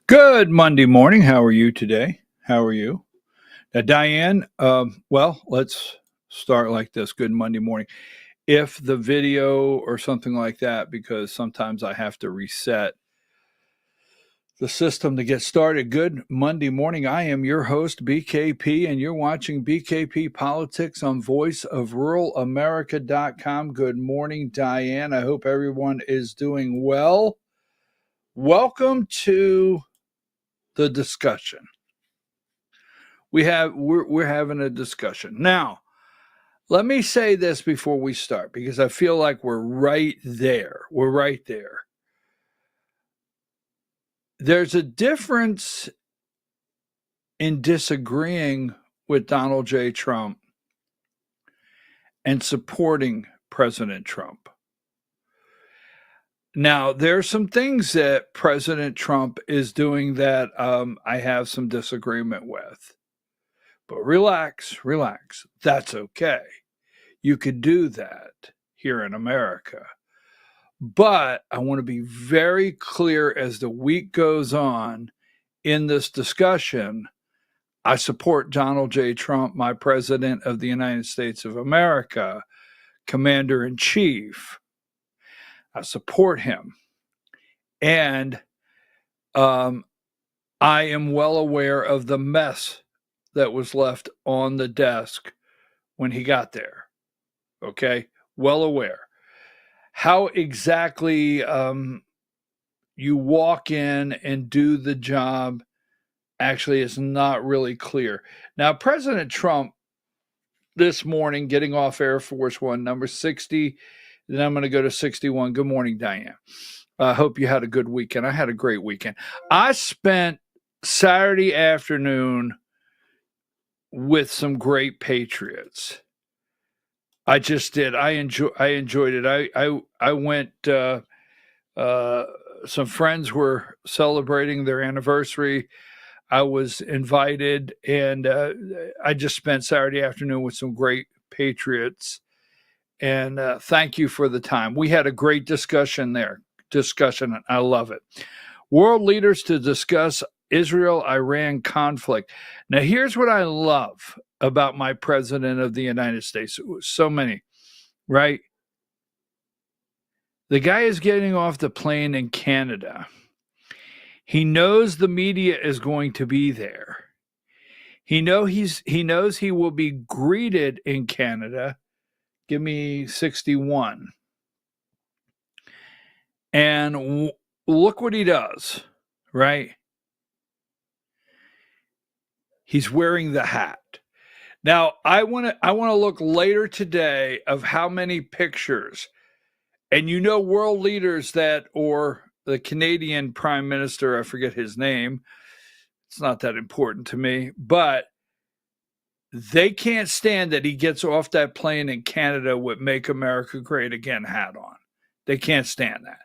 Good Monday morning. How are you today? How are you? Now, Diane, well, let's start like this. Good Monday morning. If the video or something like that, because sometimes I have to reset the system to get started. Good Monday morning. I am your host, BKP, and you're watching BKP Politics on voiceofruralamerica.com. Good morning, Diane. I hope everyone is doing well. Welcome to the discussion. We're having a discussion. Now, let me say this before we start, because I feel like we're right there. We're right there. There's a difference in disagreeing with Donald J. Trump and supporting President Trump. Now, there are some things that President Trump is doing that I have some disagreement with. But relax. That's okay. You could do that here in America. But I want to be very clear as the week goes on in this discussion. I support Donald J. Trump, my President of the United States of America, Commander-in-Chief. I support him. And I am well aware of the mess that was left on the desk when he got there. Okay? Well aware. How exactly you walk in and do the job actually is not really clear. Now, President Trump this morning, getting off Air Force One, number 60, then I'm going to go to 61. Good morning, Diane. I hope you had a good weekend. I had a great weekend. I spent Saturday afternoon with some great Patriots. I just did. I enjoyed it. I went. Some friends were celebrating their anniversary. I was invited, and I just spent Saturday afternoon with some great Patriots. And thank you for the time. We had a great discussion there. And I love it. World leaders to discuss Israel-Iran conflict. Now, here's what I love about my President of the United States. So many, right? The guy is getting off the plane in Canada. He knows the media is going to be there. He knows he will be greeted in Canada. Give me 61. And look what he does, right? He's wearing the hat. Now, I want to look later today of how many pictures. And world leaders or the Canadian Prime Minister, I forget his name. It's not that important to me, but they can't stand that he gets off that plane in Canada with Make America Great Again hat on. They can't stand that.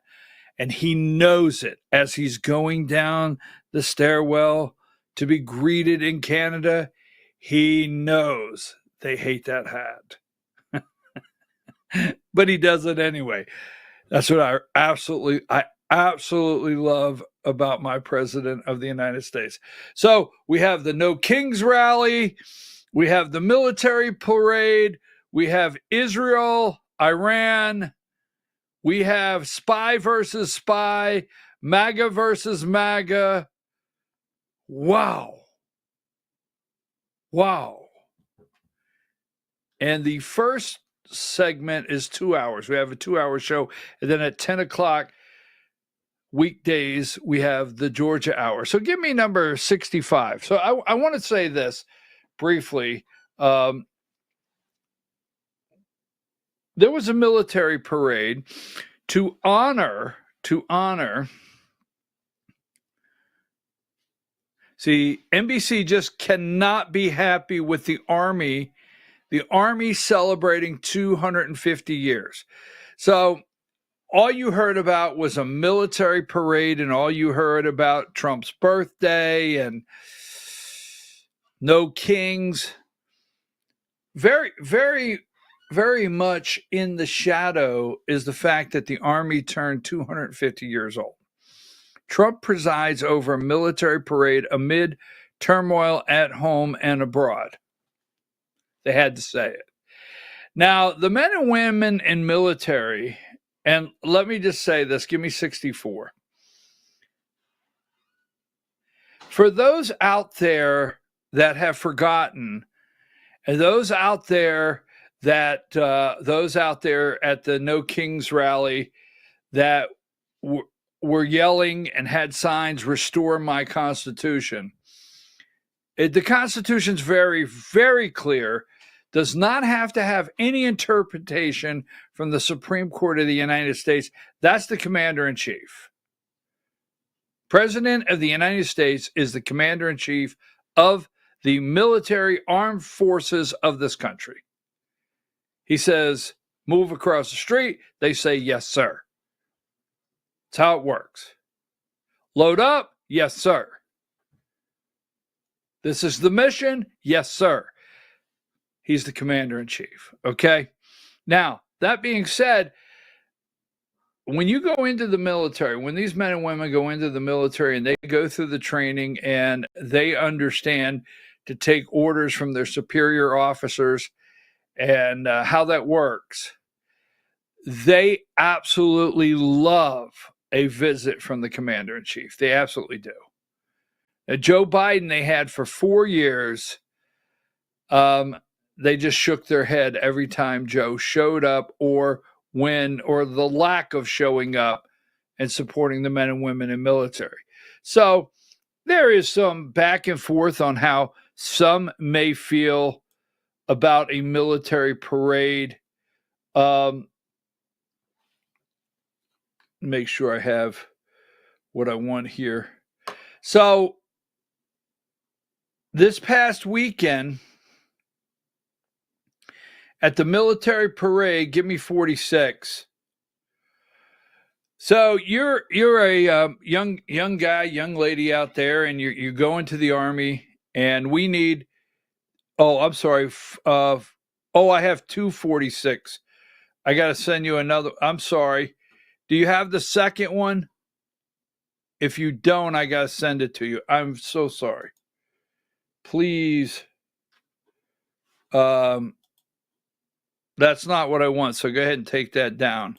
And he knows it as he's going down the stairwell to be greeted in Canada. He knows they hate that hat. But he does it anyway. That's what I absolutely love about my President of the United States. So we have the No Kings rally. We have the military parade. We have Israel, Iran. We have spy versus spy, MAGA versus MAGA. Wow. And the first segment is 2 hours. We have a 2-hour show. And then at 10 o'clock weekdays, we have the Georgia Hour. So give me number 65. So I want to say this briefly. There was a military parade to honor. See, NBC just cannot be happy with the Army celebrating 250 years. So all you heard about was a military parade, and all you heard about Trump's birthday and no kings. Very, very, very much in the shadow is the fact that the Army turned 250 years old. Trump presides over a military parade amid turmoil at home and abroad. They had to say it. Now, the men and women in military, and let me just say this, give me 64. For those out there that have forgotten, and those out there at the No Kings rally that were yelling and had signs, "Restore my Constitution." The Constitution's very, very clear, does not have to have any interpretation from the Supreme Court of the United States. That's the commander-in-chief. President of the United States is the commander-in-chief of the military armed forces of this country. He says, move across the street. They say, yes, sir. That's how it works. Load up. Yes, sir. This is the mission. Yes, sir. He's the commander-in-chief. Okay. Now, that being said, when you go into the military, when these men and women go into the military and they go through the training and they understand to take orders from their superior officers and how that works, they absolutely love a visit from the commander-in-chief. They absolutely do. Now, Joe Biden, they had for 4 years, they just shook their head every time Joe showed up or the lack of showing up and supporting the men and women in military. So there is some back and forth on how some may feel about a military parade. Make sure I have what I want here. So this past weekend at the military parade, give me 46. So you're a young guy, young lady out there, and you're going to the Army, and we need. Oh, I'm sorry. I have 246. I got to send you another. I'm sorry. Do you have the second one? If you don't, I got to send it to you. I'm so sorry. Please. That's not what I want. So go ahead and take that down.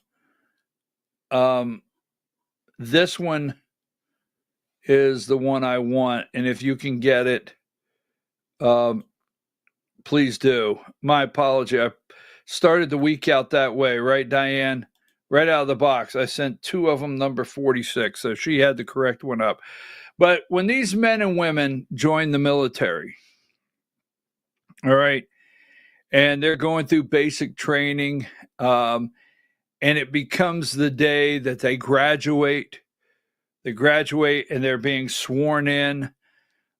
This one is the one I want. And if you can get it, please do. My apology. I started the week out that way, right, Diane? Right out of the box. I sent 2 of them, number 46. So she had the correct one up. But when these men and women join the military, all right, and they're going through basic training, and it becomes the day that they graduate. They graduate and they're being sworn in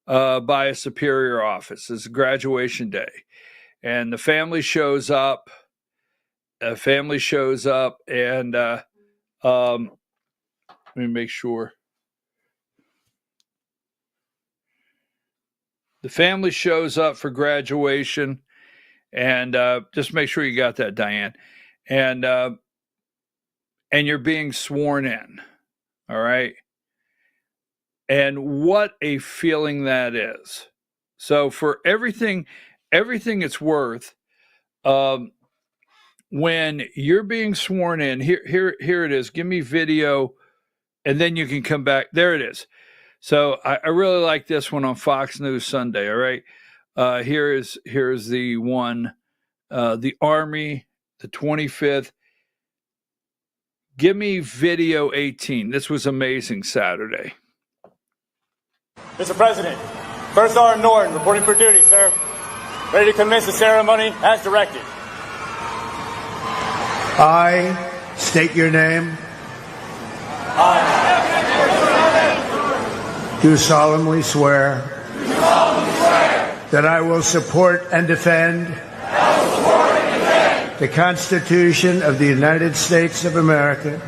by a superior office. It's graduation day. And the family shows up. And let me make sure. The family shows up for graduation. And just make sure you got that, Diane. And you're being sworn in. All right. And what a feeling that is. So for everything it's worth, when you're being sworn in, here it is. Give me video, and then you can come back. There it is. So I really like this one on Fox News Sunday. All right. Here's the one, the Army, the 25th. Give me video 18. This was amazing Saturday. Mr. President, First Sergeant Norton, reporting for duty, sir. Ready to commence the ceremony as directed. I state your name. I do solemnly swear that I will support and defend the Constitution of the United States of America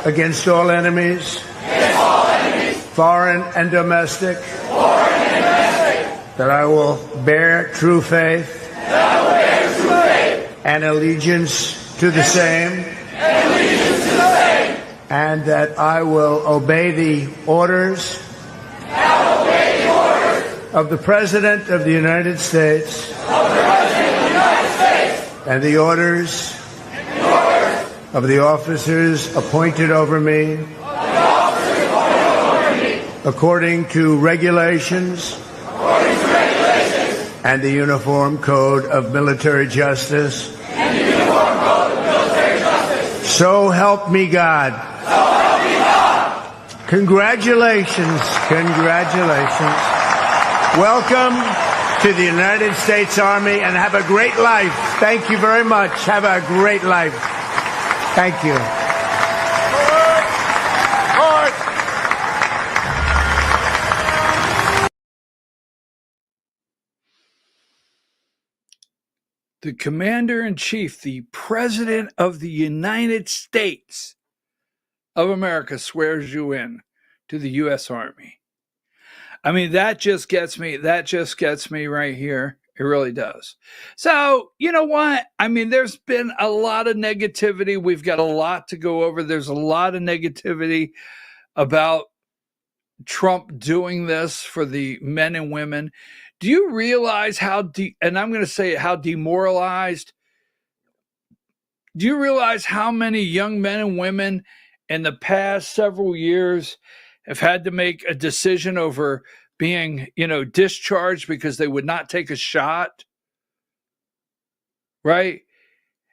against all enemies, foreign and domestic, that I will bear true faith and allegiance to the same and that I will obey the orders of the President of the United States and the orders of the officers appointed over me according to regulations and the Uniform Code of Military Justice. So help me God. Congratulations. Congratulations. Welcome to the United States Army, and have a great life. Thank you very much. Have a great life. Thank you. The Commander-in-Chief, the President of the United States of America, swears you in to the U.S. Army. I mean, that just gets me right here. It really does. So, you know what? I mean, there's been a lot of negativity. We've got a lot to go over. There's a lot of negativity about Trump doing this for the men and women. Do you realize and I'm going to say how demoralized, do you realize how many young men and women in the past several years have had to make a decision over being, discharged because they would not take a shot, right?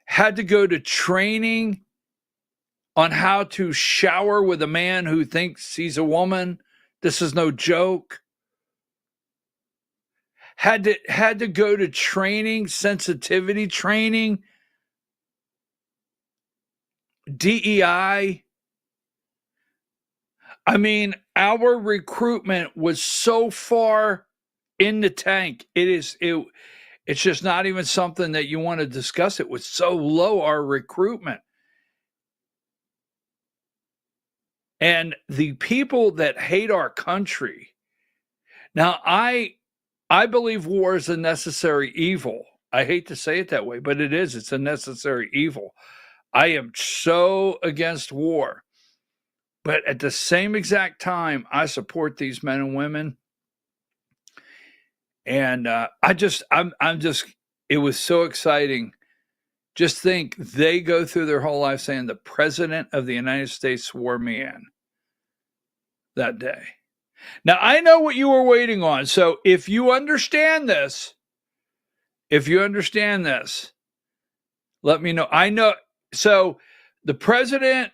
Had to go to training on how to shower with a man who thinks he's a woman. This is no joke. Had to go to training, sensitivity training, DEI. I mean, our recruitment was so far in the tank. It's just not even something that you want to discuss. It was so low, our recruitment. And the people that hate our country. Now, I believe war is a necessary evil. I hate to say it that way, but it is. It's a necessary evil. I am so against war. But at the same exact time, I support these men and women. And it was so exciting. Just think, they go through their whole life saying the President of the United States swore me in that day. Now, I know what you were waiting on. So if you understand this, let me know. I know. So the President,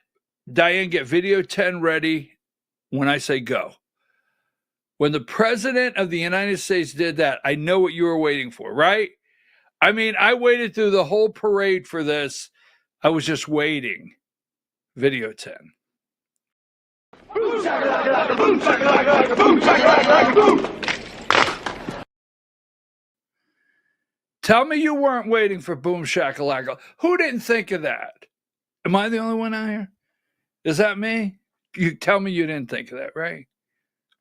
Diane, get video 10 ready when I say go. When the President of the United States did that, I know what you were waiting for, right? I mean, I waited through the whole parade for this. I was just waiting. Video 10. Boom, shakalaka, boom, shakalaka, boom, shakalaka, boom. Tell me you weren't waiting for boom shakalaka. Who didn't think of that? Am I the only one out here? Is that me? You tell me you didn't think of that, right?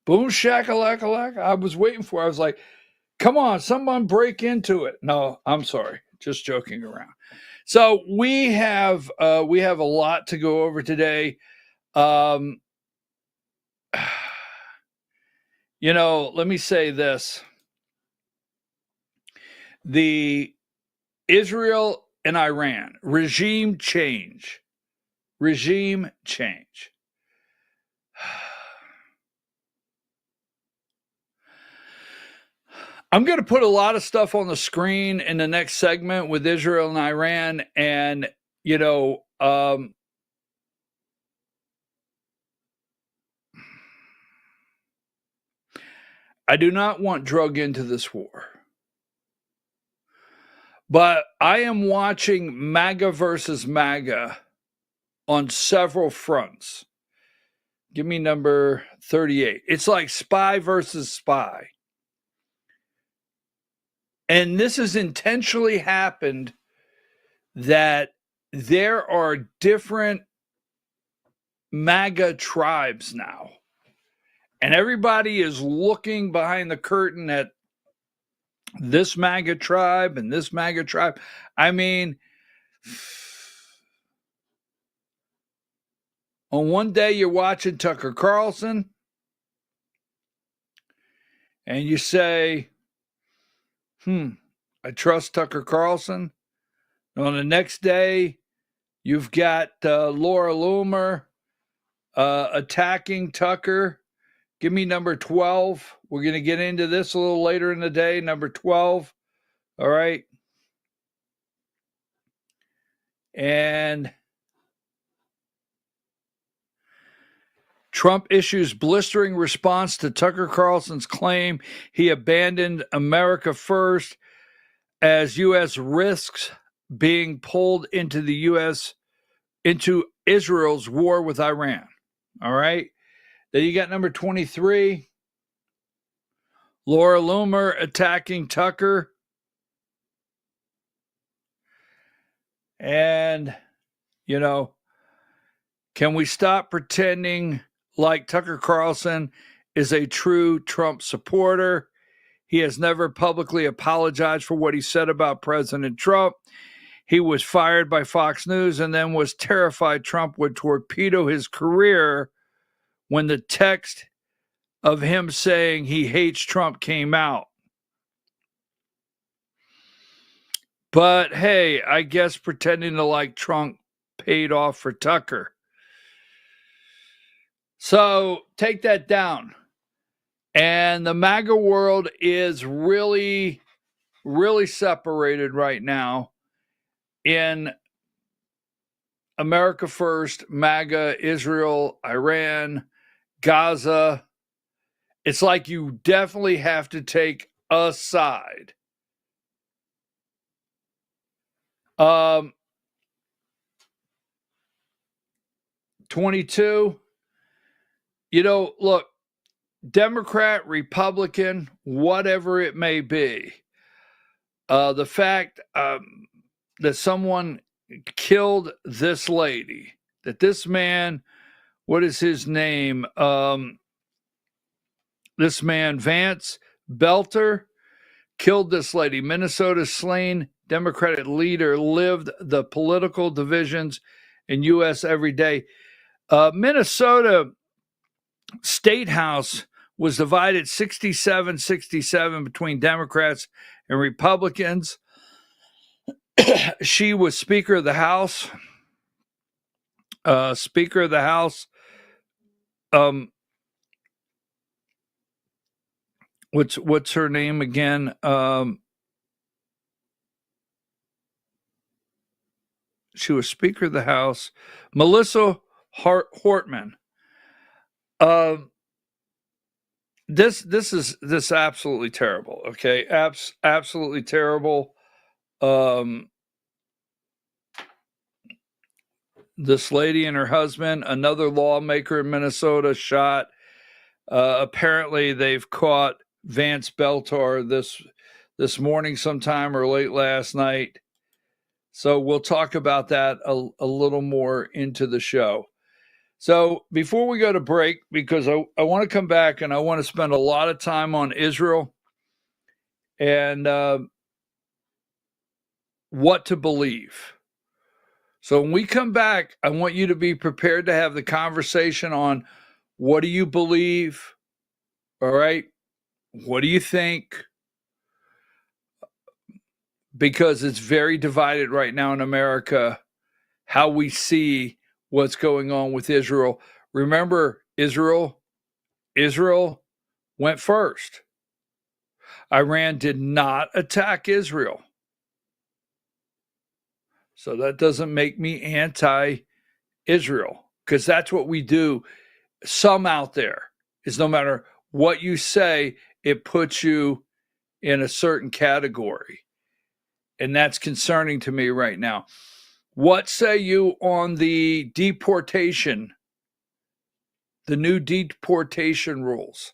Boom shakalaka. I was waiting for it. I was like, come on, someone break into it. No, I'm sorry. Just joking around. So we have a lot to go over today. Let me say this. The Israel and Iran regime change. I'm going to put a lot of stuff on the screen in the next segment with Israel and Iran. And, I do not want drug into this war. But I am watching MAGA versus MAGA on several fronts. Give me number 38. It's like spy versus spy. And this has intentionally happened, that there are different MAGA tribes now. And everybody is looking behind the curtain at this MAGA tribe and this MAGA tribe. I mean, On one day, you're watching Tucker Carlson, and you say, I trust Tucker Carlson. And on the next day, you've got Laura Loomer attacking Tucker. Give me number 12. We're going to get into this a little later in the day. Number 12. All right. And Trump issues blistering response to Tucker Carlson's claim he abandoned America first as U.S. risks being pulled into into Israel's war with Iran. All right. Then you got number 23, Laura Loomer attacking Tucker. And, can we stop pretending like Tucker Carlson is a true Trump supporter? He has never publicly apologized for what he said about President Trump. He was fired by Fox News and then was terrified Trump would torpedo his career when the text of him saying he hates Trump came out. But hey, I guess pretending to like Trump paid off for Tucker. So take that down. And the MAGA world is really, really separated right now in America First, MAGA, Israel, Iran, Gaza. It's like you definitely have to take a side. 22, look, Democrat, Republican, whatever it may be, the fact that someone killed this lady, that this man, what is his name? This man, Vance Belter, killed this lady. Minnesota's slain Democratic leader lived the political divisions in U.S. every day. Minnesota State House was divided 67-67 between Democrats and Republicans. She was Speaker of the House. Speaker of the House. What's her name again? She was Speaker of the House, Melissa Hortman. This is absolutely terrible. Okay, absolutely terrible. This lady and her husband, another lawmaker in Minnesota, shot. Apparently, they've caught Vance Belter this morning sometime or late last night. So we'll talk about that a little more into the show. So before we go to break, because I want to come back and I want to spend a lot of time on Israel and what to believe. So when we come back, I want you to be prepared to have the conversation on what do you believe? All right. What do you think? Because it's very divided right now in America, how we see what's going on with Israel. Remember, Israel went first. Iran did not attack Israel. So that doesn't make me anti-Israel, because that's what we do. Some out there is no matter what you say, it puts you in a certain category. And that's concerning to me right now. What say you on the deportation, the new deportation rules?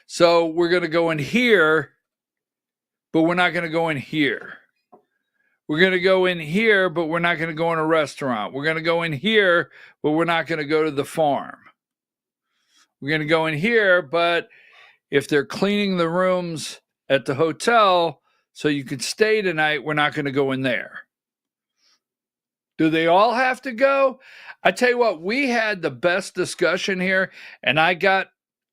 So we're going to go in here, but we're not going to go in here. We're going to go in here, but we're not going to go in a restaurant. We're going to go in here, but we're not going to go to the farm. We're going to go in here, but if they're cleaning the rooms at the hotel so you could stay tonight, we're not going to go in there. Do they all have to go? I tell you what, we had the best discussion here, and I got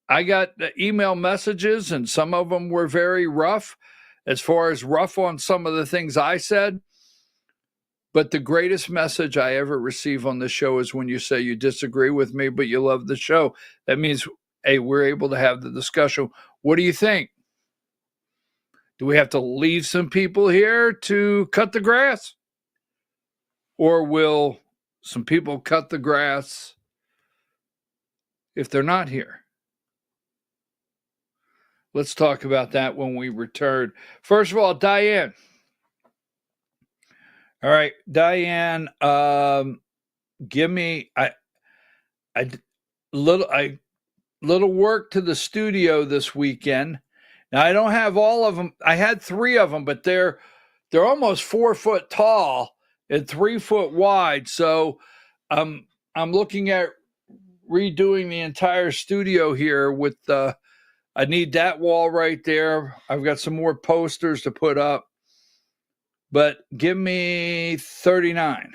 the email messages, and some of them were very rough, as far as rough on some of the things I said. But the greatest message I ever receive on the show is when you say you disagree with me, but you love the show. That means, hey, we're able to have the discussion. What do you think? Do we have to leave some people here to cut the grass? Or will some people cut the grass if they're not here? Let's talk about that when we return. First of all, Diane. All right, Diane, give me little work to the studio this weekend. Now, I don't have all of them. I had 3 of them, but they're almost 4 foot tall and 3 foot wide. So I'm looking at redoing the entire studio here with I need that wall right there. I've got some more posters to put up. But give me 39.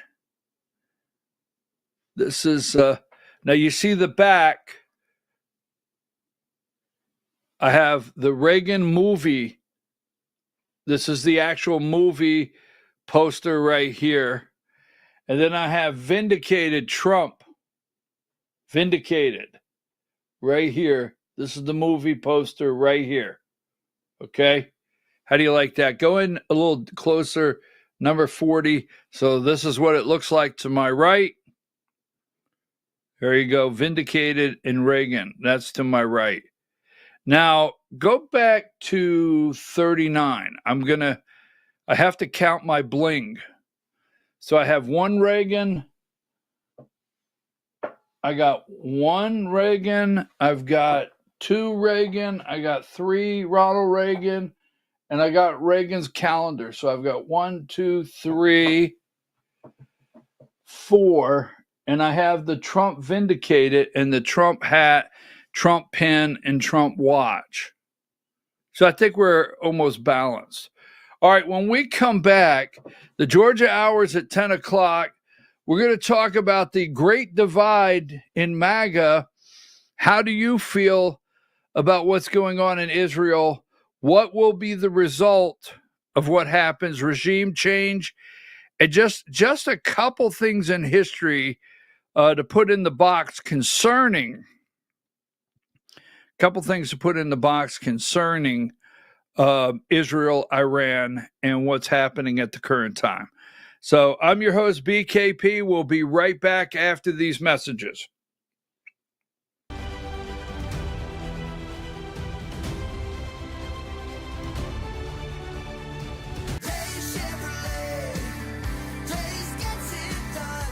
This is now you see the back. I have the Reagan movie. This is the actual movie poster right here. And then I have Vindicated Trump. Vindicated right here. This is the movie poster right here. Okay. How do you like that? Go in a little closer, number 40. So this is what it looks like to my right. There you go. Vindicated and Reagan. That's to my right. Now, go back to 39. I have to count my bling. So I have 1 Reagan. I got 1 Reagan. I've got 2 Reagan. I got 3 Ronald Reagan. And I got Reagan's calendar. So I've got 1, 2, 3, 4. And I have the Trump Vindicated and the Trump hat, Trump pen, and Trump watch. So I think we're almost balanced. All right, when we come back, the Georgia hours at 10 o'clock, we're going to talk about the great divide in MAGA. How do you feel about what's going on in Israel? What will be the result of what happens? Regime change? And just a couple things in history to put in the box concerning Israel, Iran, and what's happening at the current time. So I'm your host, BKP. We'll be right back after these messages.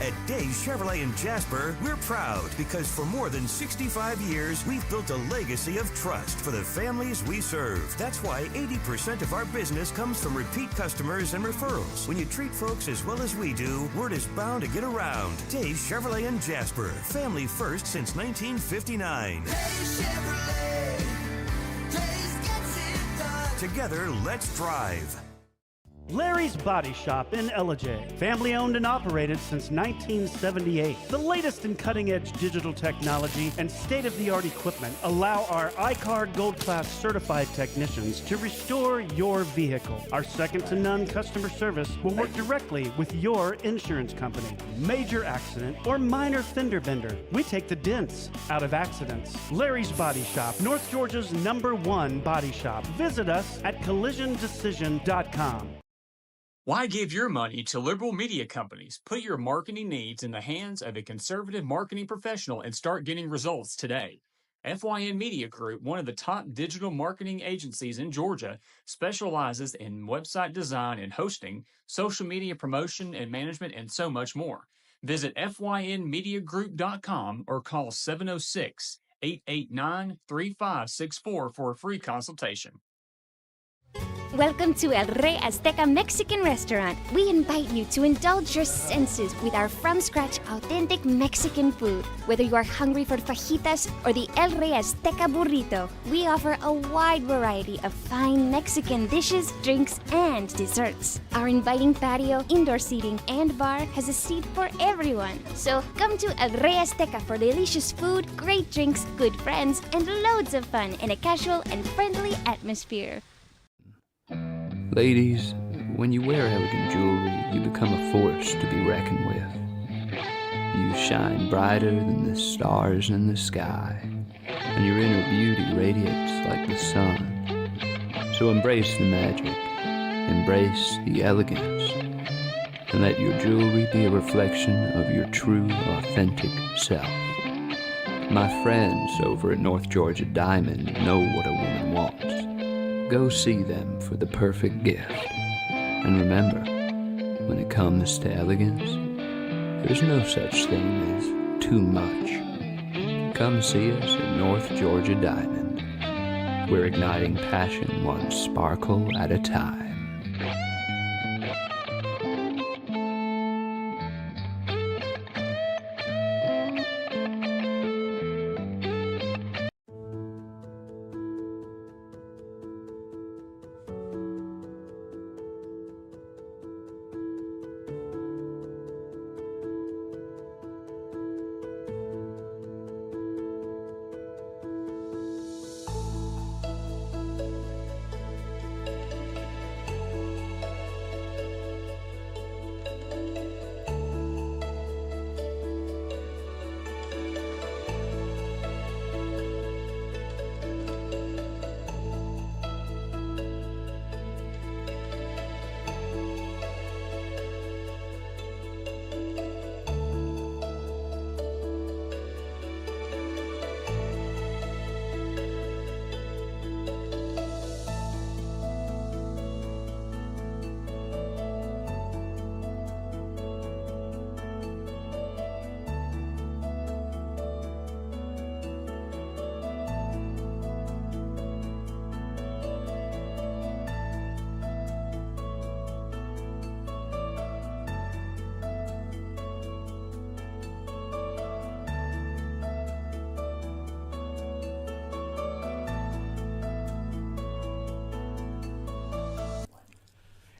At Days Chevrolet in Jasper, we're proud because for more than 65 years, we've built a legacy of trust for the families we serve. That's why 80% of our business comes from repeat customers and referrals. When you treat folks as well as we do, word is bound to get around. Days Chevrolet in Jasper, family first since 1959. Days Chevrolet, Days gets it done. Together, let's drive. Larry's Body Shop in Ellijay. Family owned and operated since 1978. The latest in cutting-edge digital technology and state-of-the-art equipment allow our iCard Gold Class certified technicians to restore your vehicle. Our second-to-none customer service will work directly with your insurance company. Major accident or minor fender bender, we take the dents out of accidents. Larry's Body Shop, North Georgia's #1 body shop. Visit us at collisiondecision.com. Why give your money to liberal media companies? Put your marketing needs in the hands of a conservative marketing professional and start getting results today. FYN Media Group, one of the top digital marketing agencies in Georgia, specializes in website design and hosting, social media promotion and management, and so much more. Visit FYNmediagroup.com or call 706-889-3564 for a free consultation. Welcome to El Rey Azteca Mexican Restaurant. We invite you to indulge your senses with our from-scratch authentic Mexican food. Whether you are hungry for fajitas or the El Rey Azteca burrito, we offer a wide variety of fine Mexican dishes, drinks, and desserts. Our inviting patio, indoor seating, and bar has a seat for everyone. So come to El Rey Azteca for delicious food, great drinks, good friends, and loads of fun in a casual and friendly atmosphere. Ladies, when you wear elegant jewelry, you become a force to be reckoned with. You shine brighter than the stars in the sky, and your inner beauty radiates like the sun. So embrace the magic, embrace the elegance, and let your jewelry be a reflection of your true, authentic self. My friends over at North Georgia Diamond know what a woman wants. Go see them for the perfect gift. And remember, when it comes to elegance, there's no such thing as too much. Come see us at North Georgia Diamond. We're igniting passion one sparkle at a time.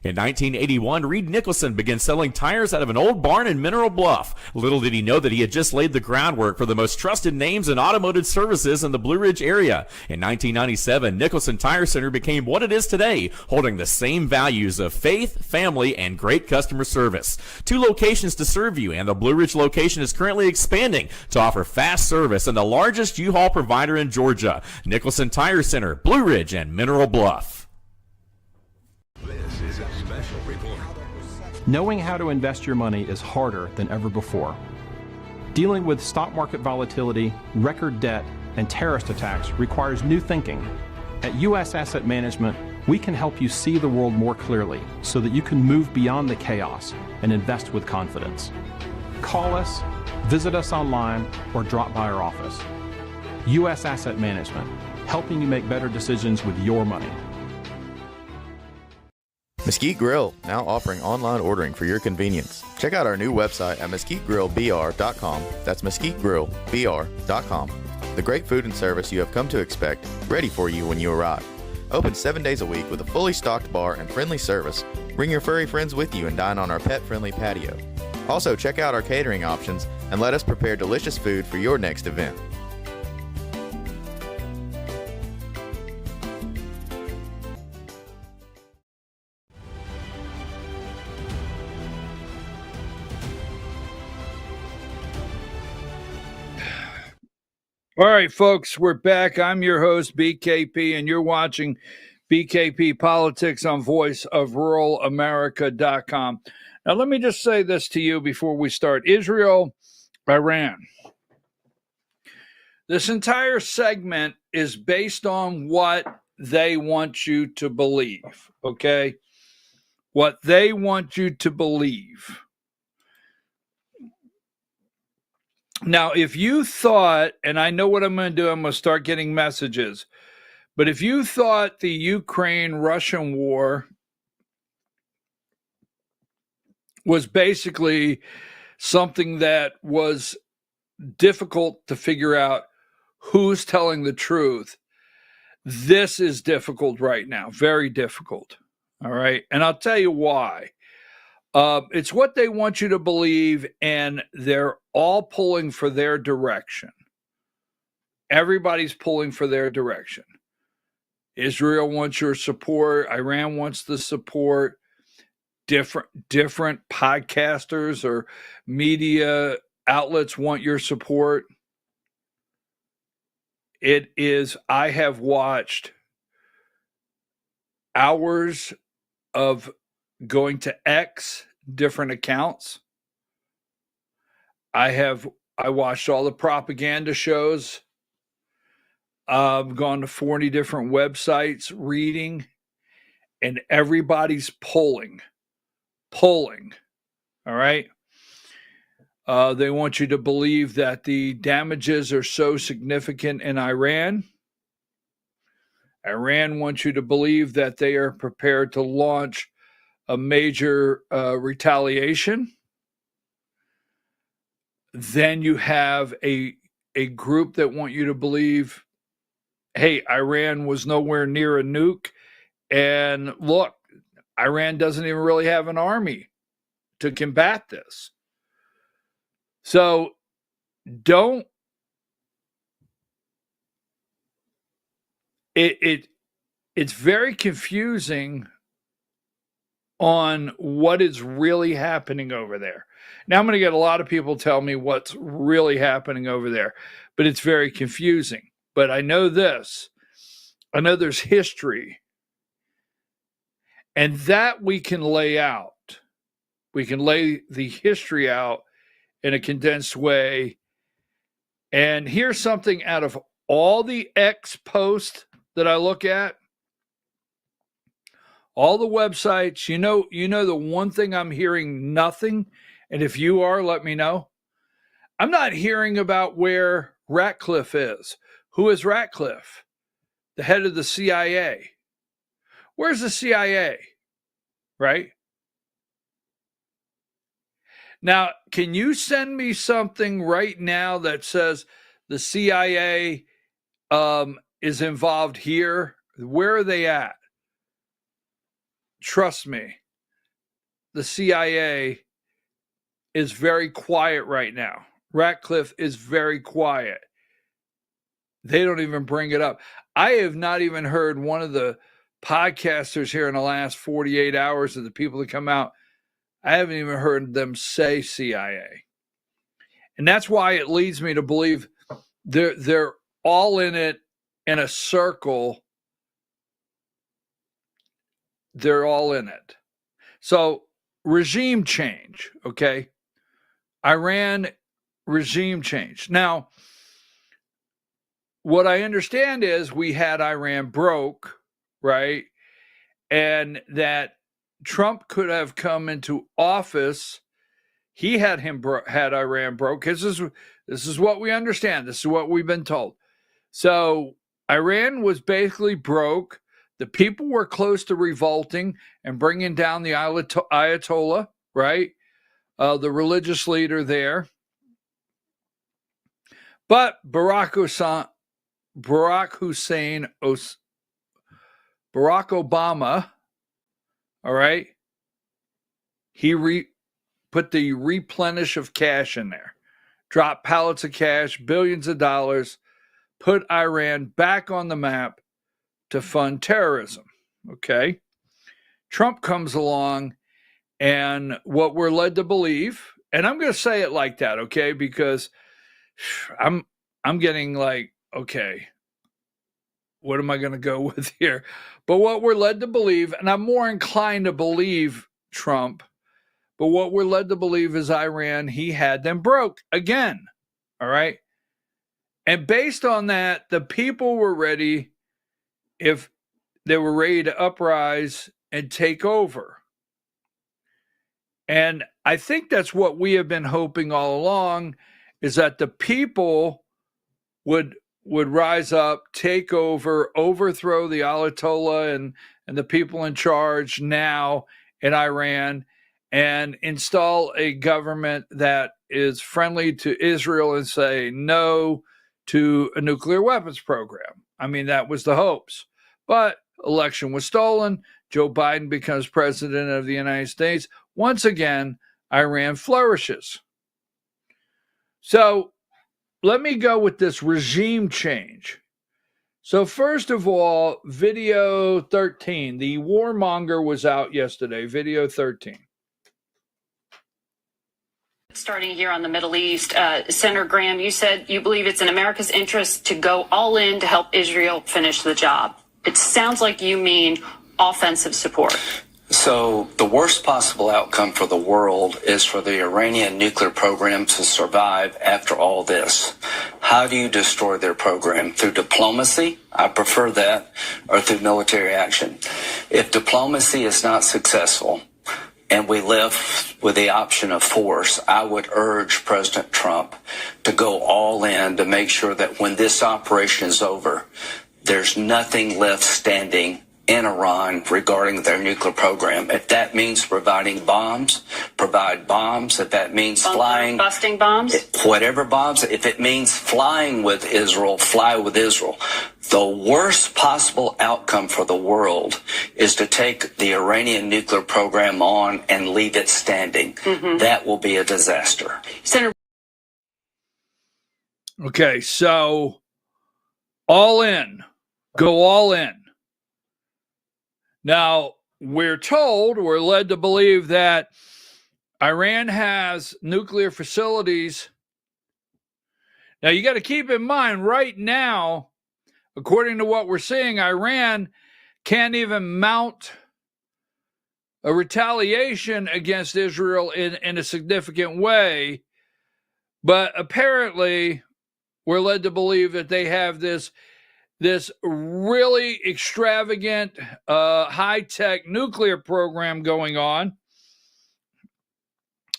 In 1981, Reed Nicholson began selling tires out of an old barn in Mineral Bluff. Little did he know that he had just laid the groundwork for the most trusted names in automotive services in the Blue Ridge area. In 1997, Nicholson Tire Center became what it is today, holding the same values of faith, family, and great customer service. 2 locations to serve you, and the Blue Ridge location is currently expanding to offer fast service and the largest U-Haul provider in Georgia. Nicholson Tire Center, Blue Ridge, and Mineral Bluff. This is a special report. Knowing how to invest your money is harder than ever before. Dealing with stock market volatility, record debt, and terrorist attacks requires new thinking. At U.S. Asset Management, we can help you see the world more clearly so that you can move beyond the chaos and invest with confidence. Call us, visit us online, or drop by our office. U.S. Asset Management, helping you make better decisions with your money. Mesquite Grill, now offering online ordering for your convenience. Check out our new website at mesquitegrillbr.com. That's mesquitegrillbr.com. The great food and service you have come to expect, ready for you when you arrive. Open 7 days a week with a fully stocked bar and friendly service. Bring your furry friends with you and dine on our pet-friendly patio. Also, check out our catering options and let us prepare delicious food for your next event. All right, folks, we're back. I'm your host, BKP, and you're watching BKP Politics on voiceofruralamerica.com. Now, let me just say this to you before we start. Israel, Iran. This entire segment is based on what they want you to believe, okay? What they want you to believe. Now, if you thought, and I know what I'm going to do, I'm going to start getting messages, But if you thought the Ukraine-Russian war was basically something that was difficult to figure out who's telling the truth, this is difficult right now, very difficult. All right. And I'll tell you why. It's what they want you to believe, and they're all pulling for their direction. Everybody's pulling for their direction. Israel wants your support. Iran wants the support. Different podcasters or media outlets want your support. It is, I have watched hours of going to X, different accounts. I watched all the propaganda shows. I've gone to 40 different websites reading, and everybody's pulling. All right. They want you to believe that the damages are so significant in Iran. Iran wants you to believe that they are prepared to launch a major retaliation. Then you have a group that want you to believe, hey, Iran was nowhere near a nuke. And look, Iran doesn't even really have an army to combat this. So it's very confusing on what is really happening over there. Now, I'm going to get a lot of people tell me what's really happening over there, but it's very confusing. But I know this. I know there's history, and that we can lay out. We can lay the history out in a condensed way. And here's something out of all the X posts that I look at, all the websites, you know the one thing I'm hearing nothing, and if you are, let me know. I'm not hearing about where Ratcliffe is. Who is Ratcliffe? The head of the CIA. Where's the CIA? Right? Now, can you send me something right now that says the CIA is involved here? Where are they at? Trust me, the CIA is very quiet right now. Ratcliffe is very quiet. They don't even bring it up. I have not even heard one of the podcasters here in the last 48 hours of the people that come out. I haven't even heard them say CIA. And that's why it leads me to believe they're all in it in a circle. They're all in it. So regime change, okay? Iran regime change. Now, what I understand is we had Iran broke, right? And that Trump could have come into office. He had Iran broke. This is what we understand. This is what we've been told. So Iran was basically broke. The people were close to revolting and bringing down the Ayatollah, right? The religious leader there. But Barack Obama, all right, he put the replenish of cash in there, dropped pallets of cash, billions of dollars, put Iran back on the map to fund terrorism, okay? Trump comes along, and what we're led to believe, and I'm going to say it like that, okay, because I'm getting like, okay, what am I going to go with here? But what we're led to believe, and I'm more inclined to believe Trump, but what we're led to believe is Iran, he had them broke again, all right? And based on that, the people were ready, if they were ready to uprise and take over. And I think that's what we have been hoping all along, is that the people would would rise up, take over, overthrow the Ayatollah and the people in charge now in Iran, and install a government that is friendly to Israel and say no to a nuclear weapons program. I mean, that was the hopes. But election was stolen. Joe Biden becomes president of the United States. Once again, Iran flourishes. So let me go with this regime change. So first of all, video 13. The warmonger was out yesterday, video 13. Starting here on the Middle East, Senator Graham, you said you believe it's in America's interest to go all in to help Israel finish the job. It sounds like you mean offensive support. So the worst possible outcome for the world is for the Iranian nuclear program to survive after all this. How do you destroy their program? Through diplomacy? I prefer that, or through military action. If diplomacy is not successful, and we live with the option of force, I would urge President Trump to go all in to make sure that when this operation is over, there's nothing left standing in Iran regarding their nuclear program. If that means providing bombs, provide bombs. If that means flying, busting bombs, whatever bombs. If it means flying with Israel, fly with Israel. The worst possible outcome for the world is to take the Iranian nuclear program on and leave it standing. Mm-hmm. That will be a disaster. Senator. Okay, so all in. Go all in. Now, we're led to believe that Iran has nuclear facilities. Now, you got to keep in mind, right now, according to what we're seeing, Iran can't even mount a retaliation against Israel in a significant way. But apparently, we're led to believe that they have this really extravagant, high-tech nuclear program going on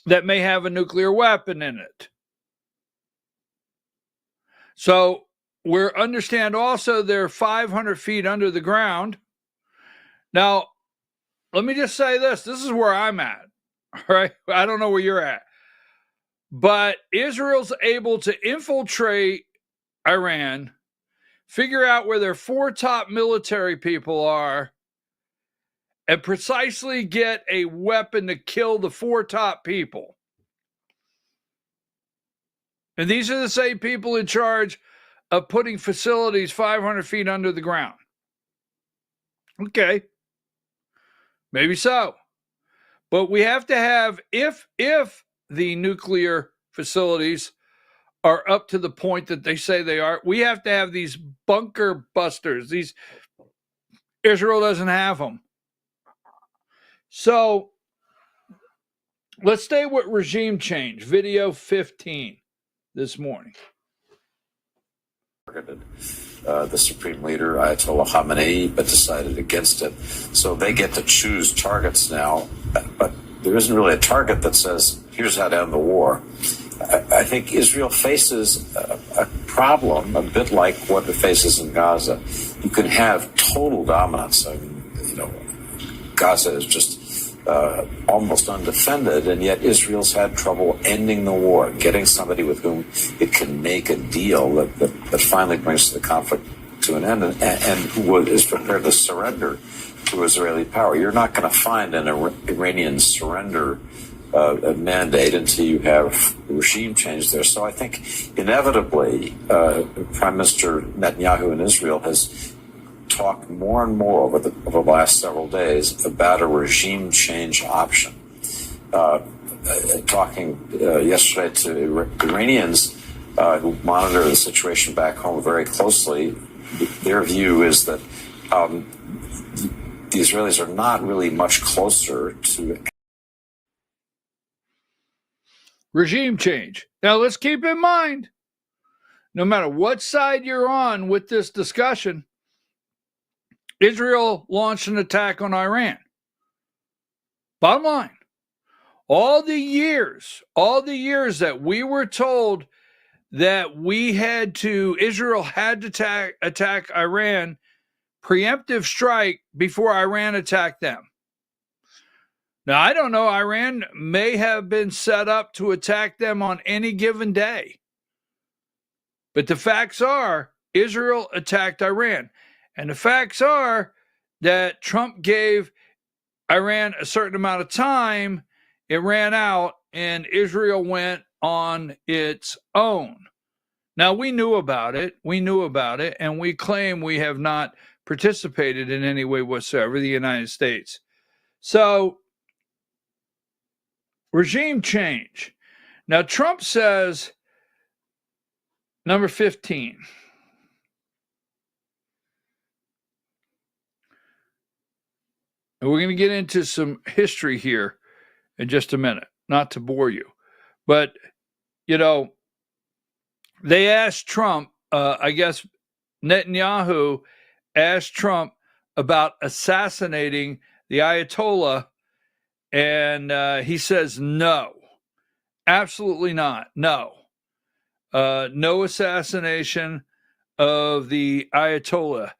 that may have a nuclear weapon in it. So we understand also they're 500 feet under the ground. Now, let me just say this. This is where I'm at. All right? I don't know where you're at. But Israel's able to infiltrate Iran, figure out where their 4 top military people are, and precisely get a weapon to kill the 4 top people. And these are the same people in charge of putting facilities 500 feet under the ground. Okay. Maybe so. But we have to have, if the nuclear facilities are up to the point that they say they are, we have to have these bunker busters. Israel doesn't have them. So let's stay with regime change. Video 15 this morning. The supreme leader, Ayatollah Khamenei, but decided against it. So they get to choose targets now, but there isn't really a target that says, here's how to end the war. I think Israel faces a problem a bit like what it faces in Gaza. You can have total dominance. I mean, Gaza is just almost undefended, and yet Israel's had trouble ending the war, getting somebody with whom it can make a deal that finally brings the conflict to an end, and who is prepared to surrender to Israeli power. You're not going to find an Iranian surrender a mandate until you have regime change there. So I think inevitably Prime Minister Netanyahu in Israel has talked more and more over the last several days about a regime change option. Talking yesterday to Iranians who monitor the situation back home very closely, their view is that the Israelis are not really much closer to regime change. Now, let's keep in mind, no matter what side you're on with this discussion, Israel launched an attack on Iran. Bottom line, all the years that we were told that Israel had to attack Iran, preemptive strike before Iran attacked them. Now, I don't know. Iran may have been set up to attack them on any given day. But the facts are Israel attacked Iran. And the facts are that Trump gave Iran a certain amount of time. It ran out and Israel went on its own. Now, we knew about it. And we claim we have not participated in any way whatsoever, the United States. So, regime change. Now, Trump says, number 15, and we're going to get into some history here in just a minute, not to bore you. But, they asked Trump, I guess Netanyahu asked Trump about assassinating the Ayatollah, and he says no, absolutely not, no. No assassination of the Ayatollah.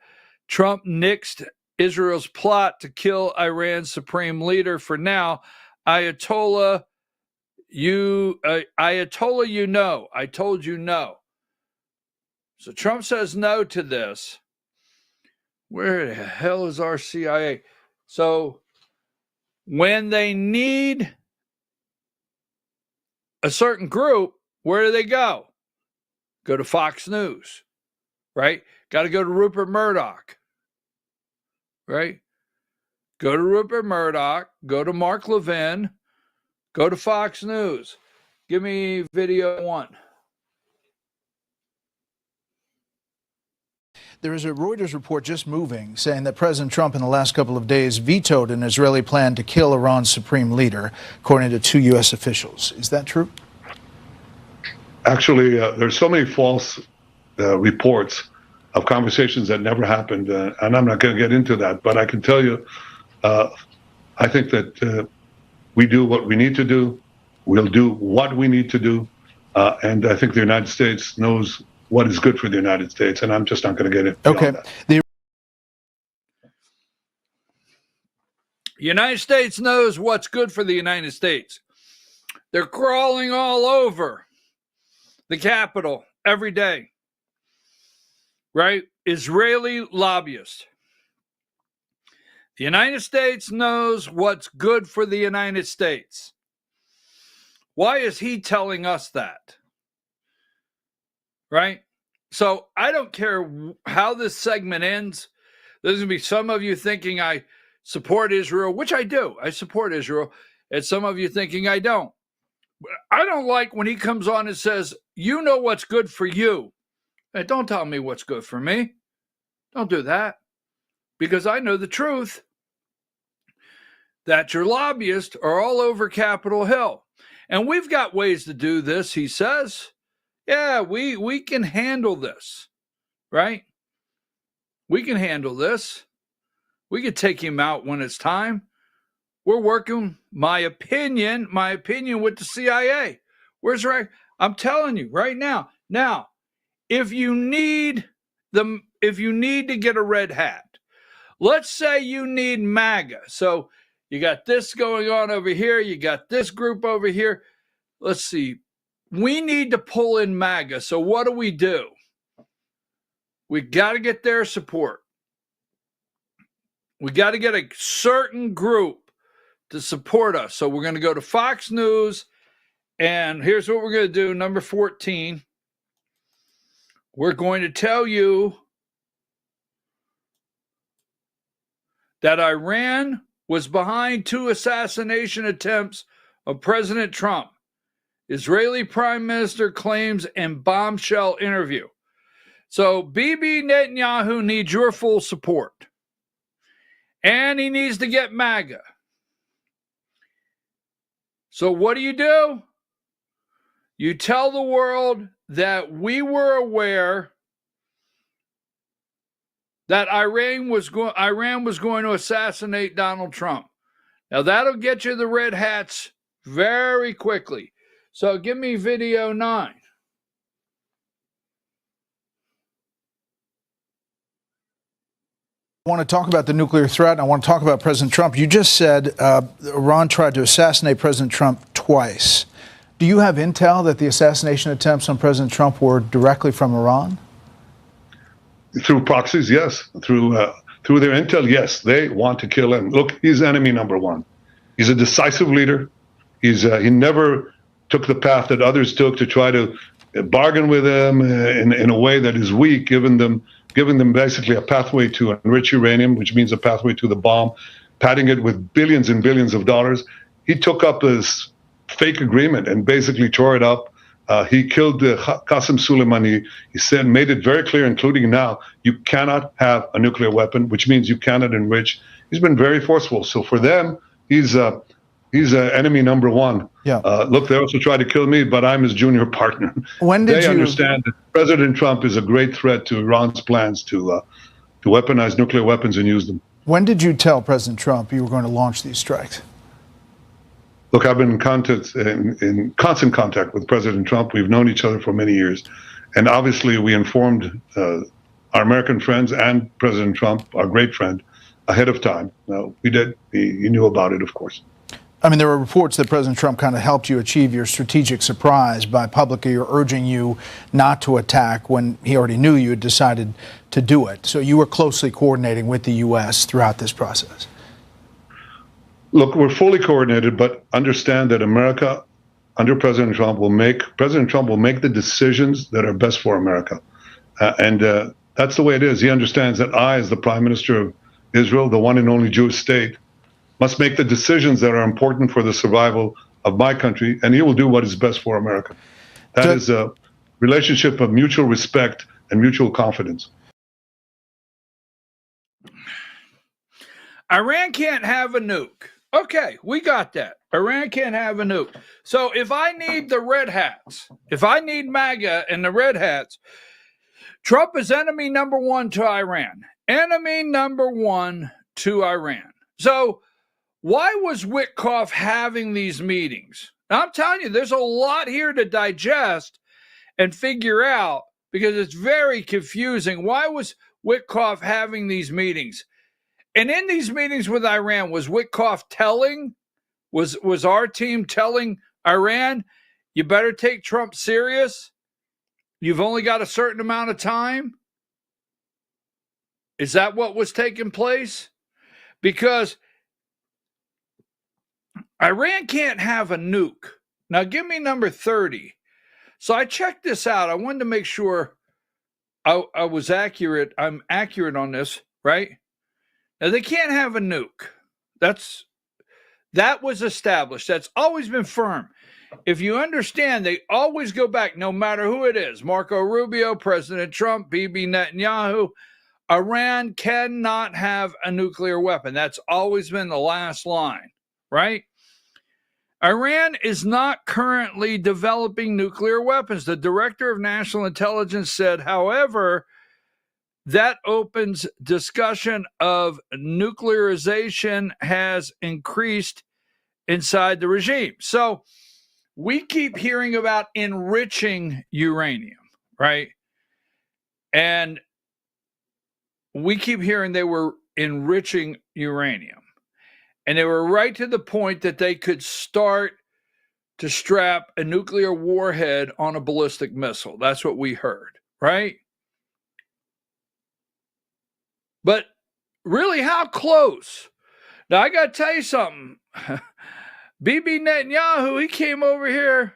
Trump nixed Israel's plot to kill Iran's supreme leader for now. Ayatollah, I told you no. So Trump says no to this. Where the hell is our CIA? So when they need a certain group, where do they go? Go to Fox News, right? Got to go to Rupert Murdoch, right? Go to Rupert Murdoch, go to Mark Levin, go to Fox News. Give me video 1. There is a Reuters report just moving saying that President Trump in the last couple of days vetoed an Israeli plan to kill Iran's supreme leader, according to 2 U.S. officials. Is that true? Actually, there's so many false reports of conversations that never happened, and I'm not going to get into that. But I can tell you, I think that we do what we need to do. We'll do what we need to do. And I think the United States knows what is good for the United States, and I'm just not going to get into that. The United States knows what's good for the United States. They're crawling all over the Capitol every day, right? Israeli lobbyists. The United States knows what's good for the United States. Why is he telling us that? Right? So I don't care how this segment ends. There's going to be some of you thinking I support Israel, which I do. I support Israel. And some of you thinking I don't. I don't like when he comes on and says, you know what's good for you. Hey, don't tell me what's good for me. Don't do that. Because I know the truth. That your lobbyists are all over Capitol Hill. And we've got ways to do this, he says. Yeah, we can handle this, right? We can handle this. We can take him out when it's time. We're working, my opinion with the CIA. Where's right? I'm telling you right now. Now, if you need to get a red hat, let's say you need MAGA. So you got this going on over here. You got this group over here. Let's see. We need to pull in MAGA. So what do? We got to get their support. We got to get a certain group to support us. So we're going to go to Fox News. And here's what we're going to do. Number 14. We're going to tell you that Iran was behind 2 assassination attempts of President Trump. Israeli Prime Minister claims in bombshell interview. So Bibi Netanyahu needs your full support. And he needs to get MAGA. So what do? You tell the world that we were aware that Iran was going to assassinate Donald Trump. Now that'll get you the red hats very quickly. So give me video 9. I want to talk about the nuclear threat, and I want to talk about President Trump. You just said Iran tried to assassinate President Trump twice. Do you have intel that the assassination attempts on President Trump were directly from Iran? Through proxies, yes. Through their intel, yes. They want to kill him. Look, he's enemy number one. He's a decisive leader. He never took the path that others took to try to bargain with them in a way that is weak, giving them basically a pathway to enrich uranium, which means a pathway to the bomb, padding it with billions and billions of dollars. He took up this fake agreement and basically tore it up. He killed Qasem Soleimani. He made it very clear, including now, you cannot have a nuclear weapon, which means you cannot enrich. He's been very forceful. So for them, he's enemy number one. Yeah. Look, they also tried to kill me, but I'm his junior partner. When did they understand that President Trump is a great threat to Iran's plans to weaponize nuclear weapons and use them. When did you tell President Trump you were going to launch these strikes? Look, I've been in constant contact with President Trump. We've known each other for many years. And obviously, we informed our American friends and President Trump, our great friend, ahead of time. We did. He knew about it, of course. I mean, there were reports that President Trump kind of helped you achieve your strategic surprise by publicly urging you not to attack when he already knew you had decided to do it. So you were closely coordinating with the U.S. throughout this process. Look, we're fully coordinated, but understand that America, under President Trump, will make the decisions that are best for America. And that's the way it is. He understands that I, as the Prime Minister of Israel, the one and only Jewish state, must make the decisions that are important for the survival of my country, and he will do what is best for America. That is a relationship of mutual respect and mutual confidence. Iran can't have a nuke. Okay, we got that. Iran can't have a nuke. So if I need the red hats, if I need MAGA and the red hats, Trump is enemy number one to Iran. Enemy number one to Iran. So why was Witkoff having these meetings? Now, I'm telling you, there's a lot here to digest and figure out because it's very confusing. Why was Witkoff having these meetings? And in these meetings with Iran, was Witkoff telling, was our team telling Iran, you better take Trump serious? You've only got a certain amount of time? Is that what was taking place? Because Iran can't have a nuke. Now, give me number 30. So I checked this out. I wanted to make sure I was accurate. I'm accurate on this, right? Now, they can't have a nuke. That was established. That's always been firm. If you understand, they always go back, no matter who it is, Marco Rubio, President Trump, Bibi Netanyahu, Iran cannot have a nuclear weapon. That's always been the last line, right? Iran is not currently developing nuclear weapons. The director of national intelligence said, however, that opens discussion of nuclearization has increased inside the regime. So we keep hearing about enriching uranium, right? And we keep hearing they were enriching uranium. And they were right to the point that they could start to strap a nuclear warhead on a ballistic missile. That's what we heard, right? But really, how close? Now, I got to tell you something. Bibi Netanyahu, he came over here.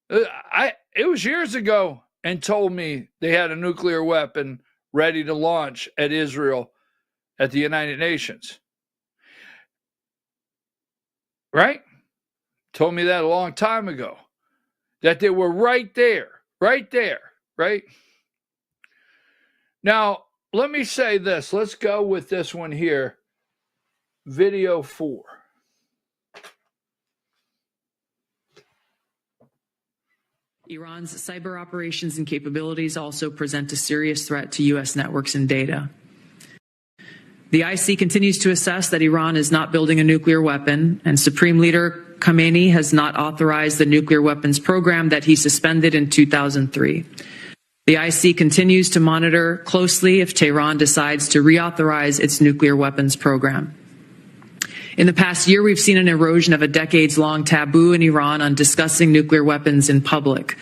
It was years ago and told me they had a nuclear weapon ready to launch at Israel at the United Nations. Right? Told me that a long time ago. That they were right there, right? Now, let me say this. Let's go with this one here. Video 4. Iran's cyber operations and capabilities also present a serious threat to U.S. networks and data. The IC continues to assess that Iran is not building a nuclear weapon, and Supreme Leader Khamenei has not authorized the nuclear weapons program that he suspended in 2003. The IC continues to monitor closely if Tehran decides to reauthorize its nuclear weapons program. In the past year, we've seen an erosion of a decades-long taboo in Iran on discussing nuclear weapons in public,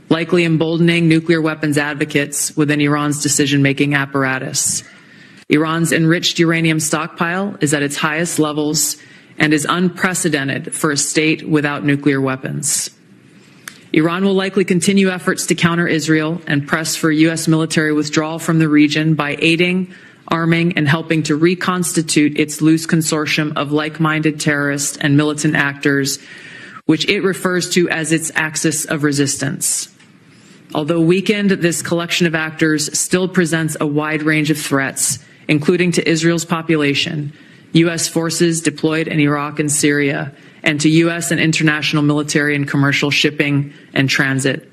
likely emboldening nuclear weapons advocates within Iran's decision-making apparatus. Iran's enriched uranium stockpile is at its highest levels and is unprecedented for a state without nuclear weapons. Iran will likely continue efforts to counter Israel and press for U.S. military withdrawal from the region by aiding, arming, and helping to reconstitute its loose consortium of like-minded terrorists and militant actors, which it refers to as its axis of resistance. Although weakened, this collection of actors still presents a wide range of threats, including to Israel's population, U.S. forces deployed in Iraq and Syria, and to U.S. and international military and commercial shipping and transit.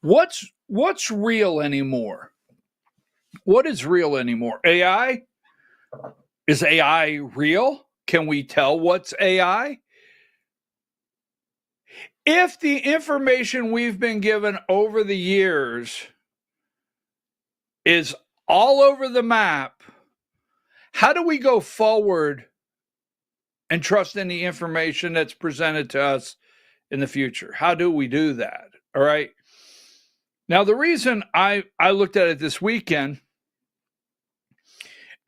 What's real anymore? What is real anymore? AI? Is AI real? Can we tell what's AI? If the information we've been given over the years is all over the map, how do we go forward and trust in the information that's presented to us in the future? How do we do that? All right. Now, the reason I looked at it this weekend,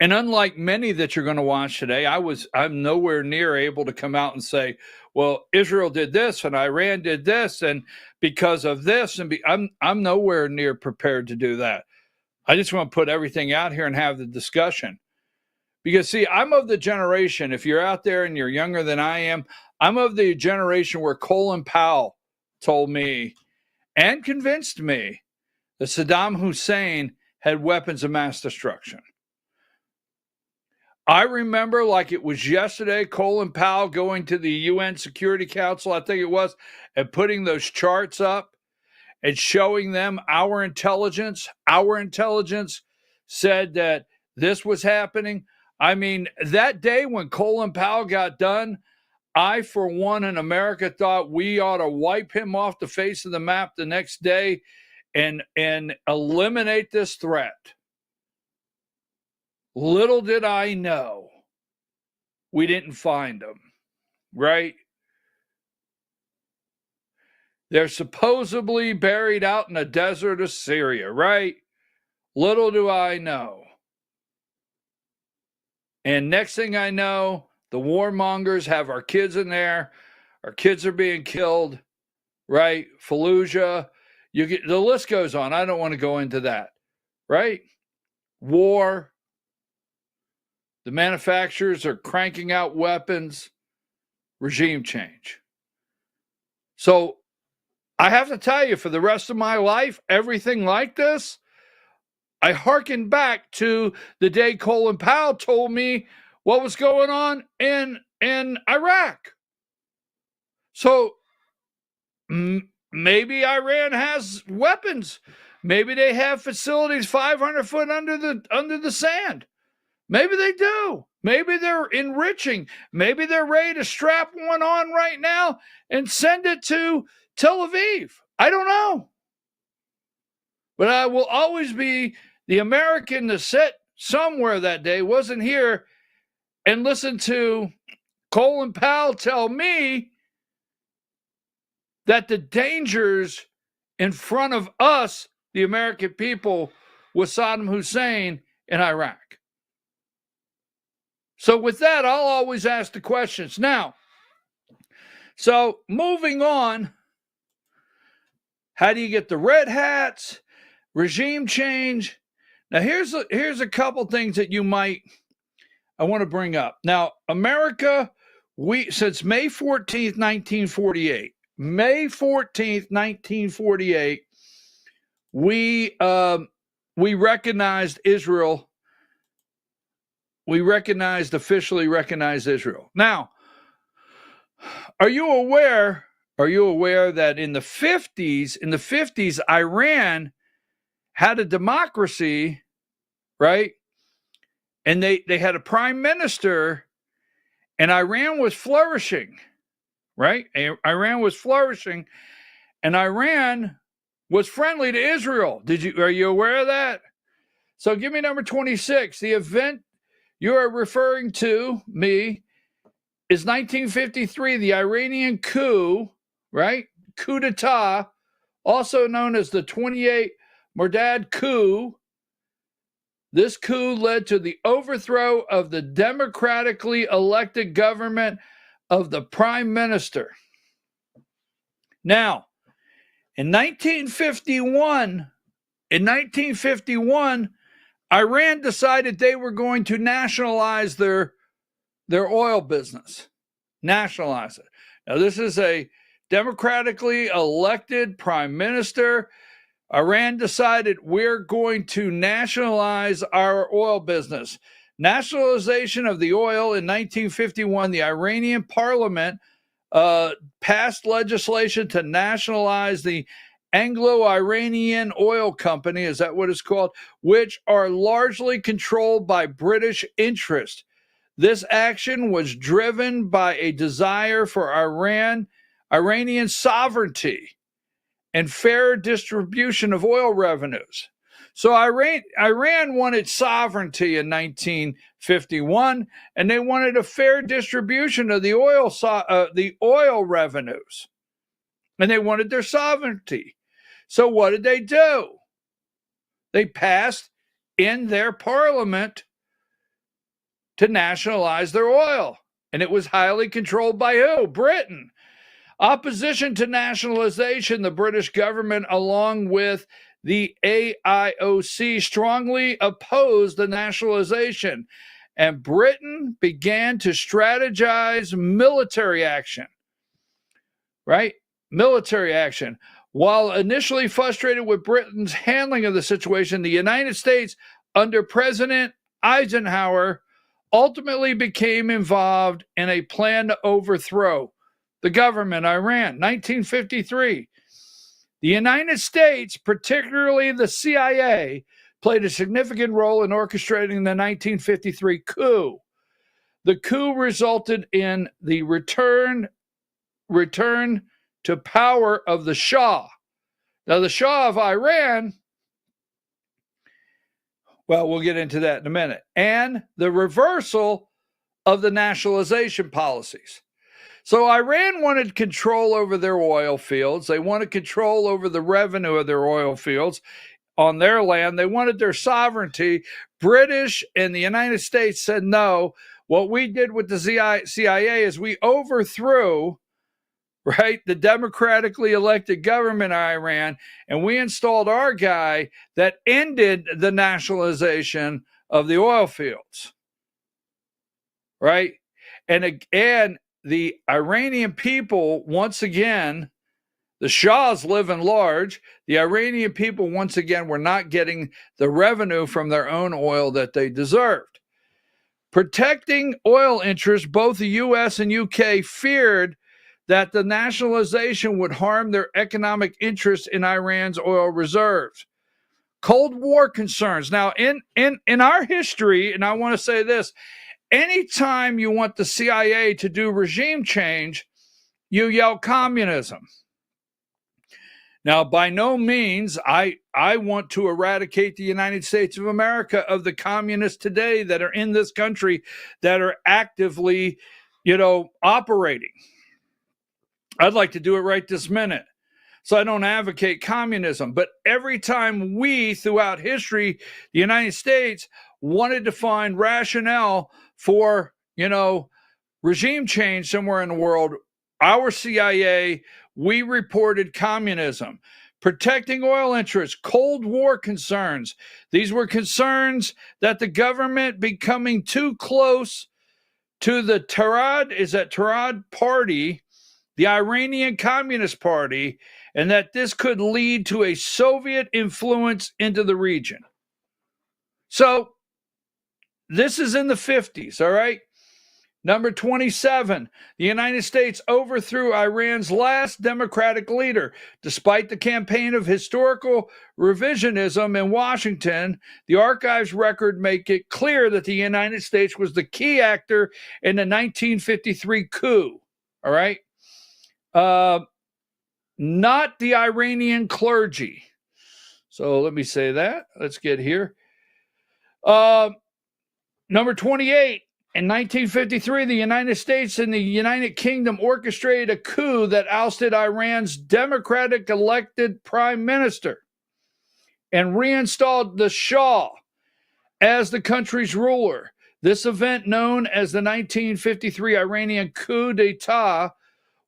and unlike many that you're going to watch today, I'm nowhere near able to come out and say, well, Israel did this and Iran did this, and because of this, and I'm nowhere near prepared to do that. I just want to put everything out here and have the discussion. Because, see, I'm of the generation, if you're out there and you're younger than I am, I'm of the generation where Colin Powell told me and convinced me that Saddam Hussein had weapons of mass destruction. I remember like it was yesterday, Colin Powell going to the UN Security Council, I think it was, and putting those charts up and showing them our intelligence. Our intelligence said that this was happening. I mean, that day when Colin Powell got done, I, for one, in America, thought we ought to wipe him off the face of the map the next day and eliminate this threat. Little did I know we didn't find them, right? They're supposedly buried out in the desert of Syria, right? Little do I know. And next thing I know, the warmongers have our kids in there. Our kids are being killed, right? Fallujah. The list goes on. I don't want to go into that, right? War. The manufacturers are cranking out weapons. Regime change. So I have to tell you, for the rest of my life, everything like this, I hearken back to the day Colin Powell told me what was going on in Iraq. So maybe Iran has weapons. Maybe they have facilities 500 foot under the sand. Maybe they do. Maybe they're enriching. Maybe they're ready to strap one on right now and send it to Tel Aviv. I don't know. But I will always be the American that sat somewhere that day, wasn't here, and listened to Colin Powell tell me that the dangers in front of us, the American people, was Saddam Hussein in Iraq. So with that, I'll always ask the questions. Now, so moving on, how do you get the red hats? Regime change. Now, here's a couple things that I want to bring up. Now, America, since May 14th, 1948, May 14th, 1948, we recognized Israel. We officially recognized Israel. Now, are you aware that in the 50s, Iran had a democracy, right? And they had a prime minister, and Iran was flourishing, right? Iran was flourishing. And Iran was friendly to Israel. Are you aware of that? So give me number 26. The event you are referring to, me, is 1953, the Iranian coup, right? Coup d'etat, also known as the 28 Mordad coup. This coup led to the overthrow of the democratically elected government of the prime minister. Now, in 1951, Iran decided they were going to nationalize their oil business. Nationalize it. Now, this is a democratically elected prime minister. Iran decided we're going to nationalize our oil business. Nationalization of the oil in 1951, the Iranian parliament passed legislation to nationalize the Anglo-Iranian Oil Company, is that what it's called, which are largely controlled by British interests. This action was driven by a desire for Iranian sovereignty and fair distribution of oil revenues. So Iran wanted sovereignty in 1951, and they wanted a fair distribution of the oil revenues, and they wanted their sovereignty. So what did they do? They passed in their parliament to nationalize their oil, and it was highly controlled by who? Britain. Opposition to nationalization, the British government, along with the AIOC, strongly opposed the nationalization, and Britain began to strategize military action, right? Military action. While initially frustrated with Britain's handling of the situation, the United States, under President Eisenhower, ultimately became involved in a plan to overthrow the government, Iran, 1953. The United States, particularly the CIA, played a significant role in orchestrating the 1953 coup. The coup resulted in the return to power of the Shah. Now, the Shah of Iran, well, we'll get into that in a minute, and the reversal of the nationalization policies. So Iran wanted control over their oil fields. They wanted control over the revenue of their oil fields on their land. They wanted their sovereignty. British and the United States said no. What we did with the CIA is we overthrew, right, the democratically elected government of Iran, and we installed our guy that ended the nationalization of the oil fields, right? And the Iranian people, once again, the Shah's living large. The Iranian people, once again, were not getting the revenue from their own oil that they deserved. Protecting oil interests, both the U.S. and UK feared that the nationalization would harm their economic interests in Iran's oil reserves. Cold War concerns. Now, in our history, and I want to say this, anytime you want the CIA to do regime change, you yell communism. Now, by no means, I want to eradicate the United States of America of the communists today that are in this country that are actively, operating. I'd like to do it right this minute. So I don't advocate communism. But every time we, throughout history, the United States wanted to find rationale for, regime change somewhere in the world, our CIA, we reported communism. Protecting oil interests, Cold War concerns. These were concerns that the government becoming too close to the Tehran party, the Iranian Communist Party, and that this could lead to a Soviet influence into the region. So this is in the 50s, all right? Number 27, the United States overthrew Iran's last democratic leader. Despite the campaign of historical revisionism in Washington, the archives record make it clear that the United States was the key actor in the 1953 coup, all right? not the Iranian clergy. So let me say that. Let's get here. Number 28. In 1953, the United States and the United Kingdom orchestrated a coup that ousted Iran's democratic elected prime minister and reinstalled the Shah as the country's ruler. This event, known as the 1953 Iranian coup d'etat,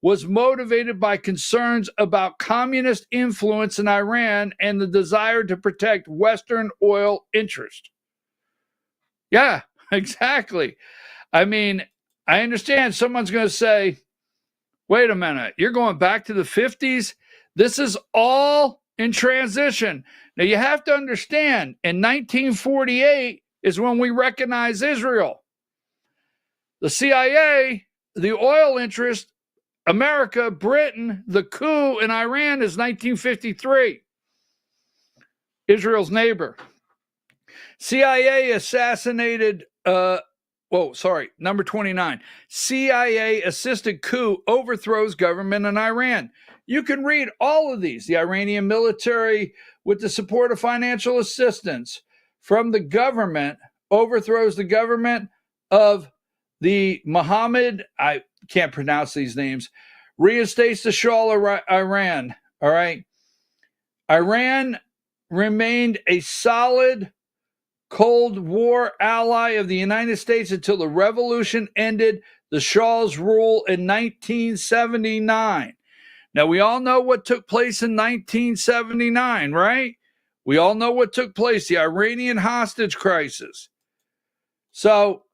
was motivated by concerns about communist influence in Iran and the desire to protect Western oil interests. Yeah, exactly. I mean, I understand someone's going to say, wait a minute, you're going back to the 50s? This is all in transition. Now, you have to understand, in 1948 is when we recognize Israel. The CIA, the oil interest, America, Britain, the coup in Iran is 1953. Israel's neighbor. CIA assassinated, number 29. CIA assisted coup overthrows government in Iran. You can read all of these. The Iranian military, with the support of financial assistance from the government, overthrows the government of the Mohammed, I can't pronounce these names, reinstates the Shah of Iran. All right. Iran remained a solid Cold War ally of the United States until the revolution ended the Shah's rule in 1979. Now, we all know what took place in 1979, right? We all know what took place, the Iranian hostage crisis. So,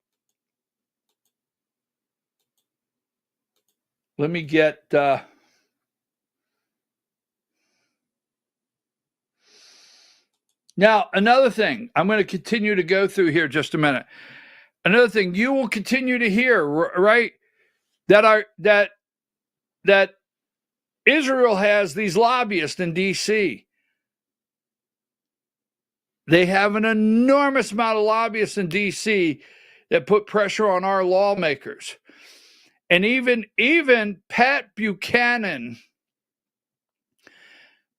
let me get... Now, another thing, I'm going to continue to go through here just a minute. Another thing you will continue to hear, right? That Israel has these lobbyists in D.C. They have an enormous amount of lobbyists in D.C. that put pressure on our lawmakers. And even Pat Buchanan,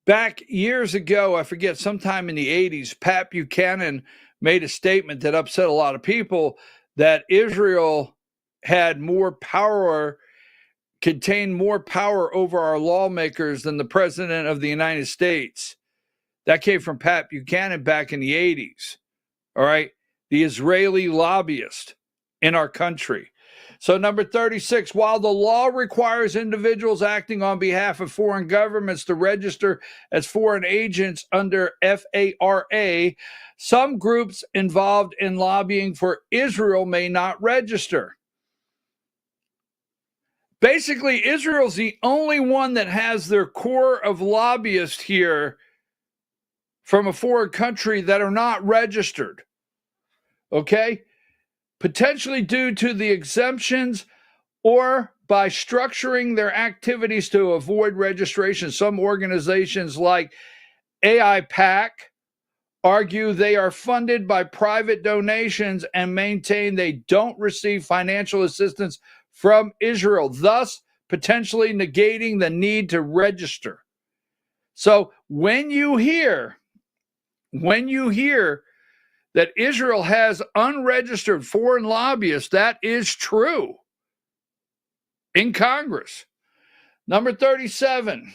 back years ago, I forget, sometime in the 80s, Pat Buchanan made a statement that upset a lot of people, that Israel had more power, contained more power over our lawmakers than the president of the United States. That came from Pat Buchanan back in the 80s. All right. The Israeli lobbyist in our country. So number 36, while the law requires individuals acting on behalf of foreign governments to register as foreign agents under FARA, some groups involved in lobbying for Israel may not register. Basically, Israel's the only one that has their core of lobbyists here from a foreign country that are not registered. Okay? Potentially due to the exemptions or by structuring their activities to avoid registration. Some organizations like AIPAC argue they are funded by private donations and maintain they don't receive financial assistance from Israel, thus potentially negating the need to register. So when you hear that Israel has unregistered foreign lobbyists, that is true in Congress. Number 37,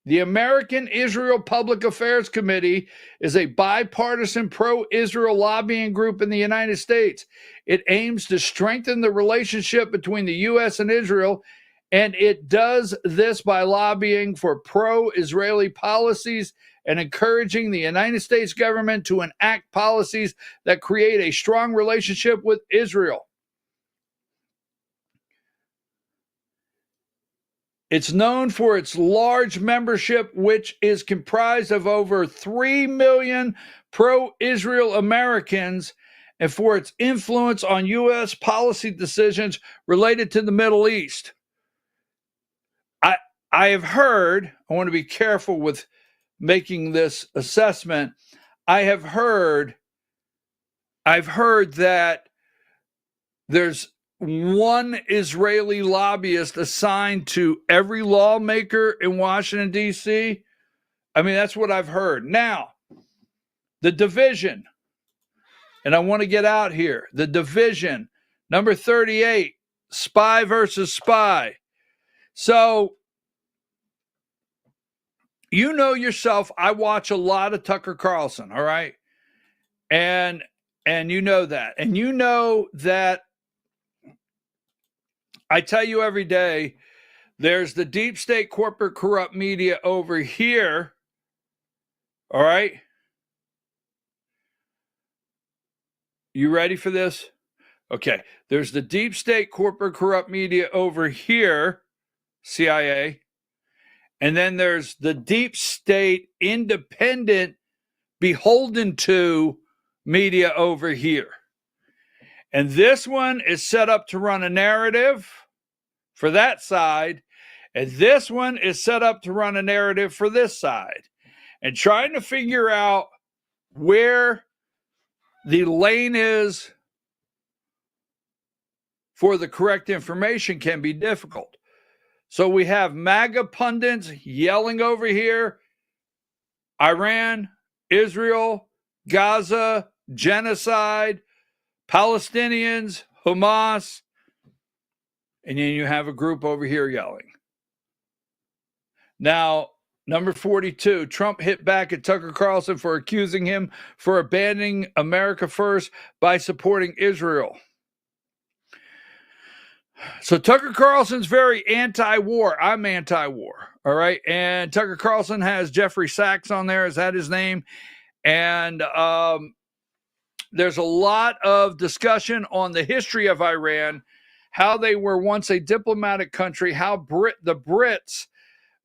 the American Israel Public Affairs Committee is a bipartisan pro-Israel lobbying group in the United States. It aims to strengthen the relationship between the U.S. and Israel, and it does this by lobbying for pro-Israeli policies and encouraging the United States government to enact policies that create a strong relationship with Israel. It's known for its large membership, which is comprised of over 3 million pro-Israel Americans, and for its influence on U.S. policy decisions related to the Middle East. I have heard, I want to be careful with making this assessment. I've heard that there's one Israeli lobbyist assigned to every lawmaker in Washington, D.C.? I mean, that's what I've heard. Now, the division, and I want to get out here. The division, number 38, spy versus spy. So, you know yourself, I watch a lot of Tucker Carlson, all right? And you know that. And you know that I tell you every day, there's the deep state corporate corrupt media over here, all right? You ready for this? Okay. There's the deep state corporate corrupt media over here, CIA. And then there's the deep state independent beholden to media over here. And this one is set up to run a narrative for that side. And this one is set up to run a narrative for this side. And trying to figure out where the lane is for the correct information can be difficult. So we have MAGA pundits yelling over here, Iran, Israel, Gaza, genocide, Palestinians, Hamas, and then you have a group over here yelling. Now, number 42, Trump hit back at Tucker Carlson for accusing him for abandoning America first by supporting Israel. So Tucker Carlson's very anti-war. I'm anti-war, all right? And Tucker Carlson has Jeffrey Sachs on there. Is that his name? And there's a lot of discussion on the history of Iran, how they were once a diplomatic country, how the Brits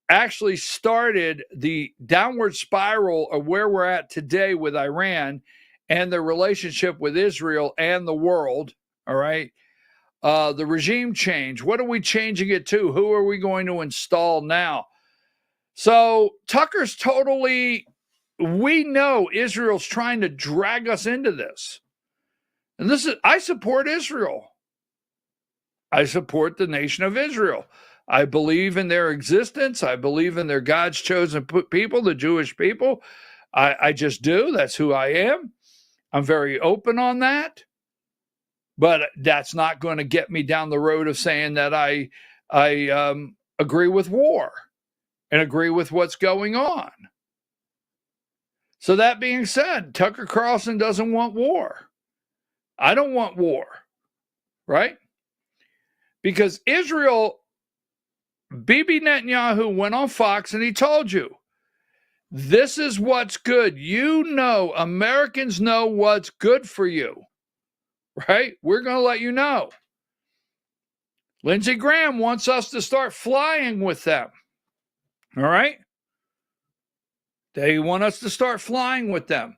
actually started the downward spiral of where we're at today with Iran and their relationship with Israel and the world, all right? The regime change. What are we changing it to? Who are we going to install now? So Tucker's totally, we know Israel's trying to drag us into this. And I support Israel. I support the nation of Israel. I believe in their existence. I believe in their God's chosen people, the Jewish people. I just do. That's who I am. I'm very open on that. But that's not going to get me down the road of saying that I agree with war and agree with what's going on. So that being said, Tucker Carlson doesn't want war. I don't want war, right? Because Israel, Bibi Netanyahu went on Fox and he told you, this is what's good. You know, Americans know what's good for you. Right? We're going to let you know. Lindsey Graham wants us to start flying with them. All right? They want us to start flying with them.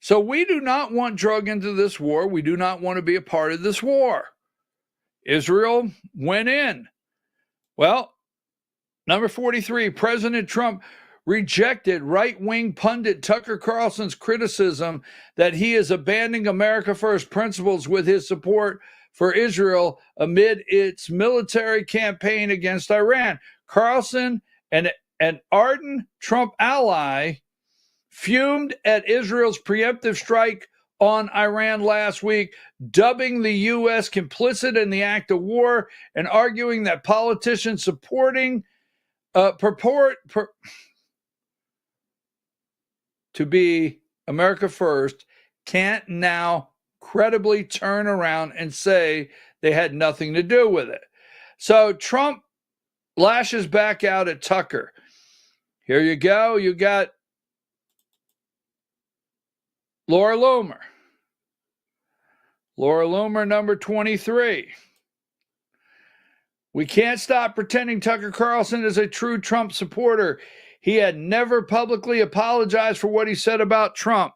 So we do not want drug into this war. We do not want to be a part of this war. Israel went in. Well, number 43, President Trump rejected right-wing pundit Tucker Carlson's criticism that he is abandoning America First principles with his support for Israel amid its military campaign against Iran. Carlson, an ardent Trump ally, fumed at Israel's preemptive strike on Iran last week, dubbing the U.S. complicit in the act of war and arguing that politicians supporting to be America First can't now credibly turn around and say they had nothing to do with it. So Trump lashes back out at Tucker. Here you go. You got Laura Loomer. Laura Loomer, number 23. We can't stop pretending Tucker Carlson is a true Trump supporter. He had never publicly apologized for what he said about Trump.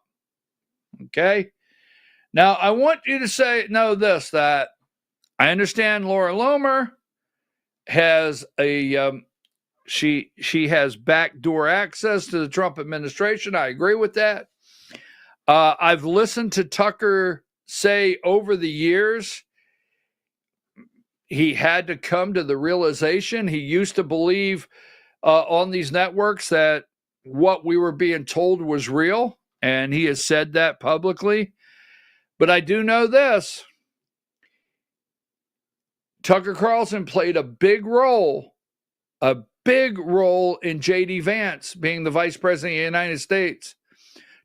Okay? Now, I want you to know that I understand Laura Loomer has she has backdoor access to the Trump administration. I agree with that. I've listened to Tucker say over the years he had to come to the realization. He used to believe on these networks that what we were being told was real, and he has said that publicly. But I do know this. Tucker Carlson played a big role in J.D. Vance being the vice president of the United States.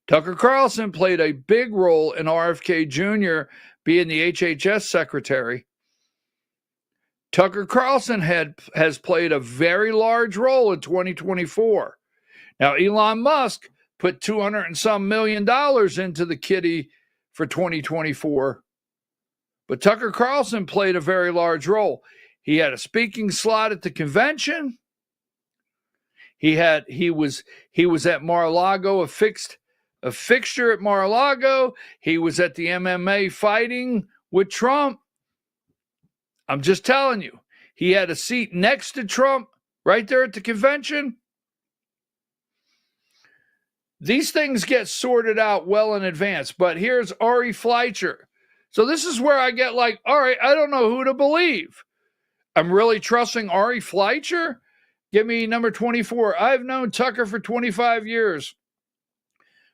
Tucker Carlson played a big role in RFK Jr. being the HHS secretary. Tucker Carlson has played a very large role in 2024. Now, Elon Musk put $200 and some million into the kitty for 2024. But Tucker Carlson played a very large role. He had a speaking slot at the convention. He was at Mar-a-Lago, a fixture at Mar-a-Lago. He was at the MMA fighting with Trump. I'm just telling you, he had a seat next to Trump right there at the convention. These things get sorted out well in advance. But here's Ari Fleischer. So this is where I get like, all right, I don't know who to believe. I'm really trusting Ari Fleischer. Give me number 24. I've known Tucker for 25 years.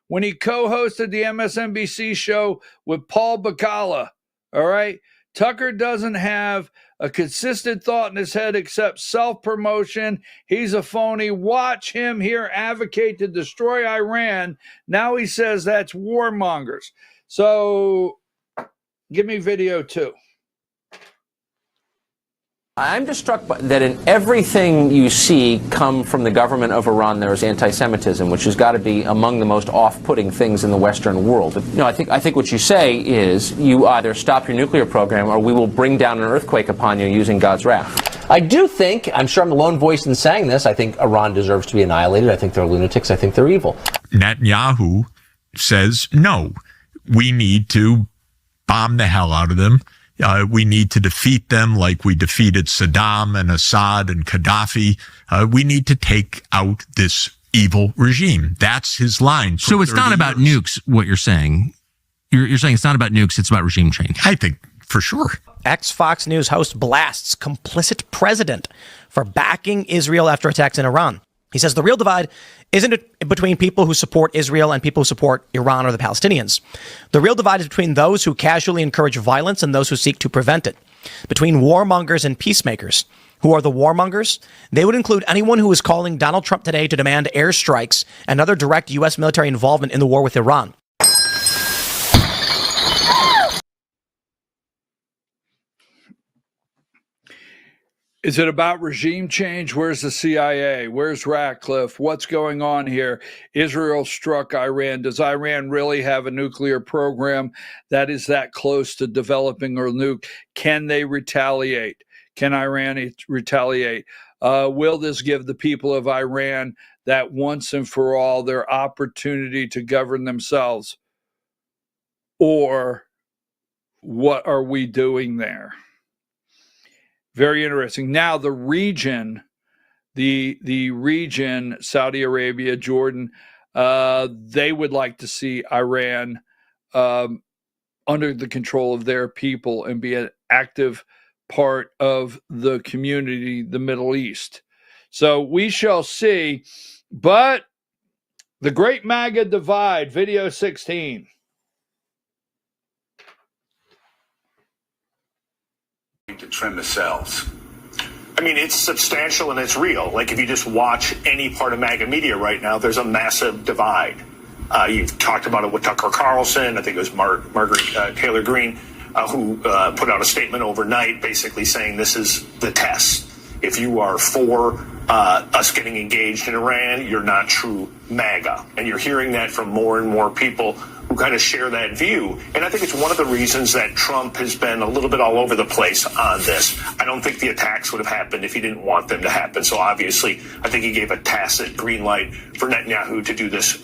When he co-hosted the MSNBC show with Paul Bacala, all right? Tucker doesn't have a consistent thought in his head except self-promotion. He's a phony. Watch him here advocate to destroy Iran. Now he says that's warmongers. So give me video 2. I'm just struck by that in everything you see come from the government of Iran, there is anti-Semitism, which has got to be among the most off-putting things in the Western world. I think what you say is you either stop your nuclear program or we will bring down an earthquake upon you using God's wrath. I do think, I'm sure I'm the lone voice in saying this, I think Iran deserves to be annihilated. I think they're lunatics. I think they're evil. Netanyahu says, no, we need to bomb the hell out of them. We need to defeat them like we defeated Saddam and Assad and Gaddafi. We need to take out this evil regime. That's his line. So it's not about nukes, what you're saying. You're saying it's not about nukes, it's about regime change. I think for sure. Ex-Fox News host blasts complicit president for backing Israel after attacks in Iran. He says the real divide isn't between people who support Israel and people who support Iran or the Palestinians. The real divide is between those who casually encourage violence and those who seek to prevent it. Between warmongers and peacemakers. Who are the warmongers? They would include anyone who is calling Donald Trump today to demand airstrikes and other direct U.S. military involvement in the war with Iran. Is it about regime change? Where's the CIA? Where's Ratcliffe? What's going on here? Israel struck Iran. Does Iran really have a nuclear program that is that close to developing a nuke? Can they retaliate? Can Iran retaliate? Will this give the people of Iran that once and for all their opportunity to govern themselves? Or what are we doing there? Very interesting. Now the region, the region, Saudi Arabia, Jordan, they would like to see Iran under the control of their people and be an active part of the community, the Middle East. So we shall see. But the Great MAGA Divide, video 16. To trim the cells. I mean, it's substantial and it's real. Like if you just watch any part of MAGA media right now, there's a massive divide. You've talked about it with Tucker Carlson. I think it was Margaret Taylor Greene who put out a statement overnight basically saying this is the test. If you are for us getting engaged in Iran, you're not true MAGA. And you're hearing that from more and more people who kind of share that view. And I think it's one of the reasons that Trump has been a little bit all over the place on this. I don't think the attacks would have happened if he didn't want them to happen. So obviously, I think he gave a tacit green light for Netanyahu to do this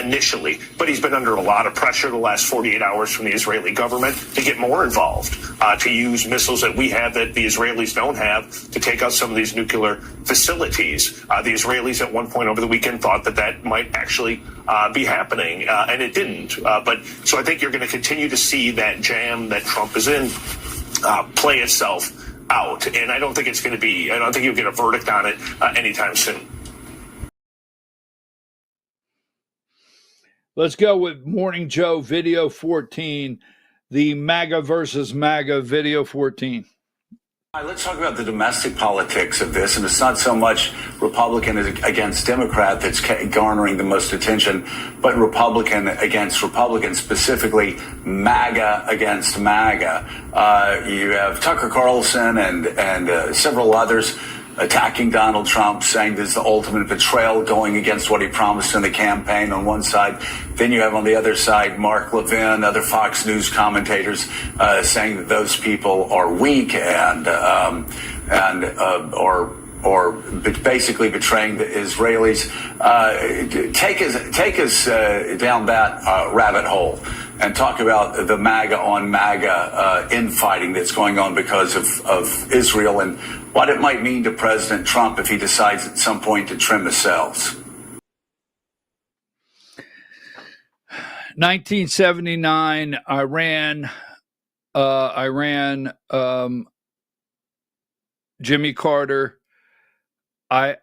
initially. But he's been under a lot of pressure the last 48 hours from the Israeli government to get more involved, to use missiles that we have that the Israelis don't have to take out some of these nuclear facilities. The Israelis at one point over the weekend thought that that might actually be happening, and it didn't. But so I think you're going to continue to see that jam that Trump is in play itself out. And I don't think you'll get a verdict on it anytime soon. Let's go with Morning Joe video 14, the MAGA versus MAGA video 14. All right, let's talk about the domestic politics of this, and it's not so much Republican against Democrat that's garnering the most attention, but Republican against Republican, specifically MAGA against MAGA. You have Tucker Carlson and several others attacking Donald Trump, saying this is the ultimate betrayal, going against what he promised in the campaign on one side. Then you have on the other side Mark Levin, other Fox News commentators saying that those people are weak or basically betraying the Israelis. Take us down that rabbit hole and talk about the MAGA on MAGA infighting that's going on because of Israel and what it might mean to President Trump if he decides at some point to trim the sails. 1979, Iran, Jimmy Carter. I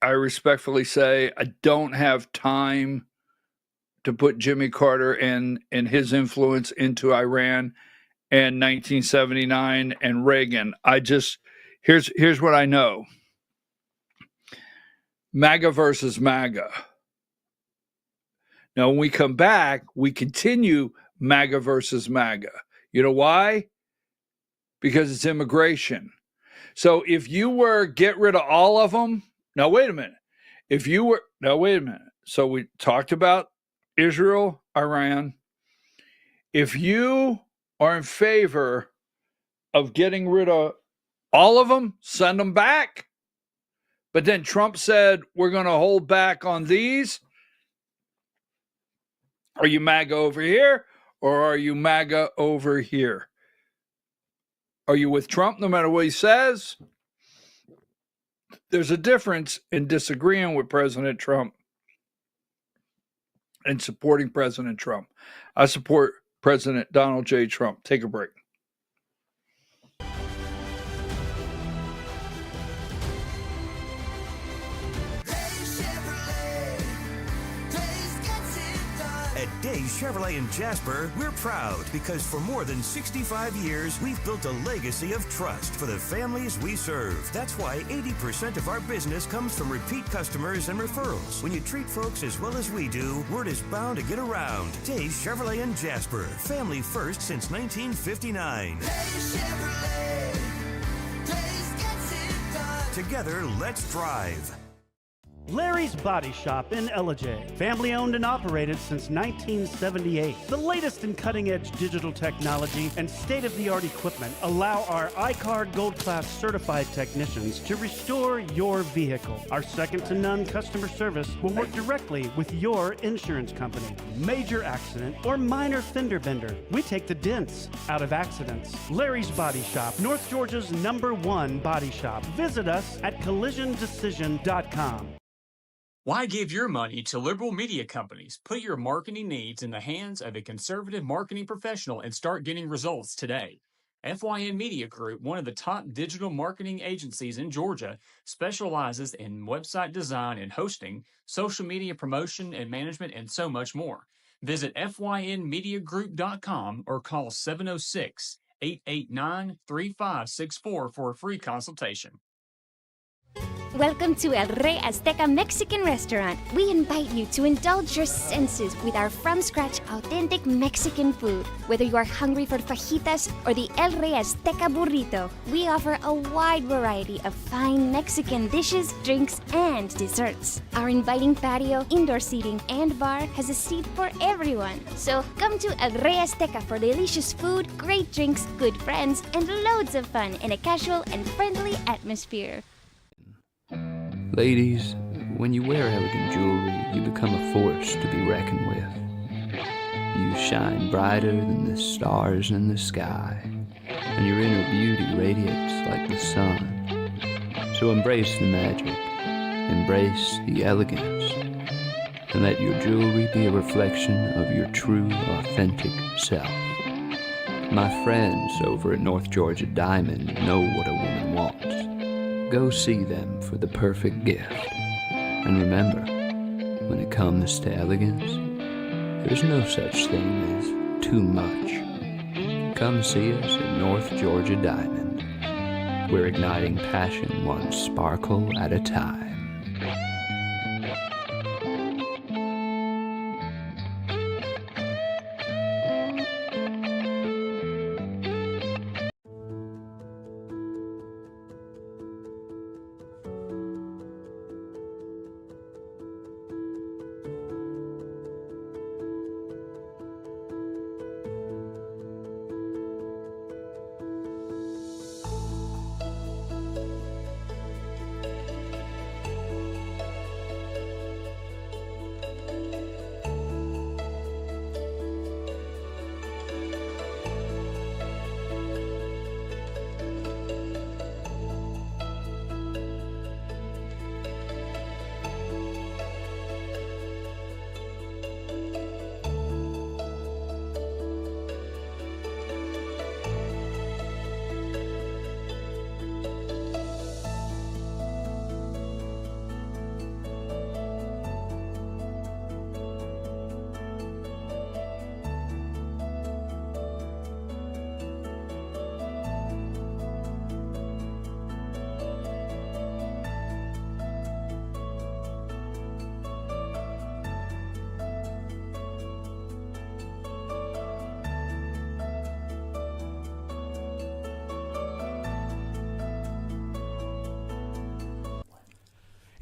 respectfully say I don't have time to put Jimmy Carter and his influence into Iran and 1979 and Reagan. Here's what I know. MAGA versus MAGA. Now, when we come back, we continue MAGA versus MAGA. You know why? Because it's immigration. So if you were get rid of all of them, now wait a minute. So we talked about Israel, Iran. If you are in favor of getting rid of all of them, send them back. But then Trump said, we're going to hold back on these. Are you MAGA over here or are you MAGA over here? Are you with Trump no matter what he says? There's a difference in disagreeing with President Trump and supporting President Trump. I support President Donald J. Trump. Take a break. At Days Chevrolet in Jasper, we're proud because for more than 65 years, we've built a legacy of trust for the families we serve. That's why 80% of our business comes from repeat customers and referrals. When you treat folks as well as we do, word is bound to get around. Days Chevrolet in Jasper, family first since 1959. Days Chevrolet, Days gets it done. Together, let's drive. Larry's Body Shop in Ellijay. Family owned and operated since 1978. The latest in cutting-edge digital technology and state-of-the-art equipment allow our iCard Gold Class certified technicians to restore your vehicle. Our second-to-none customer service will work directly with your insurance company. Major accident or minor fender bender. We take the dents out of accidents. Larry's Body Shop, North Georgia's #1 body shop. Visit us at collisiondecision.com. Why give your money to liberal media companies? Put your marketing needs in the hands of a conservative marketing professional and start getting results today. FYN Media Group, one of the top digital marketing agencies in Georgia, specializes in website design and hosting, social media promotion and management, and so much more. Visit FYNmediagroup.com or call 706-889-3564 for a free consultation. Welcome to El Rey Azteca Mexican Restaurant. We invite you to indulge your senses with our from-scratch authentic Mexican food. Whether you are hungry for fajitas or the El Rey Azteca burrito, we offer a wide variety of fine Mexican dishes, drinks, and desserts. Our inviting patio, indoor seating, and bar has a seat for everyone. So come to El Rey Azteca for delicious food, great drinks, good friends, and loads of fun in a casual and friendly atmosphere. Ladies, when you wear elegant jewelry, you become a force to be reckoned with. You shine brighter than the stars in the sky, and your inner beauty radiates like the sun. So embrace the magic, embrace the elegance, and let your jewelry be a reflection of your true, authentic self. My friends over at North Georgia Diamond know what a woman wants. Go see them for the perfect gift. And remember, when it comes to elegance, there's no such thing as too much. Come see us at North Georgia Diamond. We're igniting passion one sparkle at a time.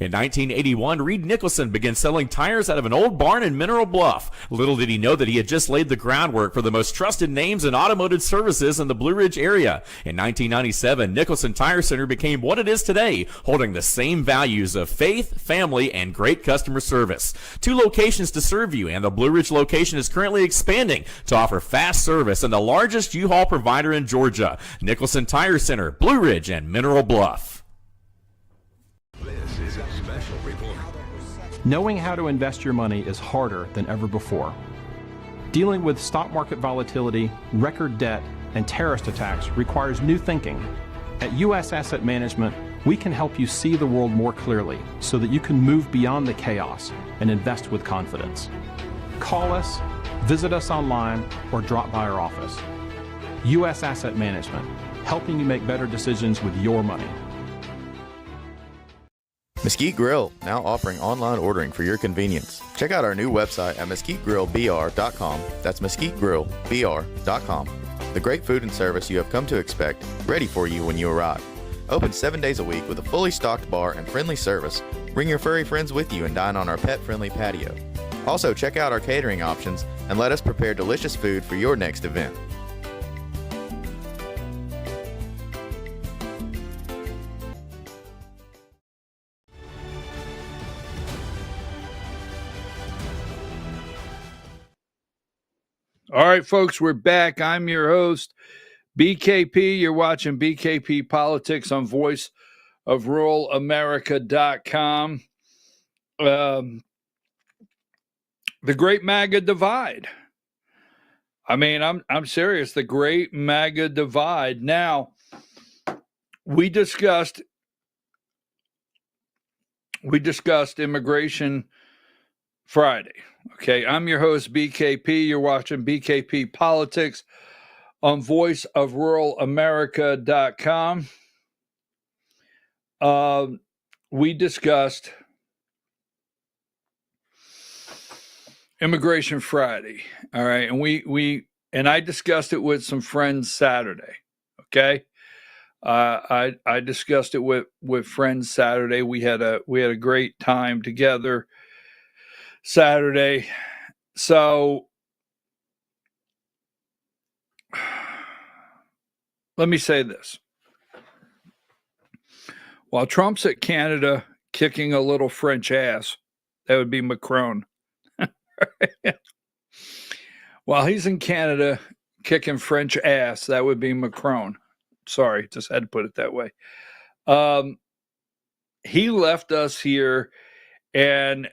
In 1981, Reed Nicholson began selling tires out of an old barn in Mineral Bluff. Little did he know that he had just laid the groundwork for the most trusted names in automotive services in the Blue Ridge area. In 1997, Nicholson Tire Center became what it is today, holding the same values of faith, family, and great customer service. 2 locations to serve you, and the Blue Ridge location is currently expanding to offer fast service and the largest U-Haul provider in Georgia. Nicholson Tire Center, Blue Ridge, and Mineral Bluff. This is a special report. Knowing how to invest your money is harder than ever before. Dealing with stock market volatility, record debt, and terrorist attacks requires new thinking. At U.S. Asset Management, we can help you see the world more clearly so that you can move beyond the chaos and invest with confidence. Call us, visit us online, or drop by our office. U.S. Asset Management, helping you make better decisions with your money. Mesquite Grill, now offering online ordering for your convenience. Check out our new website at mesquitegrillbr.com. That's mesquitegrillbr.com. The great food and service you have come to expect, ready for you when you arrive. Open 7 days a week with a fully stocked bar and friendly service. Bring your furry friends with you and dine on our pet-friendly patio. Also, check out our catering options and let us prepare delicious food for your next event. All right, folks, we're back. I'm your host, BKP. You're watching BKP Politics on voiceofruralamerica.com. The Great MAGA Divide. I mean, I'm serious. The Great MAGA Divide. Now, we discussed immigration Friday. Okay, I'm your host, BKP. You're watching BKP Politics on voiceofruralamerica.com. We discussed Immigration Friday. All right, and I discussed it with some friends Saturday. Okay, I discussed it with friends Saturday. We had a great time together Saturday. So let me say this. While Trump's at Canada kicking a little French ass, that would be Macron. While he's in Canada kicking French ass, that would be Macron. Sorry, just had to put it that way. He left us here, and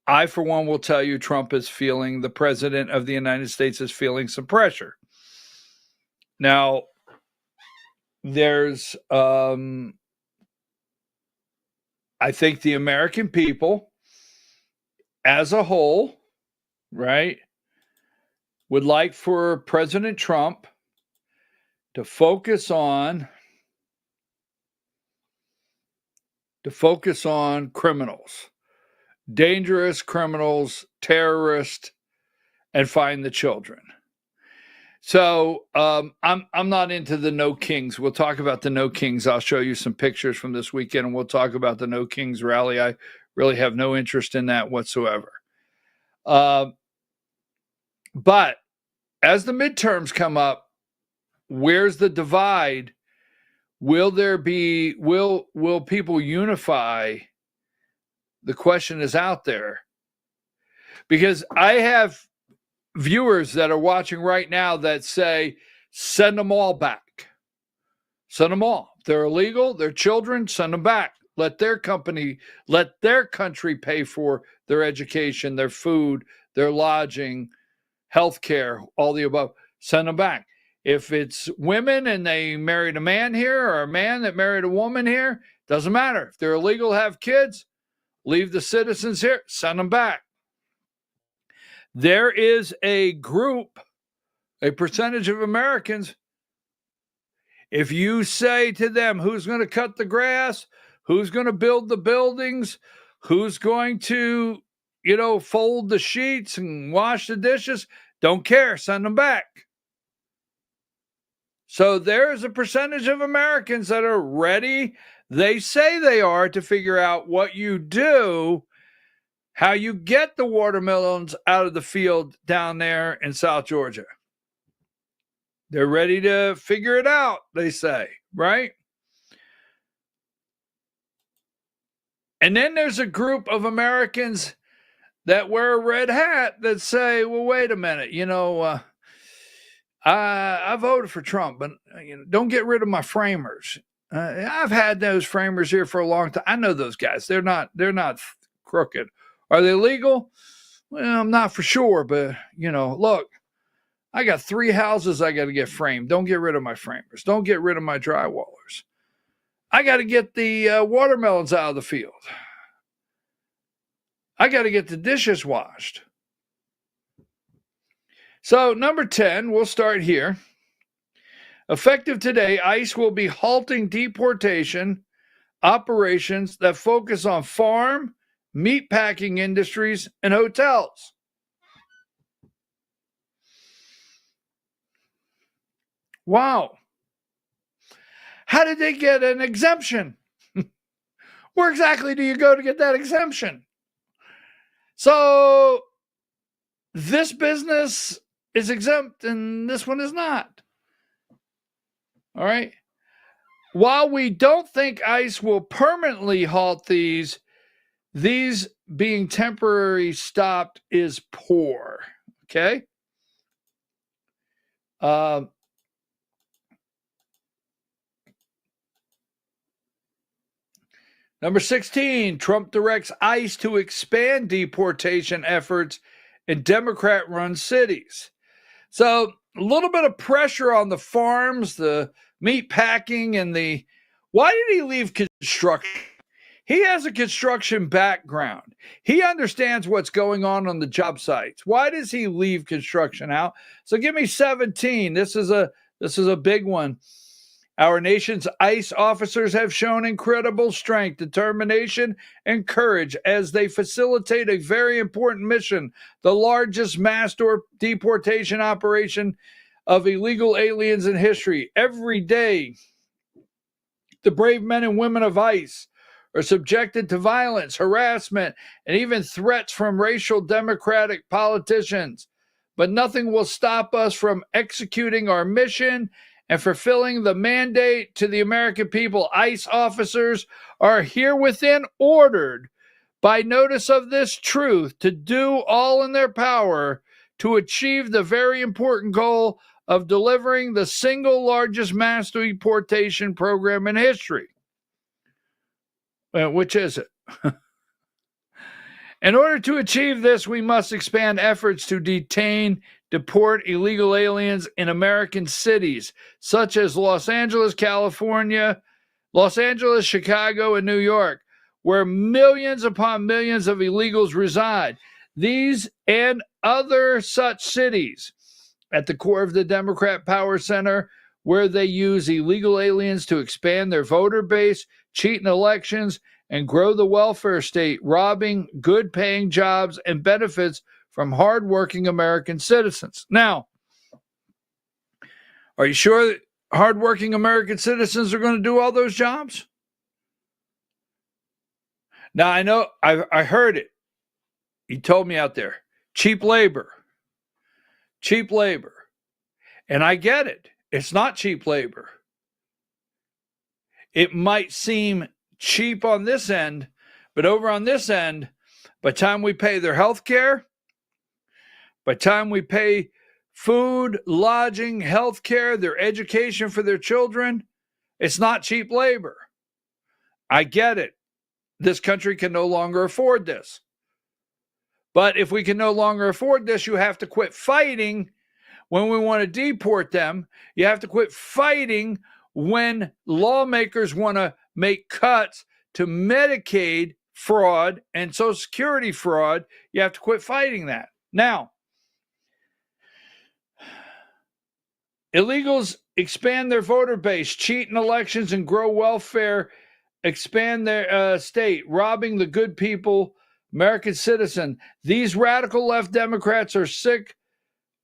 I, for one, will tell you Trump is feeling, the president of the United States is feeling some pressure. Now, there's, I think the American people as a whole, right, would like for President Trump to focus on criminals, dangerous criminals, terrorists, and find the children. So I'm not into the No Kings. We'll talk about the No Kings. I'll show you some pictures from this weekend, and we'll talk about the No Kings rally. I really have no interest in that whatsoever. But as the midterms come up, where's the divide? Will people unify? The question is out there. Because I have viewers that are watching right now that say, send them all back. Send them all. If they're illegal, they're children, send them back. Let their country pay for their education, their food, their lodging, healthcare, all the above. Send them back. If it's women and they married a man here, or a man that married a woman here, doesn't matter. If they're illegal, have kids, leave the citizens here, send them back. There is a group, a percentage of Americans, if you say to them, who's going to cut the grass, who's going to build the buildings, who's going to, fold the sheets and wash the dishes, don't care, send them back. So there's a percentage of Americans that are ready, they say they are, to figure out what you do, how you get the watermelons out of the field down there in South Georgia. They're ready to figure it out, they say, right? And then there's a group of Americans that wear a red hat that say, well, wait a minute, I voted for Trump, but don't get rid of my framers. I've had those framers here for a long time. I know those guys. They're not crooked. Are they legal? Well, I'm not for sure, but look, I got 3 houses I got to get framed. Don't get rid of my framers. Don't get rid of my drywallers. I got to get the watermelons out of the field. I got to get the dishes washed. So number 10, we'll start here. Effective today, ICE will be halting deportation operations that focus on farm, meatpacking industries, and hotels. Wow. How did they get an exemption? Where exactly do you go to get that exemption? So this business is exempt and this one is not. All right. While we don't think ICE will permanently halt these being temporarily stopped is poor. Okay. Number 16, Trump directs ICE to expand deportation efforts in Democrat-run cities. So a little bit of pressure on the farms, the meat packing, and why did he leave construction? He has a construction background. He understands what's going on the job sites. Why does he leave construction out? So give me 17. This is a big one. Our nation's ICE officers have shown incredible strength, determination, and courage as they facilitate a very important mission, the largest mass deportation operation of illegal aliens in history. Every day, the brave men and women of ICE are subjected to violence, harassment, and even threats from racial Democratic politicians. But nothing will stop us from executing our mission and fulfilling the mandate to the American people. ICE officers are herewithin ordered by notice of this truth to do all in their power to achieve the very important goal of delivering the single largest mass deportation program in history. Which is it? In order to achieve this, we must expand efforts to detain, deport illegal aliens in American cities, such as Los Angeles, California, Los Angeles, Chicago, and New York, where millions upon millions of illegals reside. These and other such cities at the core of the Democrat Power Center, where they use illegal aliens to expand their voter base, cheat in elections, and grow the welfare state, robbing good-paying jobs and benefits from hardworking American citizens. Now, are you sure that hardworking American citizens are going to do all those jobs? Now, I know, I heard it. You told me out there, cheap labor. And I get it. It's not cheap labor. It might seem cheap on this end, but over on this end, by the time we pay their health care, by the time we pay food, lodging, health care, their education for their children, it's not cheap labor. I get it. This country can no longer afford this. But if we can no longer afford this, you have to quit fighting when we want to deport them. You have to quit fighting when lawmakers want to make cuts to Medicaid fraud and Social Security fraud. You have to quit fighting that. Now, illegals expand their voter base, cheat in elections, and grow welfare, expand their state, robbing the good people, American citizen. These radical left Democrats are sick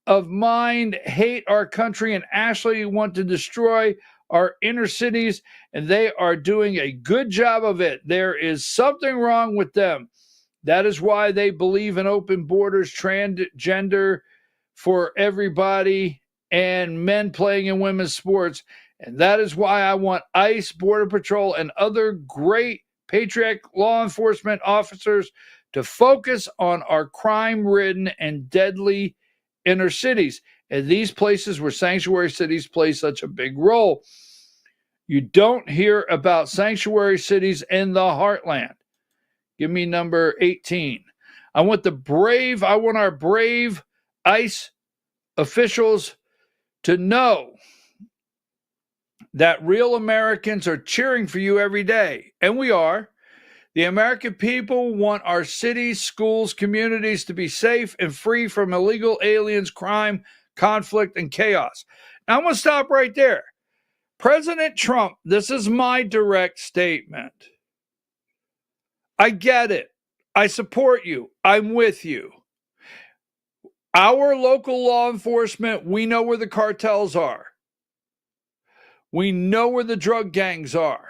of mind, hate our country, and actually want to destroy our inner cities, and they are doing a good job of it. There is something wrong with them. That is why they believe in open borders, transgender for everybody, and men playing in women's sports. And that is why I want ICE, Border Patrol, and other great patriotic law enforcement officers to focus on our crime-ridden and deadly inner cities, and these places where sanctuary cities play such a big role. You don't hear about sanctuary cities in the heartland. Give me number 18. I want our brave ICE officials to know that real Americans are cheering for you every day, and we are. The American people want our cities, schools, communities to be safe and free from illegal aliens, crime, conflict, and chaos. Now, I'm going to stop right there. President Trump, this is my direct statement. I get it. I support you. I'm with you. Our local law enforcement, we know where the cartels are. We know where the drug gangs are.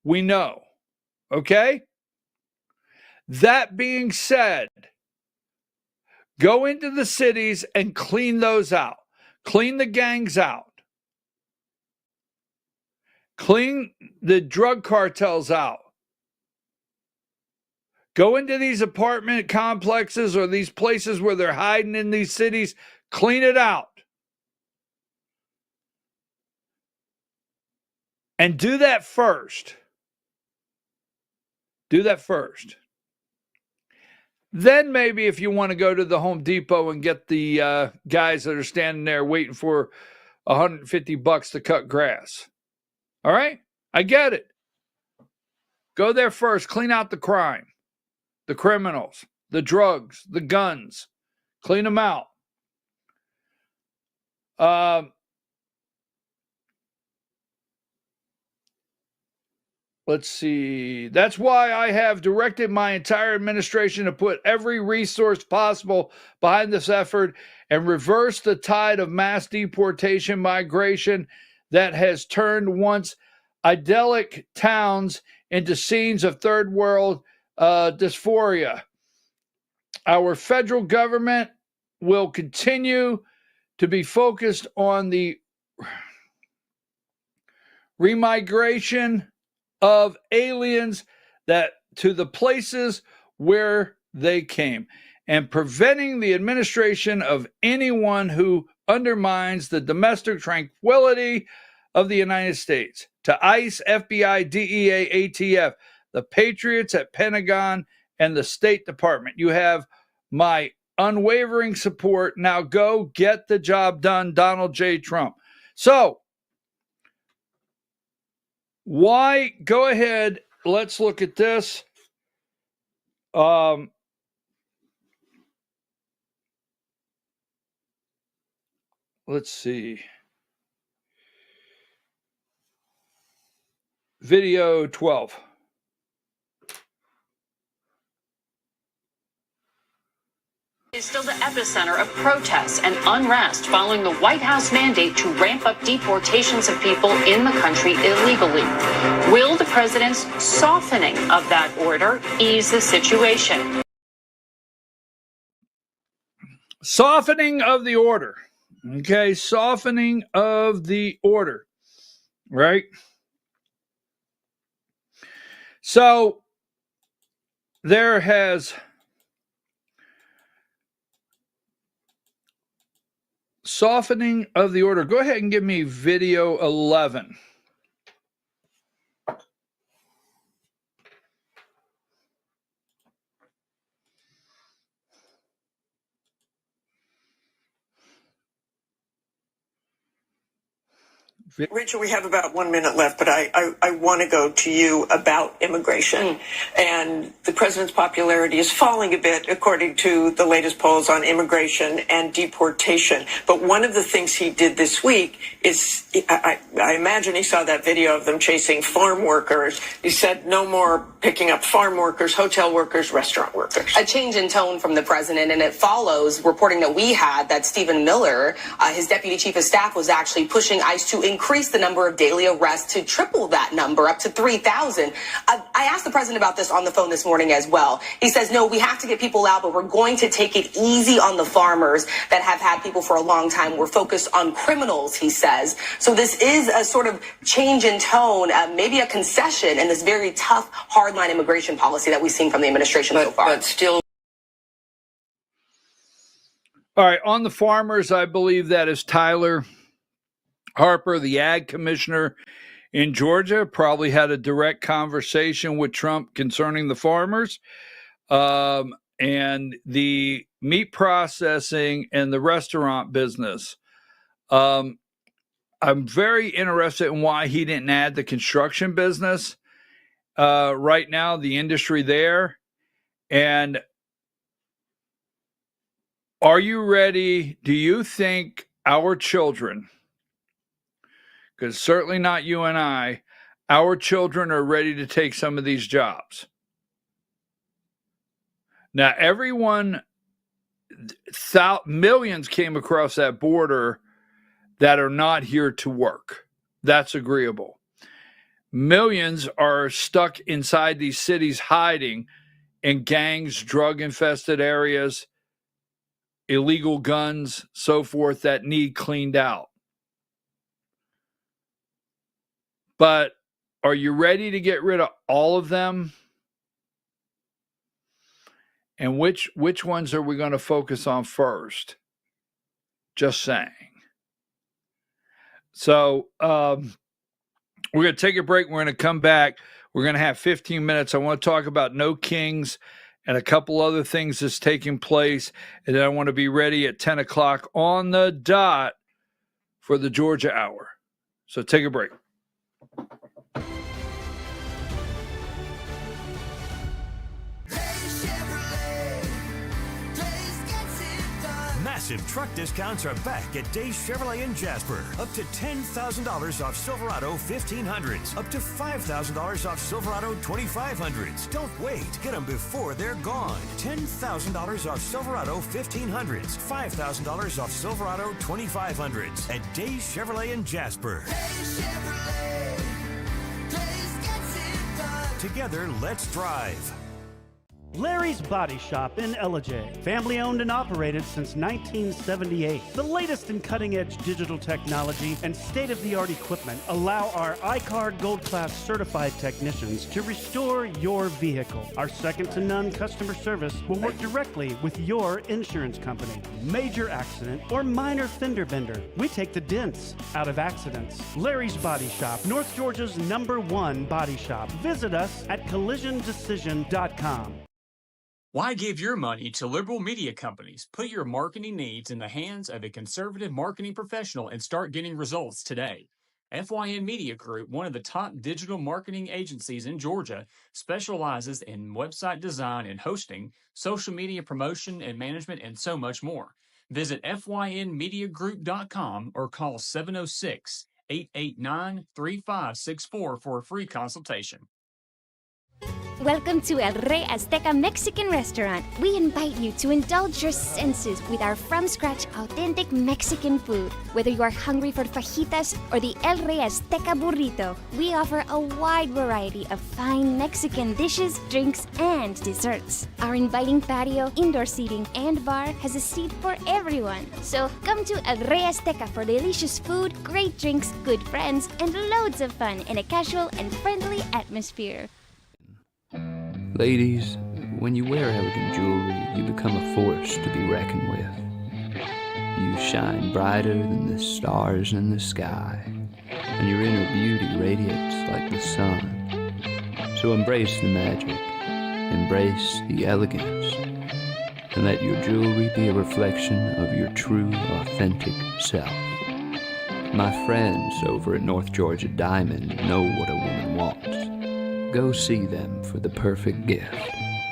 We know. Okay? That being said, go into the cities and clean those out. Clean the gangs out. Clean the drug cartels out. Go into these apartment complexes or these places where they're hiding in these cities. Clean it out. And do that first. Do that first. Then maybe if you want to go to the Home Depot and get the guys that are standing there waiting for $150 to cut grass. All right? I get it. Go there first. Clean out the crime, the criminals, the drugs, the guns. Clean them out. Let's see. That's why I have directed my entire administration to put every resource possible behind this effort and reverse the tide of mass deportation migration that has turned once idyllic towns into scenes of third world dysphoria. Our federal government will continue to be focused on the remigration of aliens that to the places where they came, and preventing the administration of anyone who undermines the domestic tranquility of the United States. To ICE, FBI, DEA, ATF, the Patriots at Pentagon, and the State Department, you have my unwavering support. Now go get the job done, Donald J. Trump. So, why? Go ahead. Let's look at this. Let's see. Video 12. Is still the epicenter of protests and unrest following the White House mandate to ramp up deportations of people in the country illegally. Will the president's softening of that order ease the situation? Softening of the order. Okay, softening of the order. Right? So, there has softening of the order. Go ahead and give me video 11. Rachel, we have about 1 minute left, but I want to go to you about immigration. And the president's popularity is falling a bit, according to the latest polls on immigration and deportation. But one of the things he did this week is, I imagine he saw that video of them chasing farm workers. He said no more picking up farm workers, hotel workers, restaurant workers. A change in tone from the president, and it follows reporting that we had that Stephen Miller, his deputy chief of staff, was actually pushing ICE to increase the number of daily arrests to triple that number, up to 3,000. I asked the president about this on the phone this morning as well. He says, no, we have to get people out, but we're going to take it easy on the farmers that have had people for a long time. We're focused on criminals, he says. So this is a sort of change in tone, maybe a concession in this very tough, hardline immigration policy that we've seen from the administration so far. But still. All right, on the farmers, I believe that is Tyler Harper, the ag commissioner in Georgia, probably had a direct conversation with Trump concerning the farmers and the meat processing and the restaurant business. I'm very interested in why he didn't add the construction business right now, the industry there. And are you ready? Do you think our children, because certainly not you and I, our children are ready to take some of these jobs? Now, millions came across that border that are not here to work. That's agreeable. Millions are stuck inside these cities hiding in gangs, drug-infested areas, illegal guns, so forth, that need cleaned out. But are you ready to get rid of all of them? And which ones are we going to focus on first? Just saying. So we're going to take a break. We're going to come back. We're going to have 15 minutes. I want to talk about No Kings and a couple other things that's taking place. And then I want to be ready at 10 o'clock on the dot for the Georgia Hour. So take a break. Massive truck discounts are back at Days Chevrolet in Jasper. Up to $10,000 off Silverado 1500s. Up to $5,000 off Silverado 2500s. Don't wait. Get them before they're gone. $10,000 off Silverado 1500s. $5,000 off Silverado 2500s at Days Chevrolet in Jasper. Together, let's drive. Larry's Body Shop in Ellijay. Family owned and operated since 1978. The latest in cutting-edge digital technology and state-of-the-art equipment allow our iCard Gold Class certified technicians to restore your vehicle. Our second-to-none customer service will work directly with your insurance company. Major accident or minor fender bender, we take the dents out of accidents. Larry's Body Shop, North Georgia's #1 body shop. Visit us at collisiondecision.com. Why give your money to liberal media companies? Put your marketing needs in the hands of a conservative marketing professional and start getting results today. FYN Media Group, one of the top digital marketing agencies in Georgia, specializes in website design and hosting, social media promotion and management, and so much more. Visit FYNmediagroup.com or call 706-889-3564 for a free consultation. Welcome to El Rey Azteca Mexican Restaurant. We invite you to indulge your senses with our from-scratch authentic Mexican food. Whether you are hungry for fajitas or the El Rey Azteca burrito, we offer a wide variety of fine Mexican dishes, drinks, and desserts. Our inviting patio, indoor seating, and bar has a seat for everyone. So come to El Rey Azteca for delicious food, great drinks, good friends, and loads of fun in a casual and friendly atmosphere. Ladies, when you wear elegant jewelry, you become a force to be reckoned with. You shine brighter than the stars in the sky, and your inner beauty radiates like the sun. So embrace the magic, embrace the elegance, and let your jewelry be a reflection of your true, authentic self. My friends over at North Georgia Diamond know what a woman wants. Go see them for the perfect gift.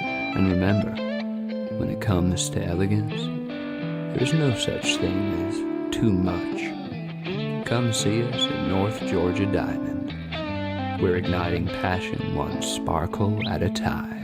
And remember, when it comes to elegance, there's no such thing as too much. Come see us at North Georgia Diamond. We're igniting passion one sparkle at a time.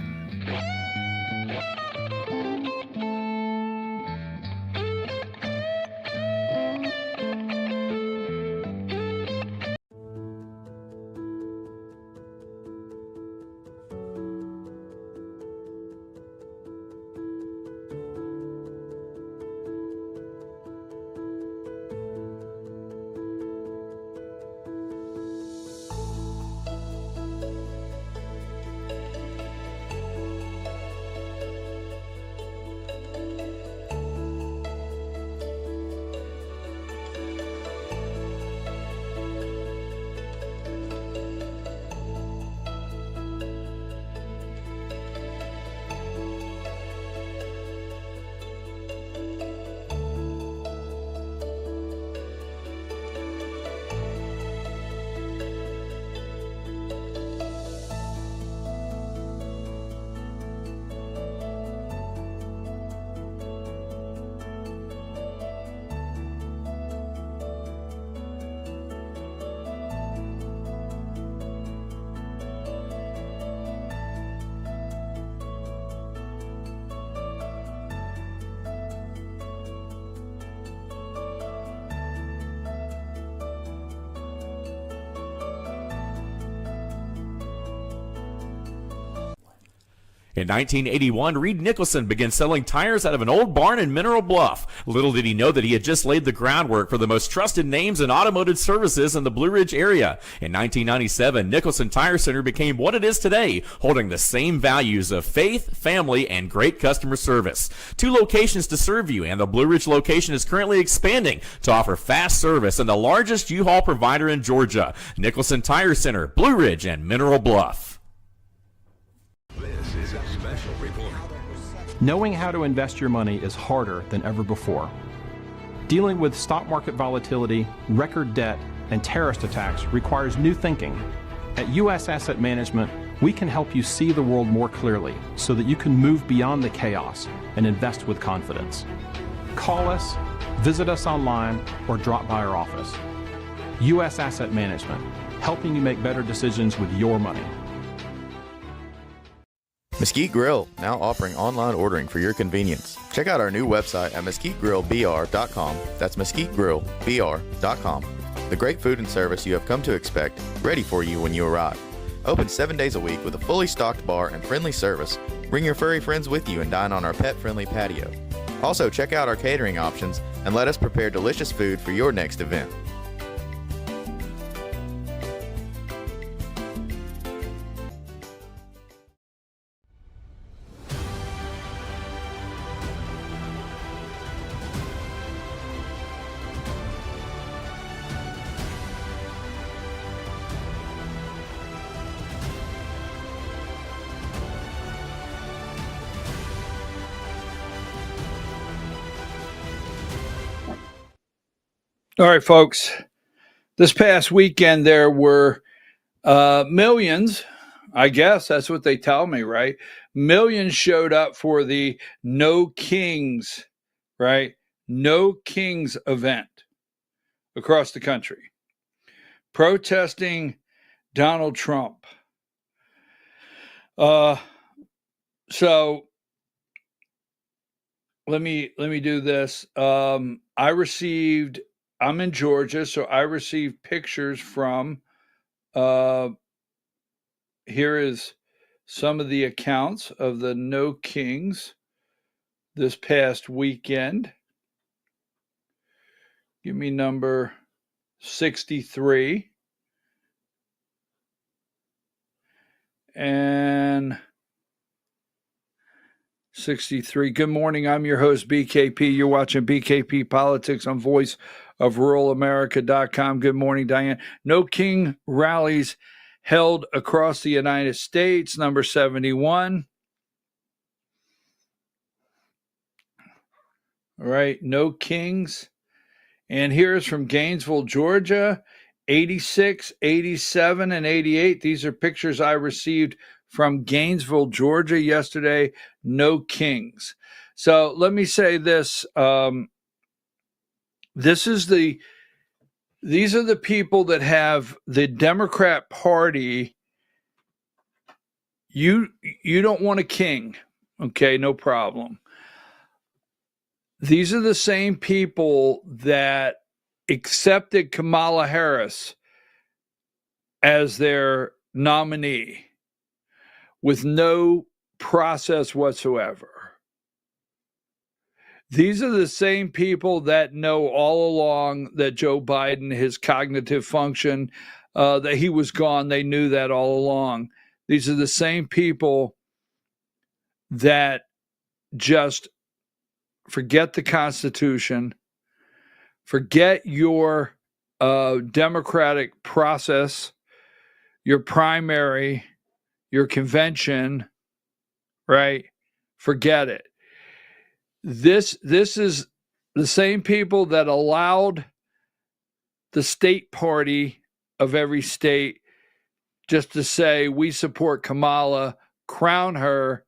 In 1981, Reed Nicholson began selling tires out of an old barn in Mineral Bluff. Little did he know that he had just laid the groundwork for the most trusted names in automotive services in the Blue Ridge area. In 1997, Nicholson Tire Center became what it is today, holding the same values of faith, family, and great customer service. 2 locations to serve you, and the Blue Ridge location is currently expanding to offer fast service and the largest U-Haul provider in Georgia. Nicholson Tire Center, Blue Ridge, and Mineral Bluff. This is a special report. Knowing how to invest your money is harder than ever before. Dealing with stock market volatility, record debt, and terrorist attacks requires new thinking. At U.S. Asset Management, we can help you see the world more clearly so that you can move beyond the chaos and invest with confidence. Call us, visit us online, or drop by our office. U.S. Asset Management, helping you make better decisions with your money. Mesquite Grill, now offering online ordering for your convenience. Check out our new website at mesquitegrillbr.com. That's mesquitegrillbr.com. The great food and service you have come to expect, ready for you when you arrive. Open 7 days a week with a fully stocked bar and friendly service. Bring your furry friends with you and dine on our pet-friendly patio. Also, check out our catering options and let us prepare delicious food for your next event. All right, folks. This past weekend, there were millions. I guess that's what they tell me, right? Millions showed up for the No Kings, right? No Kings event across the country, protesting Donald Trump. So let me do this. I'm in Georgia, so I received pictures from here is some of the accounts of the No Kings this past weekend. Give me number 63 and 63. Good morning. I'm your host, BKP. You're watching BKP Politics on voiceofruralamerica.com. Good morning, Diane. No King rallies held across the United States, number 71. All right, No Kings. And here's from Gainesville, Georgia, 86, 87, and 88. These are pictures I received from Gainesville, Georgia yesterday. No Kings. So let me say this. These are the people that have the Democrat Party. You don't want a king. Okay, no problem. These are the same people that accepted Kamala Harris as their nominee with no process whatsoever. These are the same people that know all along that Joe Biden, his cognitive function, that he was gone. They knew that all along. These are the same people that just forget the Constitution, forget your democratic process, your primary, your convention, right? Forget it. This is the same people that allowed the state party of every state just to say, we support Kamala, crown her,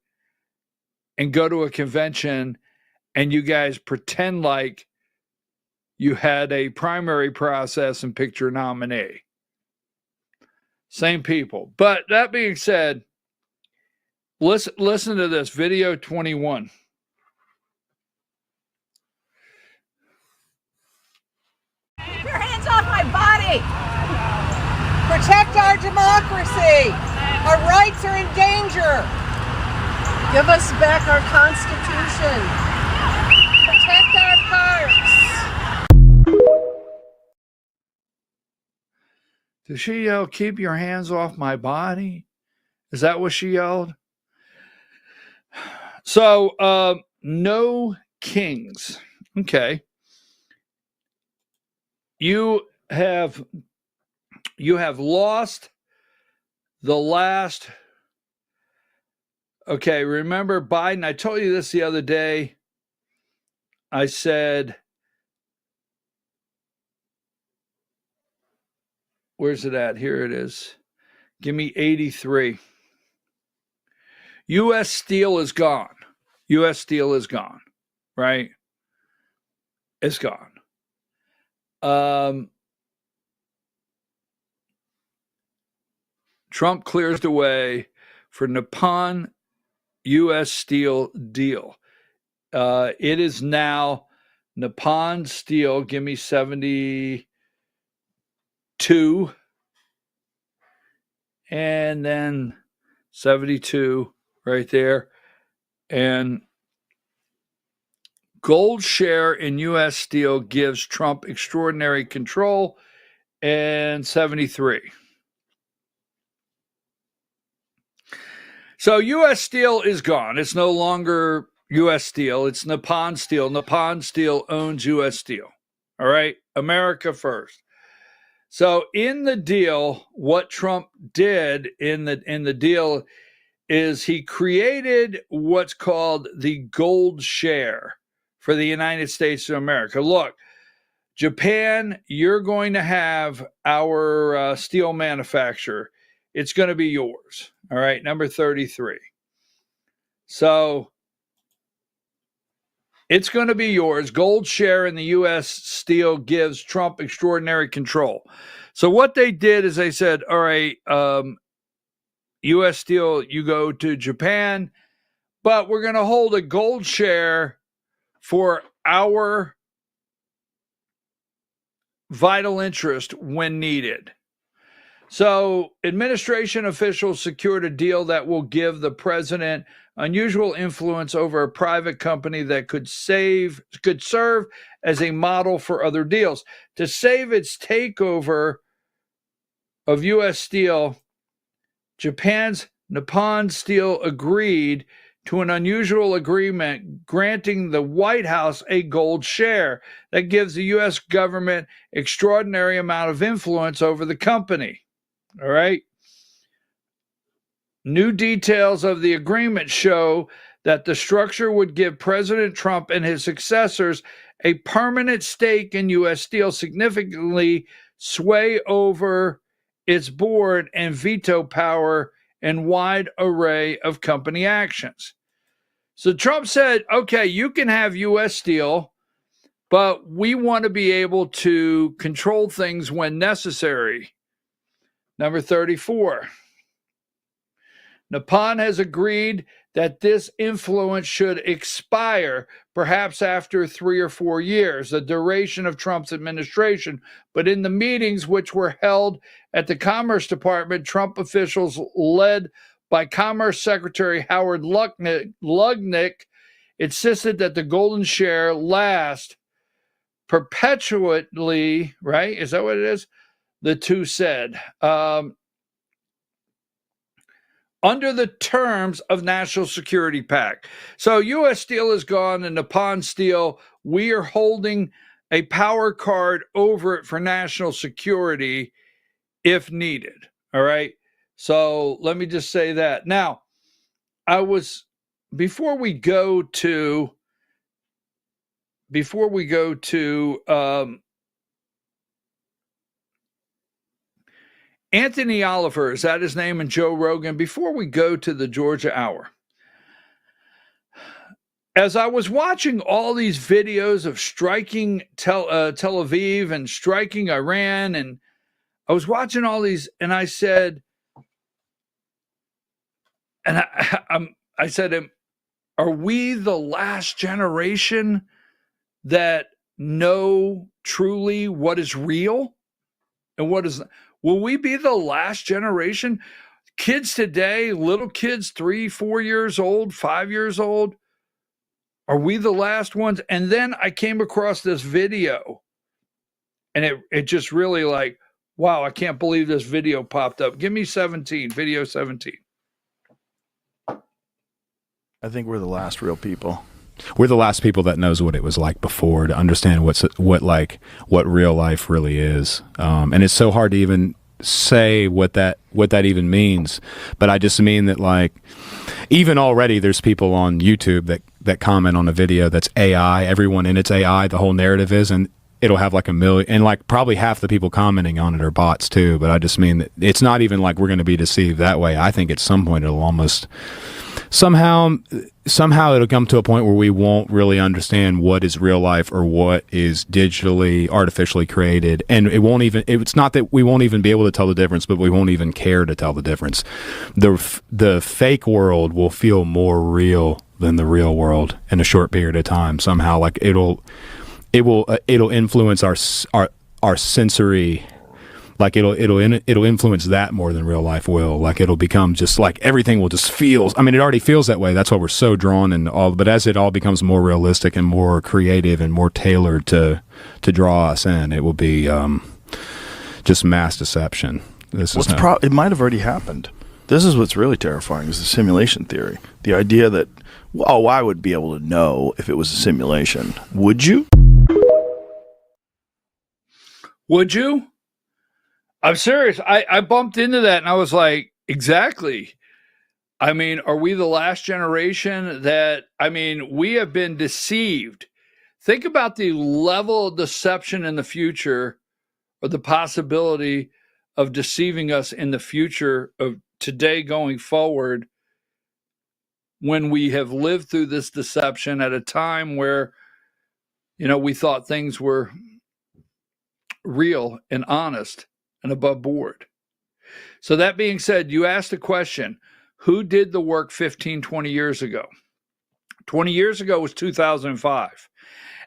and go to a convention, and you guys pretend like you had a primary process and picked your nominee. Same people. But that being said, listen to this, video 21. Keep your hands off my body! Protect our democracy! Our rights are in danger! Give us back our Constitution! Protect our parks! Did she yell, keep your hands off my body? Is that what she yelled? So, no kings. Okay. You have lost the last. Okay, remember Biden? I told you this the other day. I said, where's it at? Here it is. Give me 83. U.S. Steel is gone. U.S. Steel is gone, right? It's gone. Trump clears the way for Nippon U.S. Steel deal. It is now Nippon Steel. Give me 72. And then 72 right there. And gold share in U.S. Steel gives Trump extraordinary control. And 73. So U.S. Steel is gone. It's no longer U.S. Steel. It's Nippon Steel. Nippon Steel owns U.S. Steel. All right? America first. So in the deal, what Trump did in the deal is he created what's called the gold share for the United States of America. Look, Japan, you're going to have our steel manufacturer. It's going to be yours. All right, number 33. So it's going to be yours. Gold share in the U.S. steel gives Trump extraordinary control. So what they did is they said, all right, U.S. steel, you go to Japan, but we're going to hold a gold share for our vital interest when needed. So administration officials secured a deal that will give the president unusual influence over a private company that could serve as a model for other deals. To save its takeover of U.S. Steel, Japan's Nippon Steel agreed to an unusual agreement granting the White House a gold share that gives the U.S. government extraordinary amount of influence over the company. All right. New details of the agreement show that the structure would give President Trump and his successors a permanent stake in U.S. Steel, significantly sway over its board and veto power and wide array of company actions. So Trump said, okay, you can have U.S. Steel, but we want to be able to control things when necessary. Number 34. Nippon has agreed that this influence should expire perhaps after 3 or 4 years, the duration of Trump's administration. But in the meetings which were held at the Commerce Department, Trump officials led by Commerce Secretary Howard Lutnick insisted that the golden share last perpetually, right? Is that what it is? The two said. Under the terms of National Security Pact. So U.S. Steel is gone and Nippon Steel, we are holding a power card over it for national security if needed. All right. So let me just say that. Now, before we go to Anthony Oliver, is that his name, and Joe Rogan, before we go to the Georgia Hour, as I was watching all these videos of striking Tel Aviv and striking Iran, and I was watching all these, and I said, I said, are we the last generation that know truly what is real and what is not? Will we be the last generation? Kids today, little kids, 3, 4 years old, 5 years old, are we the last ones? And then I came across this video, and it just really like, wow, I can't believe this video popped up. Give me 17, video 17. I think we're the last real people. We're the last people that knows what it was like before to understand what real life really is. And it's so hard to even say what that even means. But I just mean that, like, even already there's people on YouTube that comment on a video that's AI. Everyone in it's AI, the whole narrative is, and it'll have like 1 million, and like probably half the people commenting on it are bots too. But I just mean that it's not even like we're going to be deceived that way. I think at some point it'll almost somehow it'll come to a point where we won't really understand what is real life or what is digitally, artificially created. And it's not that we won't even be able to tell the difference, but we won't even care to tell the difference. The fake world will feel more real than the real world in a short period of time. Somehow, like it'll influence our sensory. Like it'll influence that more than real life will. Like it'll become just like everything will just feel. I mean, it already feels that way. That's why we're so drawn and all. But as it all becomes more realistic and more creative and more tailored to draw us in, it will be just mass deception. It might have already happened. This is what's really terrifying: is the simulation theory. The idea that, oh, I would be able to know if it was a simulation. Would you? Would you? I'm serious. I bumped into that and I was like, exactly. I mean, are we the last generation we have been deceived Think about the level of deception in the future, or the possibility of deceiving us in the future of today going forward, when we have lived through this deception at a time where, we thought things were real and honest and above board. So that being said, you asked the question, who did the work 15, 20 years ago? 20 years ago was 2005.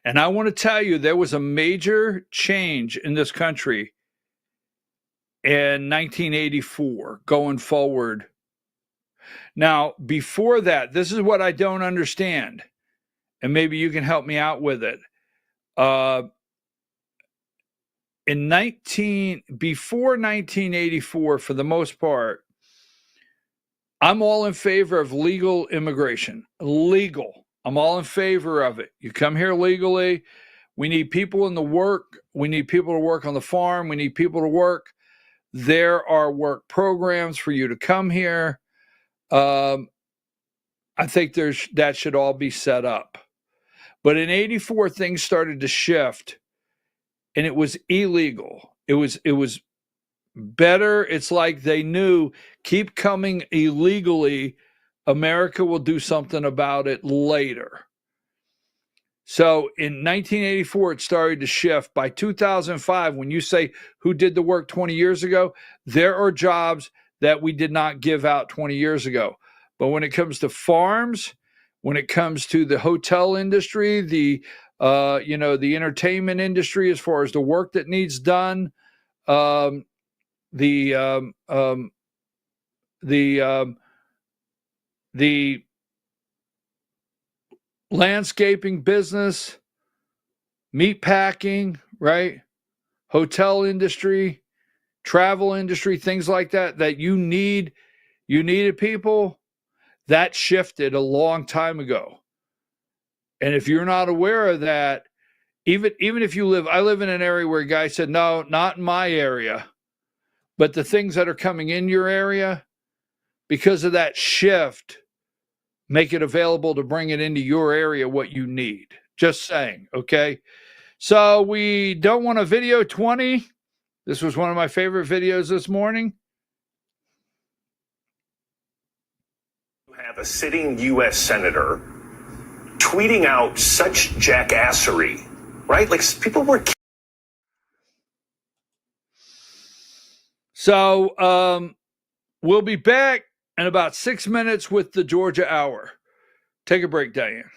And I want to tell you, there was a major change in this country in 1984 going forward. Now, before that, this is what I don't understand, and maybe you can help me out with it. Before 1984, for the most part, I'm all in favor of legal immigration. Legal. I'm all in favor of it. You come here legally. We need people in the work. We need people to work on the farm. We need people to work. There are work programs for you to come here. I think that should all be set up. But in 84, things started to shift, and it was illegal. It was better. It's like they knew, keep coming illegally, America will do something about it later. So in 1984, it started to shift. By 2005, when you say who did the work 20 years ago, there are jobs that we did not give out 20 years ago. But when it comes to farms, when it comes to the hotel industry, the entertainment industry, as far as the work that needs done, the landscaping business, meat packing, right? Hotel industry, travel industry, things like that you needed people, that shifted a long time ago. And if you're not aware of that, even if I live in an area where a guy said, no, not in my area, but the things that are coming in your area, because of that shift, make it available to bring it into your area what you need. Just saying, okay? So we don't want a video 20. This was one of my favorite videos this morning. You have a sitting U.S. senator tweeting out such jackassery, right? Like people were... So we'll be back in about 6 minutes with the Georgia Hour. Take a break, Diane.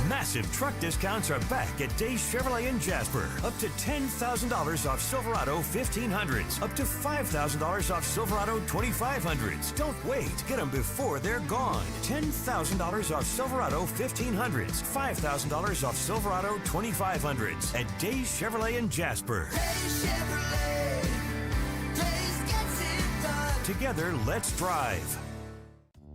Massive truck discounts are back at Days Chevrolet in Jasper. Up to $10,000 off Silverado 1500s. Up to $5,000 off Silverado 2500s. Don't wait. Get them before they're gone. $10,000 off Silverado 1500s. $5,000 off Silverado 2500s at Days Chevrolet in Jasper. Days Chevrolet. Days gets it done. Together, let's drive.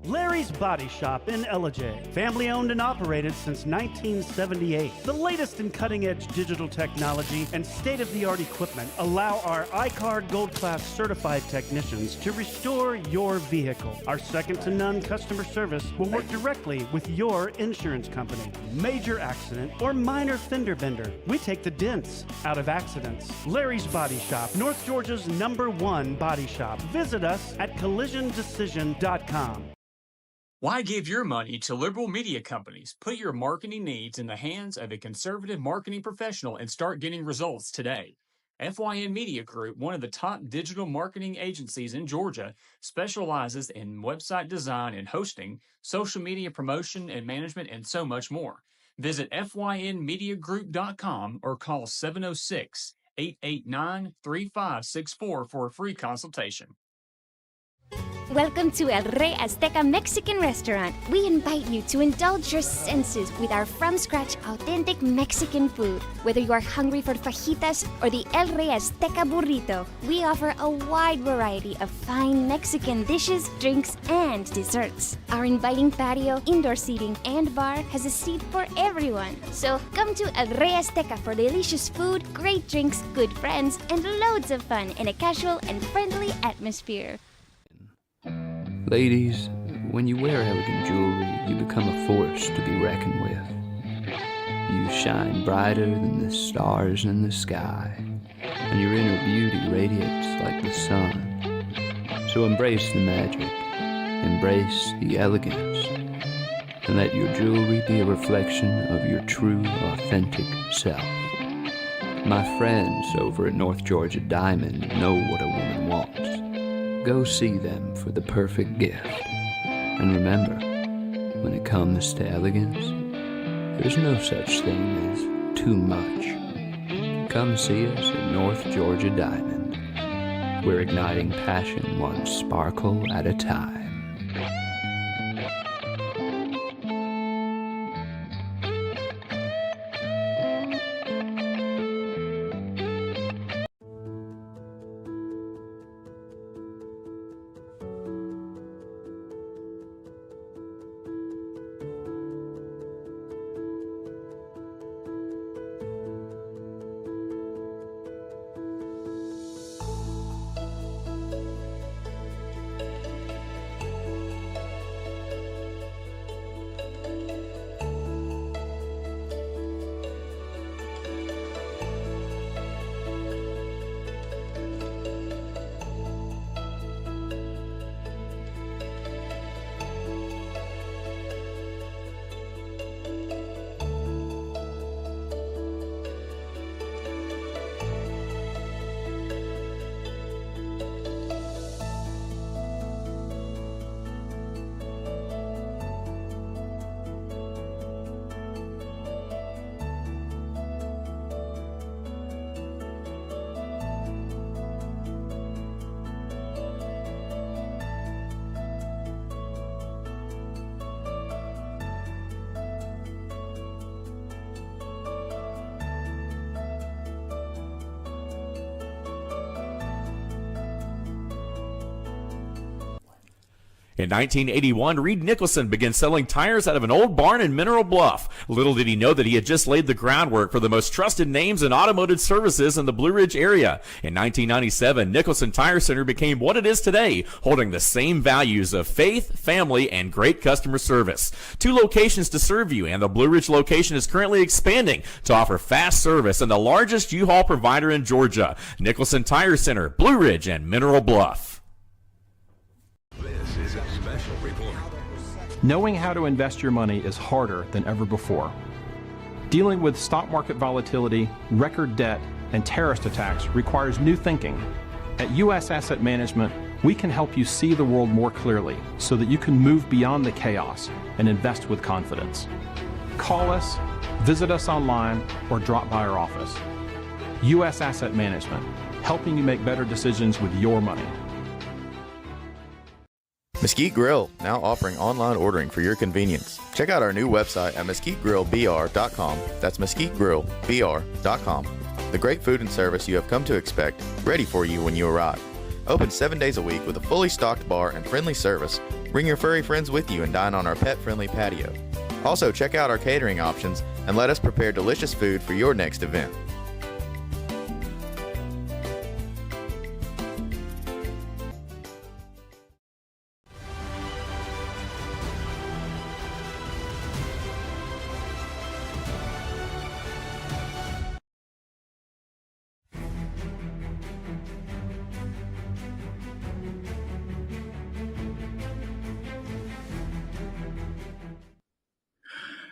Larry's Body Shop in Ellijay. Family owned and operated since 1978. The latest in cutting-edge digital technology and state-of-the-art equipment allow our iCard Gold Class certified technicians to restore your vehicle. Our second-to-none customer service will work directly with your insurance company. Major accident or minor fender bender, we take the dents out of accidents. Larry's Body Shop, North Georgia's #1 body shop. Visit us at collisiondecision.com. Why give your money to liberal media companies? Put your marketing needs in the hands of a conservative marketing professional and start getting results today. FYN Media Group, one of the top digital marketing agencies in Georgia, specializes in website design and hosting, social media promotion and management, and so much more. Visit FYNmediagroup.com or call 706-889-3564 for a free consultation. Welcome to El Rey Azteca Mexican Restaurant. We invite you to indulge your senses with our from-scratch authentic Mexican food. Whether you are hungry for fajitas or the El Rey Azteca burrito, we offer a wide variety of fine Mexican dishes, drinks, and desserts. Our inviting patio, indoor seating, and bar has a seat for everyone. So come to El Rey Azteca for delicious food, great drinks, good friends, and loads of fun in a casual and friendly atmosphere. Ladies, when you wear elegant jewelry, you become a force to be reckoned with. You shine brighter than the stars in the sky, and your inner beauty radiates like the sun. So embrace the magic, embrace the elegance, and let your jewelry be a reflection of your true, authentic self. My friends over at North Georgia Diamond know what a woman wants. Go see them for the perfect gift. And remember, when it comes to elegance, there's no such thing as too much. Come see us at North Georgia Diamond. We're igniting passion one sparkle at a time. In 1981, Reed Nicholson began selling tires out of an old barn in Mineral Bluff. Little did he know that he had just laid the groundwork for the most trusted names in automotive services in the Blue Ridge area. In 1997, Nicholson Tire Center became what it is today, holding the same values of faith, family, and great customer service. 2 locations to serve you, and the Blue Ridge location is currently expanding to offer fast service and the largest U-Haul provider in Georgia. Nicholson Tire Center, Blue Ridge, and Mineral Bluff. This is a special report. Knowing how to invest your money is harder than ever before. Dealing with stock market volatility, record debt, and terrorist attacks requires new thinking. At U.S. Asset Management, we can help you see the world more clearly so that you can move beyond the chaos and invest with confidence. Call us, visit us online, or drop by our office. U.S. Asset Management, helping you make better decisions with your money. Mesquite Grill, now offering online ordering for your convenience. Check out our new website at mesquitegrillbr.com. That's mesquitegrillbr.com. The great food and service you have come to expect, ready for you when you arrive. Open 7 days a week with a fully stocked bar and friendly service. Bring your furry friends with you and dine on our pet-friendly patio. Also, check out our catering options and let us prepare delicious food for your next event.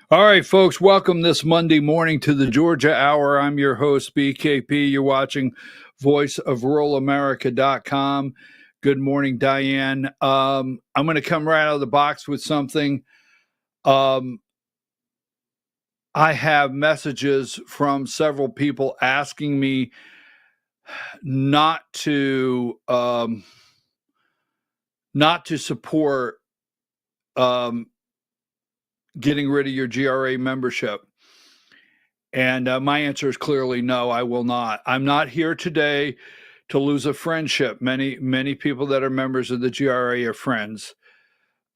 All right, folks, welcome this Monday morning to the Georgia Hour. I'm your host, BKP. You're watching voiceofruralamerica.com. Good morning, Diane. I'm going to come right out of the box with something. I have messages from several people asking me not to support getting rid of your GRA membership. And my answer is clearly no, I will not. I'm not here today to lose a friendship. Many people that are members of the GRA are friends.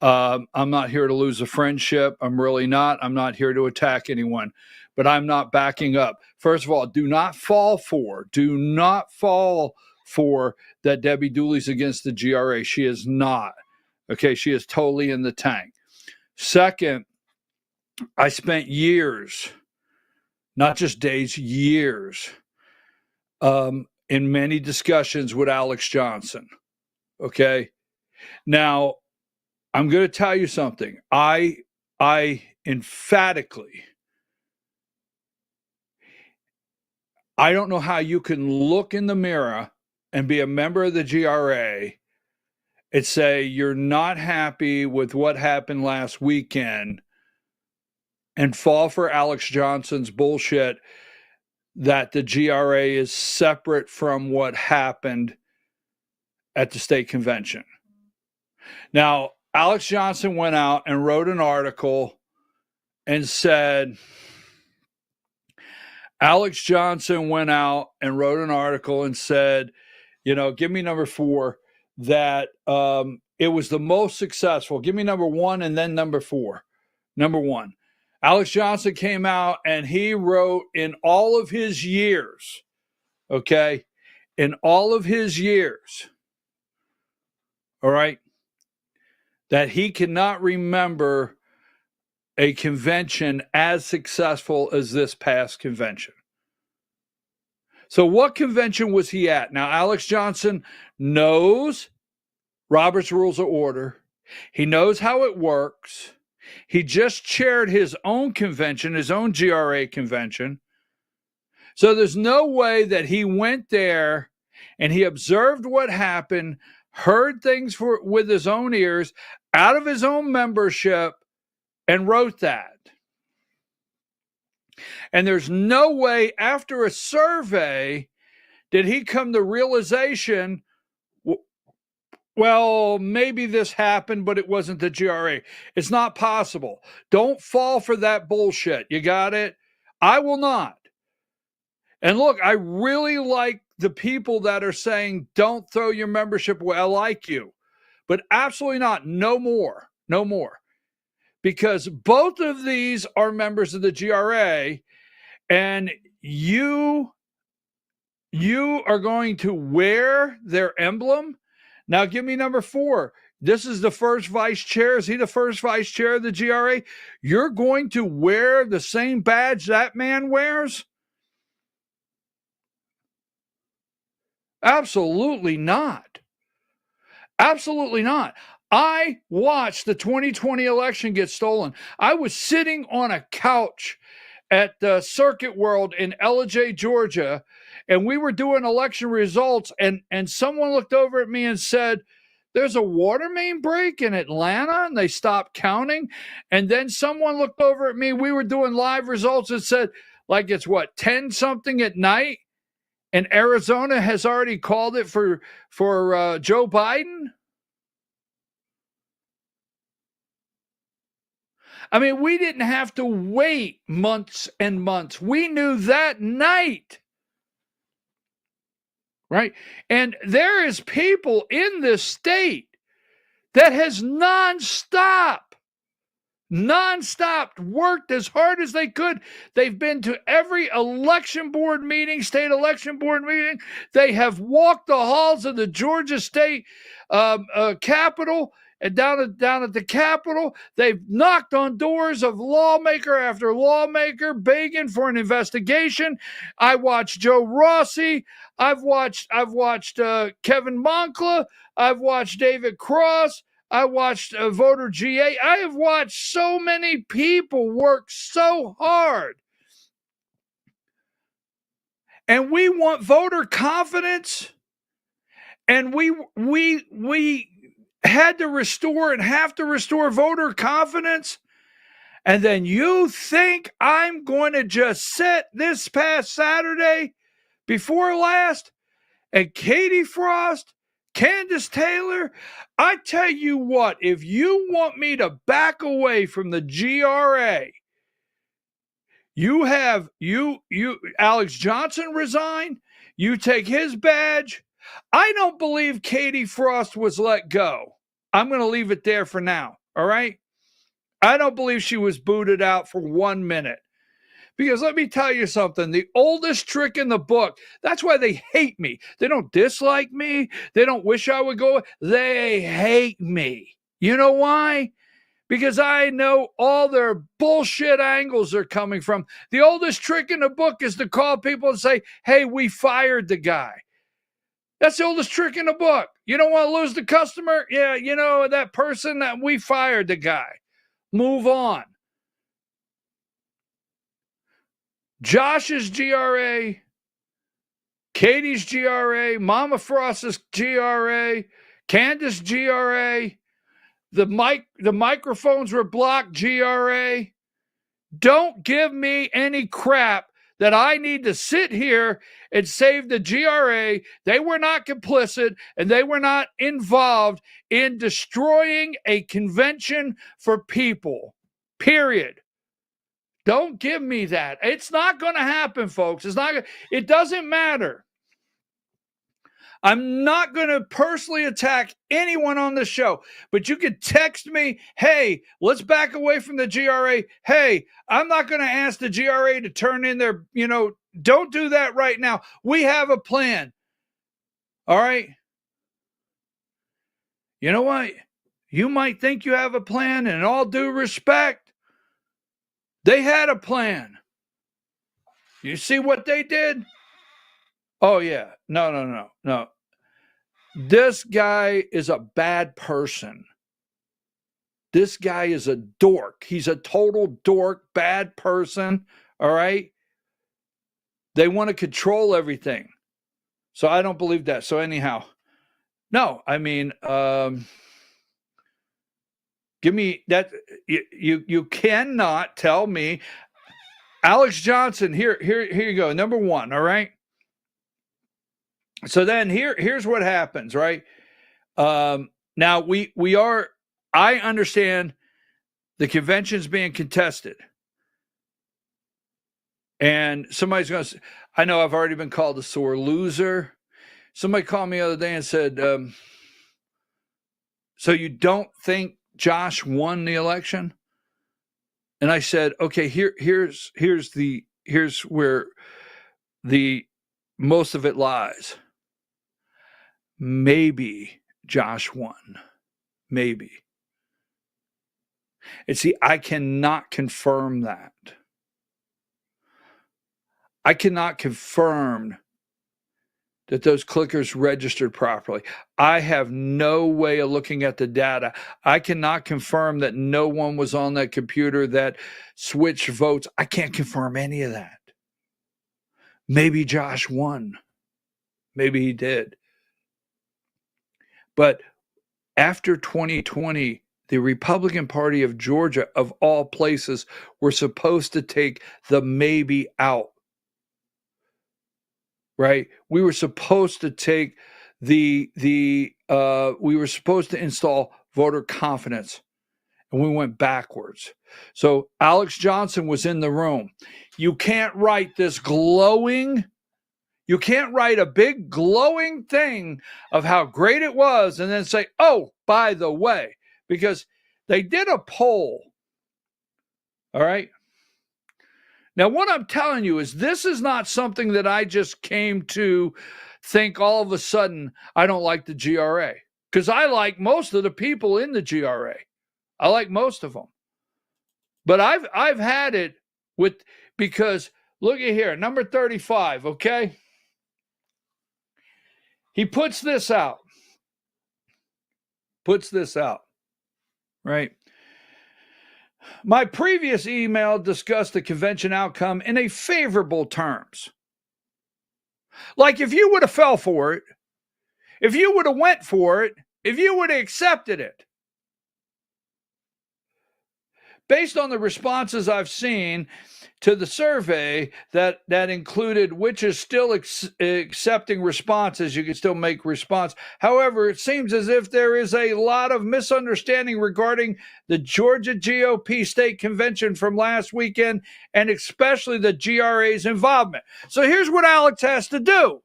I'm not here to lose a friendship. I'm really not. I'm not here to attack anyone, but I'm not backing up. First of all, do not fall for that Debbie Dooley's against the GRA. She is not. Okay, she is totally in the tank. Second, I spent years, not just days, years, in many discussions with Alex Johnson. Okay. Now, I'm going to tell you something. I emphatically, I don't know how you can look in the mirror and be a member of the GRA and say you're not happy with what happened last weekend and fall for Alex Johnson's bullshit that the GRA is separate from what happened at the state convention. Now, Alex Johnson went out and wrote an article and said, you know, give me number 4, that it was the most successful. Give me number 1 and then number 4. Number 1. Alex Johnson came out and he wrote in all of his years, okay, in all of his years, all right, that he cannot remember a convention as successful as this past convention. So what convention was he at? Now, Alex Johnson knows Robert's Rules of Order. He knows how it works. He just chaired his own convention, his own GRA convention. So there's no way that he went there and he observed what happened, heard things with his own ears, out of his own membership, and wrote that. And there's no way after a survey did he come to realization, well, maybe this happened, but it wasn't the GRA. It's not possible. Don't fall for that bullshit. You got it? I will not. And look, I really like the people that are saying, don't throw your membership away. I like you. But absolutely not. No more. No more. Because both of these are members of the GRA, and you are going to wear their emblem. Now, give me number 4. This is the first vice chair. Is he the first vice chair of the GRA? You're going to wear the same badge that man wears? Absolutely not. Absolutely not. I watched the 2020 election get stolen. I was sitting on a couch at the Circuit World in Ellijay, Georgia, and we were doing election results, and someone looked over at me and said, there's a water main break in Atlanta, and they stopped counting. And then someone looked over at me. We were doing live results and said, like, it's what, 10 something at night? And Arizona has already called it for Joe Biden? I mean, we didn't have to wait months and months. We knew that night. Right? And there is people in this state that has nonstop worked as hard as they could. They've been to every election board meeting, state election board meeting. They have walked the halls of the Georgia State Capitol and down at the Capitol. They've knocked on doors of lawmaker after lawmaker begging for an investigation. I watched Joe Rossi. I've watched Kevin Moncla. I've watched David Cross. I watched Voter GA. I have watched so many people work so hard. And we want voter confidence. And we had to restore and have to restore voter confidence. And then you think I'm going to just sit this past Saturday before last and Katie Frost, Candace Taylor, I tell you what, if you want me to back away from the GRA, you have Alex Johnson resign, you take his badge. I don't believe Katie Frost was let go. I'm going to leave it there for now, all right? I don't believe she was booted out for 1 minute. Because let me tell you something, the oldest trick in the book, that's why they hate me. They don't dislike me. They don't wish I would go. They hate me. You know why? Because I know all their bullshit angles are coming from. The oldest trick in the book is to call people and say, hey, we fired the guy. That's the oldest trick in the book. You don't want to lose the customer? Yeah, you know, that person that we fired the guy. Move on. Josh's GRA, Katie's GRA, Mama Frost's GRA, Candace GRA, the microphones were blocked GRA. Don't give me any crap that I need to sit here and save the GRA. They were not complicit and they were not involved in destroying a convention for people. Period. Don't give me that. It's not going to happen, folks. It doesn't matter. I'm not going to personally attack anyone on the show, but you could text me, hey, let's back away from the GRA. Hey, I'm not going to ask the GRA to turn in their, don't do that right now. We have a plan. All right. You know what? You might think you have a plan, and in all due respect, they had a plan. You see what they did? Oh, yeah. No. This guy is a bad person. This guy is a dork. He's a total dork, bad person. All right? They want to control everything. So I don't believe that. So anyhow, no, I mean, give me that. You cannot tell me. Alex Johnson, here you go. Number one, all right? So then here's what happens, right? Now I understand the convention's being contested. And somebody's going to, I know I've already been called a sore loser. Somebody called me the other day and said, so you don't think Josh won the election? And I said, okay, here's where the most of it lies. Maybe Josh won. Maybe. And see, I cannot confirm that. I cannot confirm that those clickers registered properly. I have no way of looking at the data. I cannot confirm that no one was on that computer that switched votes. I can't confirm any of that. Maybe Josh won. Maybe he did. But after 2020, the Republican Party of Georgia, of all places, were supposed to take the maybe out. Right? We were supposed to take we were supposed to install voter confidence, and we went backwards. So Alex Johnson was in the room. You can't write you can't write a big glowing thing of how great it was and then say, oh, by the way, because they did a poll. All right. Now, what I'm telling you is this is not something that I just came to think all of a sudden I don't like the GRA, because I like most of the people in the GRA. I like most of them. But I've had it because look at here, number 35, okay? He puts this out, right? My previous email discussed the convention outcome in a favorable terms. Like if you would have fell for it, if you would have went for it, if you would have accepted it. Based on the responses I've seen to the survey that included which is still accepting responses, you can still make response. However, it seems as if there is a lot of misunderstanding regarding the Georgia GOP state convention from last weekend, and especially the GRA's involvement. So here's what Alex has to do.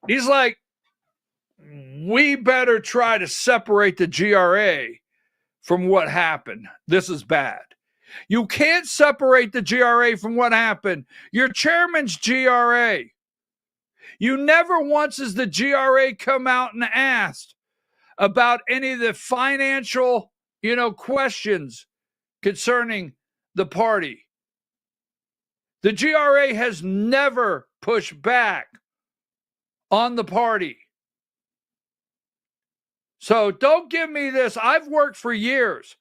He's like, we better try to separate the GRA from what happened. This is bad. You can't separate the GRA from what happened. Your chairman's GRA. You never once has the GRA come out and asked about any of the financial, questions concerning the party. The GRA has never pushed back on the party. So don't give me this. I've worked for years.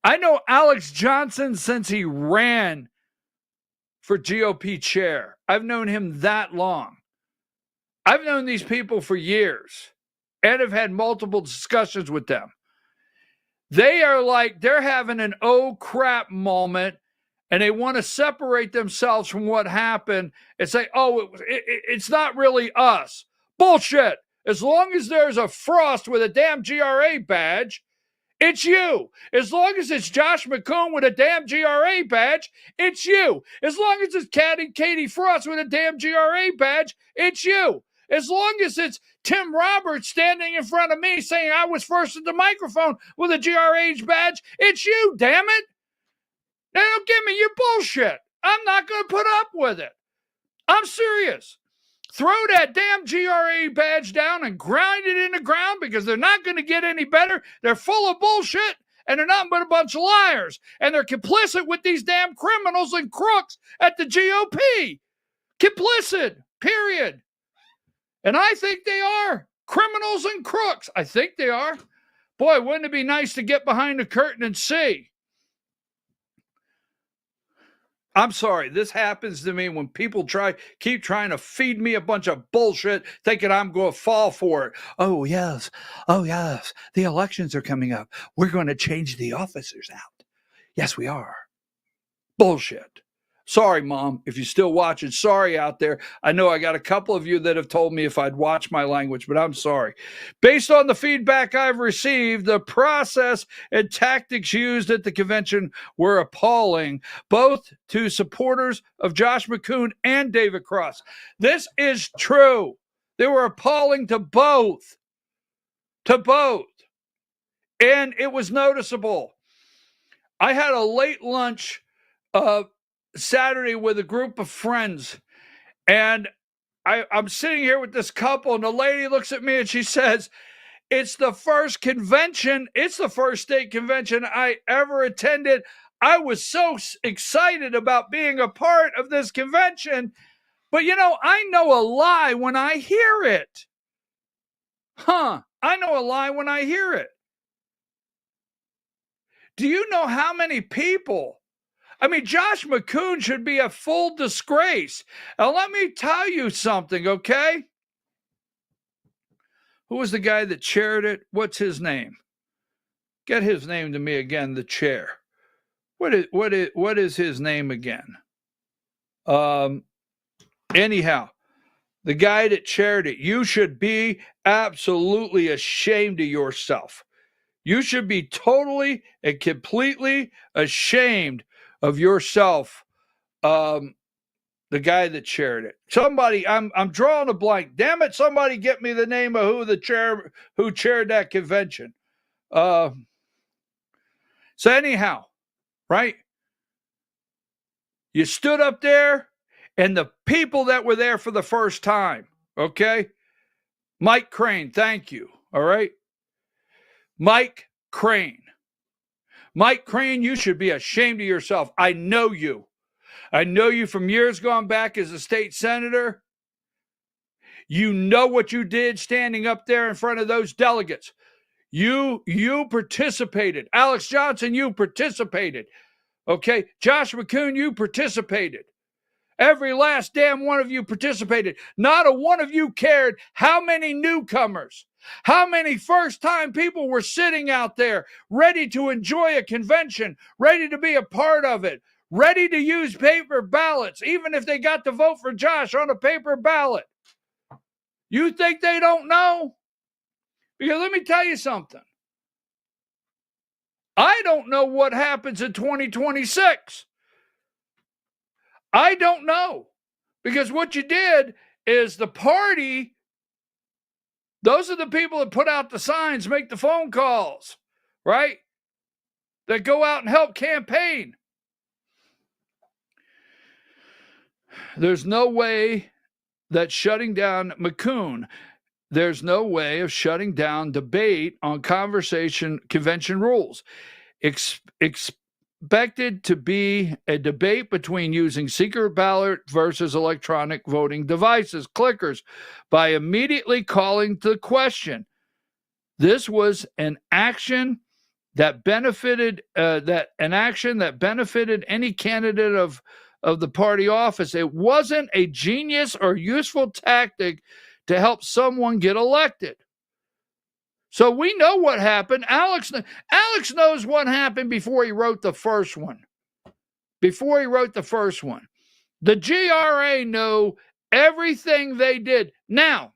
I know Alex Johnson since he ran for GOP chair. I've known him that long. I've known these people for years and have had multiple discussions with them. They are like, they're having an oh crap moment, and they want to separate themselves from what happened and say, oh, it's not really us. Bullshit. As long as there's a Frost with a damn GRA badge, it's you. As long as it's Josh McCoon with a damn GRA badge, it's you. As long as it's Katie Frost with a damn GRA badge, it's you. As long as it's Tim Roberts standing in front of me saying I was first at the microphone with a GRA badge, it's you, damn it. Now don't give me your bullshit. I'm not going to put up with it. I'm serious. Throw that damn GRA badge down and grind it in the ground because they're not going to get any better. They're full of bullshit and they're nothing but a bunch of liars. And they're complicit with these damn criminals and crooks at the GOP. Complicit, period. And I think they are criminals and crooks. I think they are. Boy, wouldn't it be nice to get behind the curtain and see? I'm sorry, this happens to me when people keep trying to feed me a bunch of bullshit, thinking I'm going to fall for it. Oh, yes. The elections are coming up. We're going to change the officers out. Yes, we are. Bullshit. Sorry, Mom, if you're still watching. Sorry out there. I know I got a couple of you that have told me if I'd watch my language, but I'm sorry. Based on the feedback I've received, the process and tactics used at the convention were appalling, both to supporters of Josh McCoon and David Cross. This is true. They were appalling to both. And it was noticeable. I had a late lunch Saturday with a group of friends, and I'm sitting here with this couple, and the lady looks at me and she says, it's the first state convention I ever attended. I was so excited about being a part of this convention, but I know a lie when I hear it. I know a lie when I hear it. Do you know how many people? I mean, Josh McCoon should be a full disgrace. Now, let me tell you something, okay? Who was the guy that chaired it? What's his name? Get his name to me again, the chair. What is his name again? Anyhow, the guy that chaired it, you should be absolutely ashamed of yourself. You should be totally and completely ashamed of yourself, the guy that chaired it. Somebody, I'm drawing a blank. Damn it! Somebody get me the name of who chaired that convention. So anyhow, right? You stood up there, and the people that were there for the first time, okay? Mike Crane, thank you. All right, Mike Crane. Mike Crane, you should be ashamed of yourself. I know you. I know you from years gone back as a state senator. You know what you did standing up there in front of those delegates. You participated. Alex Johnson, you participated. Okay? Josh McCoon, you participated. Every last damn one of you participated. Not a one of you cared how many newcomers, how many first-time people were sitting out there ready to enjoy a convention, ready to be a part of it, ready to use paper ballots, even if they got to vote for Josh on a paper ballot. You think they don't know? Because let me tell you something. I don't know what happens in 2026. I don't know. Because what you did is the party, those are the people that put out the signs, make the phone calls, right? That go out and help campaign. There's no way that shutting down McCoon, there's no way of shutting down debate on convention rules. Expected to be a debate between using secret ballot versus electronic voting devices, clickers, by immediately calling the question. This was an action that benefited any candidate of the party office. It wasn't a genius or useful tactic to help someone get elected. So we know what happened. Alex knows what happened before he wrote the first one. The GRA know everything they did. Now,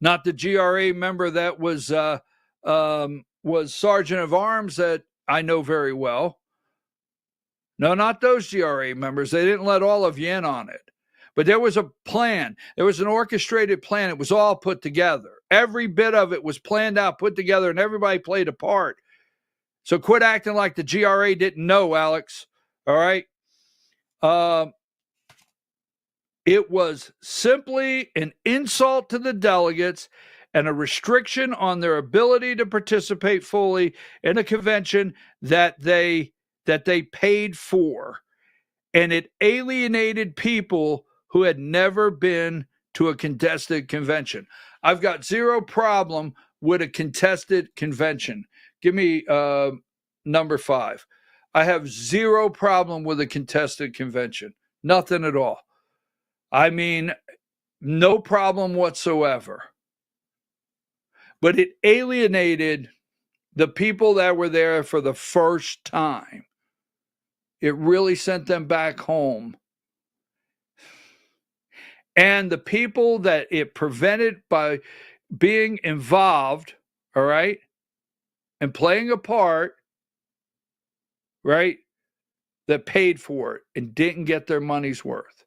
not the GRA member that was Sergeant of Arms that I know very well. No, not those GRA members. They didn't let all of you in on it. But there was a plan. There was an orchestrated plan. It was all put together. Every bit of it was planned out, put together, and everybody played a part. So quit acting like the GRA didn't know, Alex. All right? It was simply an insult to the delegates and a restriction on their ability to participate fully in a convention that they paid for. And it alienated people who had never been to a contested convention. I've got zero problem with a contested convention. Give me number 5. I have zero problem with a contested convention. Nothing at all. I mean, no problem whatsoever. But it alienated the people that were there for the first time. It really sent them back home. And the people that it prevented by being involved, all right, and playing a part, right, that paid for it and didn't get their money's worth.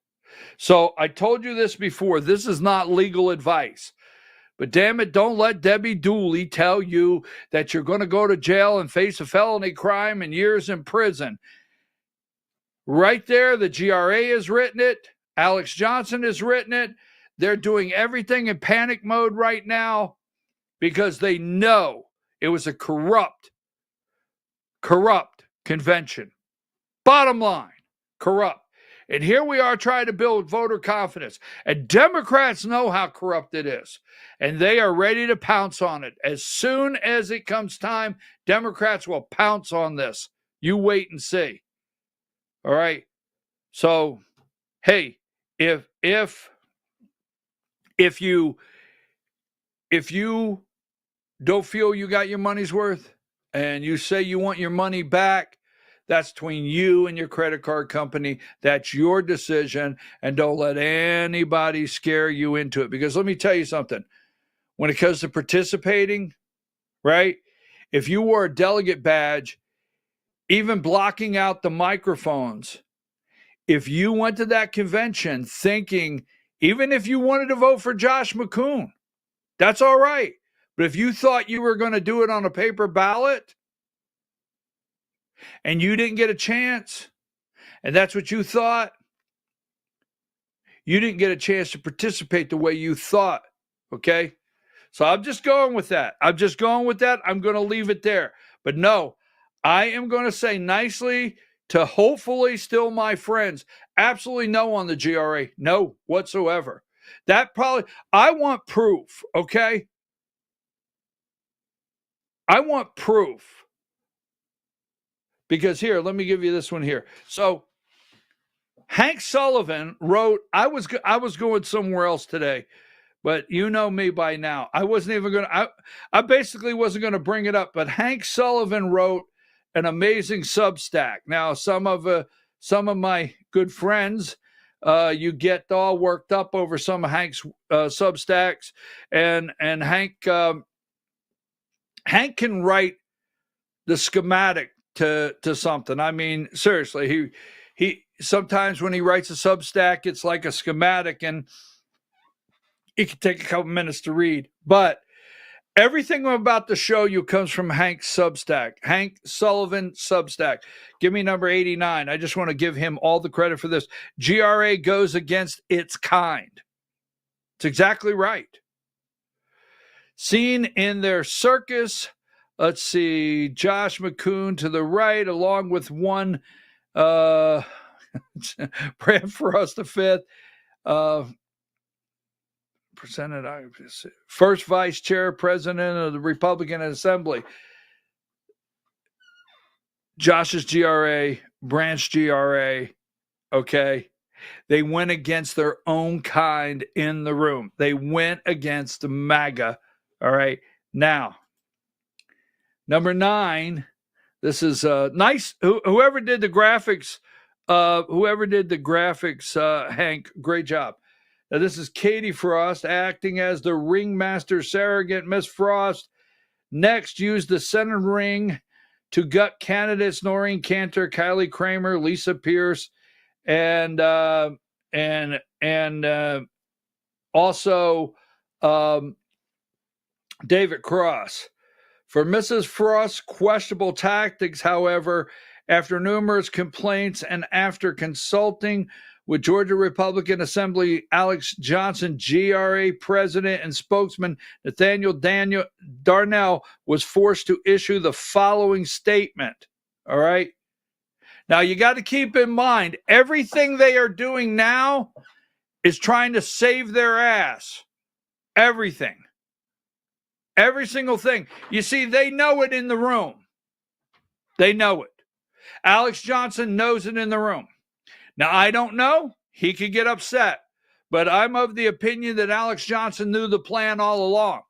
So I told you this before. This is not legal advice. But damn it, don't let Debbie Dooley tell you that you're going to go to jail and face a felony crime and years in prison. Right there, the GRA has written it. Alex Johnson has written it. They're doing everything in panic mode right now because they know it was a corrupt convention. Bottom line, corrupt. And here we are trying to build voter confidence. And Democrats know how corrupt it is. And they are ready to pounce on it. As soon as it comes time, Democrats will pounce on this. You wait and see. All right? So, hey, if you don't feel you got your money's worth and you say you want your money back, that's between you and your credit card company. That's your decision, and don't let anybody scare you into it. Because let me tell you something. When it comes to participating, right, if you wore a delegate badge, even blocking out the microphones, if you went to that convention thinking, even if you wanted to vote for Josh McCoon, that's all right. But if you thought you were going to do it on a paper ballot, and you didn't get a chance, and that's what you thought, you didn't get a chance to participate the way you thought, okay? So I'm just going with that. I'm going to leave it there. But no, I am going to say nicely to hopefully still my friends, absolutely no on the GRA. No whatsoever. I want proof, okay? I want proof. Because here, let me give you this one here. So Hank Sullivan wrote, I was going somewhere else today, but you know me by now. I basically wasn't going to bring it up, but Hank Sullivan wrote an amazing Substack. Now, some of my good friends, you get all worked up over some of Hank's Substacks, and Hank can write the schematic to something. I mean, seriously, he sometimes when he writes a Substack, it's like a schematic, and it can take a couple minutes to read. But everything about the show comes from Hank's Substack, Hank Sullivan Substack. Give me number 89. I just want to give him all the credit for this. GRA goes against its kind. It's exactly right. Seen in their circus, let's see, Josh McCoon to the right, along with one Brad Frost V, presented first vice chair, president of the Republican Assembly. Josh's GRA, Branch GRA, okay? They went against their own kind in the room. They went against the MAGA, all right? Now, number 9, this is nice. Whoever did the graphics, Hank, great job. Now, this is Katie Frost acting as the ringmaster surrogate. Miss Frost next used the center ring to gut candidates Noreen Cantor, Kylie Kramer, Lisa Pierce, and also David Cross. For Mrs. Frost's questionable tactics, however, after numerous complaints and after consulting with Georgia Republican Assembly Alex Johnson, GRA president and spokesman Nathaniel Darnell was forced to issue the following statement. All right. Now, you got to keep in mind, everything they are doing now is trying to save their ass. Everything. Every single thing. You see, they know it in the room. They know it. Alex Johnson knows it in the room. Now, I don't know. He could get upset. But I'm of the opinion that Alex Johnson knew the plan all along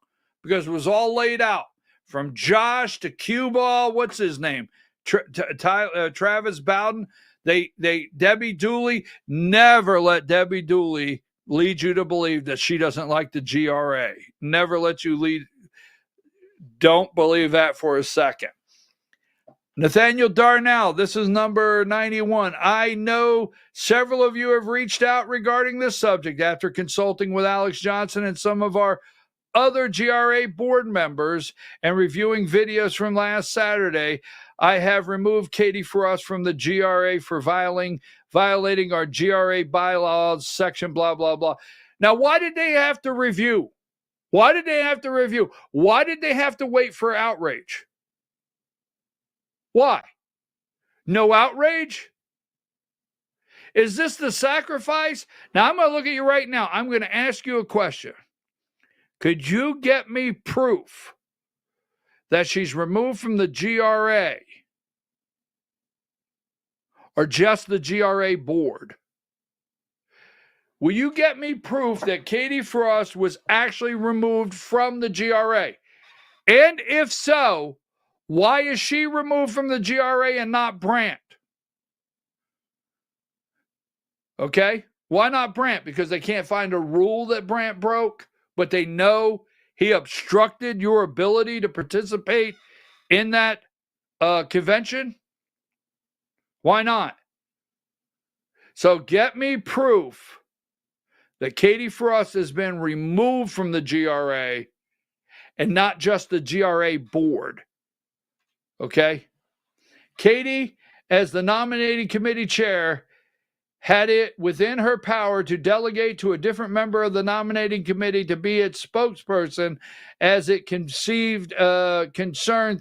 because it was all laid out. From Josh to cue ball, what's his name? Travis Bowden. Debbie Dooley, never let Debbie Dooley lead you to believe that she doesn't like the GRA. Never let you lead. Don't believe that for a second. Nathaniel Darnell, this is number 91. I know several of you have reached out regarding this subject after consulting with Alex Johnson and some of our other GRA board members and reviewing videos from last Saturday. I have removed Katie Frost from the GRA for violating our GRA bylaws section, blah, blah, blah. Now, why did they have to review? Why did they have to review? Why did they have to wait for outrage? Why? No outrage? Is this the sacrifice? Now, I'm going to look at you right now. I'm going to ask you a question. Could you get me proof that she's removed from the GRA or just the GRA board? Will you get me proof that Katie Frost was actually removed from the GRA? And if so, why is she removed from the GRA and not Brandt? Okay? Why not Brandt? Because they can't find a rule that Brandt broke, but they know he obstructed your ability to participate in that convention? Why not? So get me proof that Katie Frost has been removed from the GRA and not just the GRA board. Okay? Katie, as the nominating committee chair, had it within her power to delegate to a different member of the nominating committee to be its spokesperson as it concerned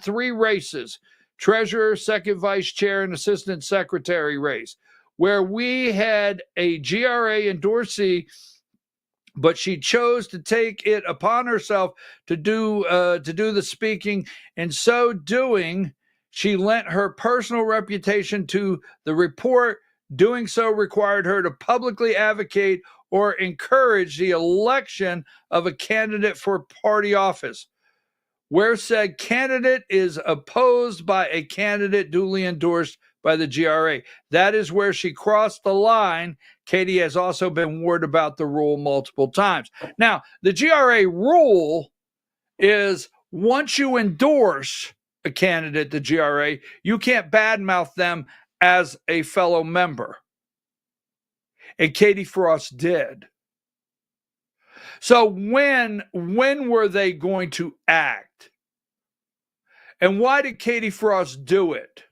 3 races, treasurer, second vice chair, and assistant secretary race, where we had a GRA endorsee, but she chose to take it upon herself to do the speaking. In so doing, she lent her personal reputation to the report. Doing so required her to publicly advocate or encourage the election of a candidate for party office, where said candidate is opposed by a candidate duly endorsed by the GRA. That is where she crossed the line. Katie has also been warned about the rule multiple times. Now, the GRA rule is once you endorse a candidate, the GRA, you can't badmouth them as a fellow member. And Katie Frost did. So when were they going to act? And why did Katie Frost do it?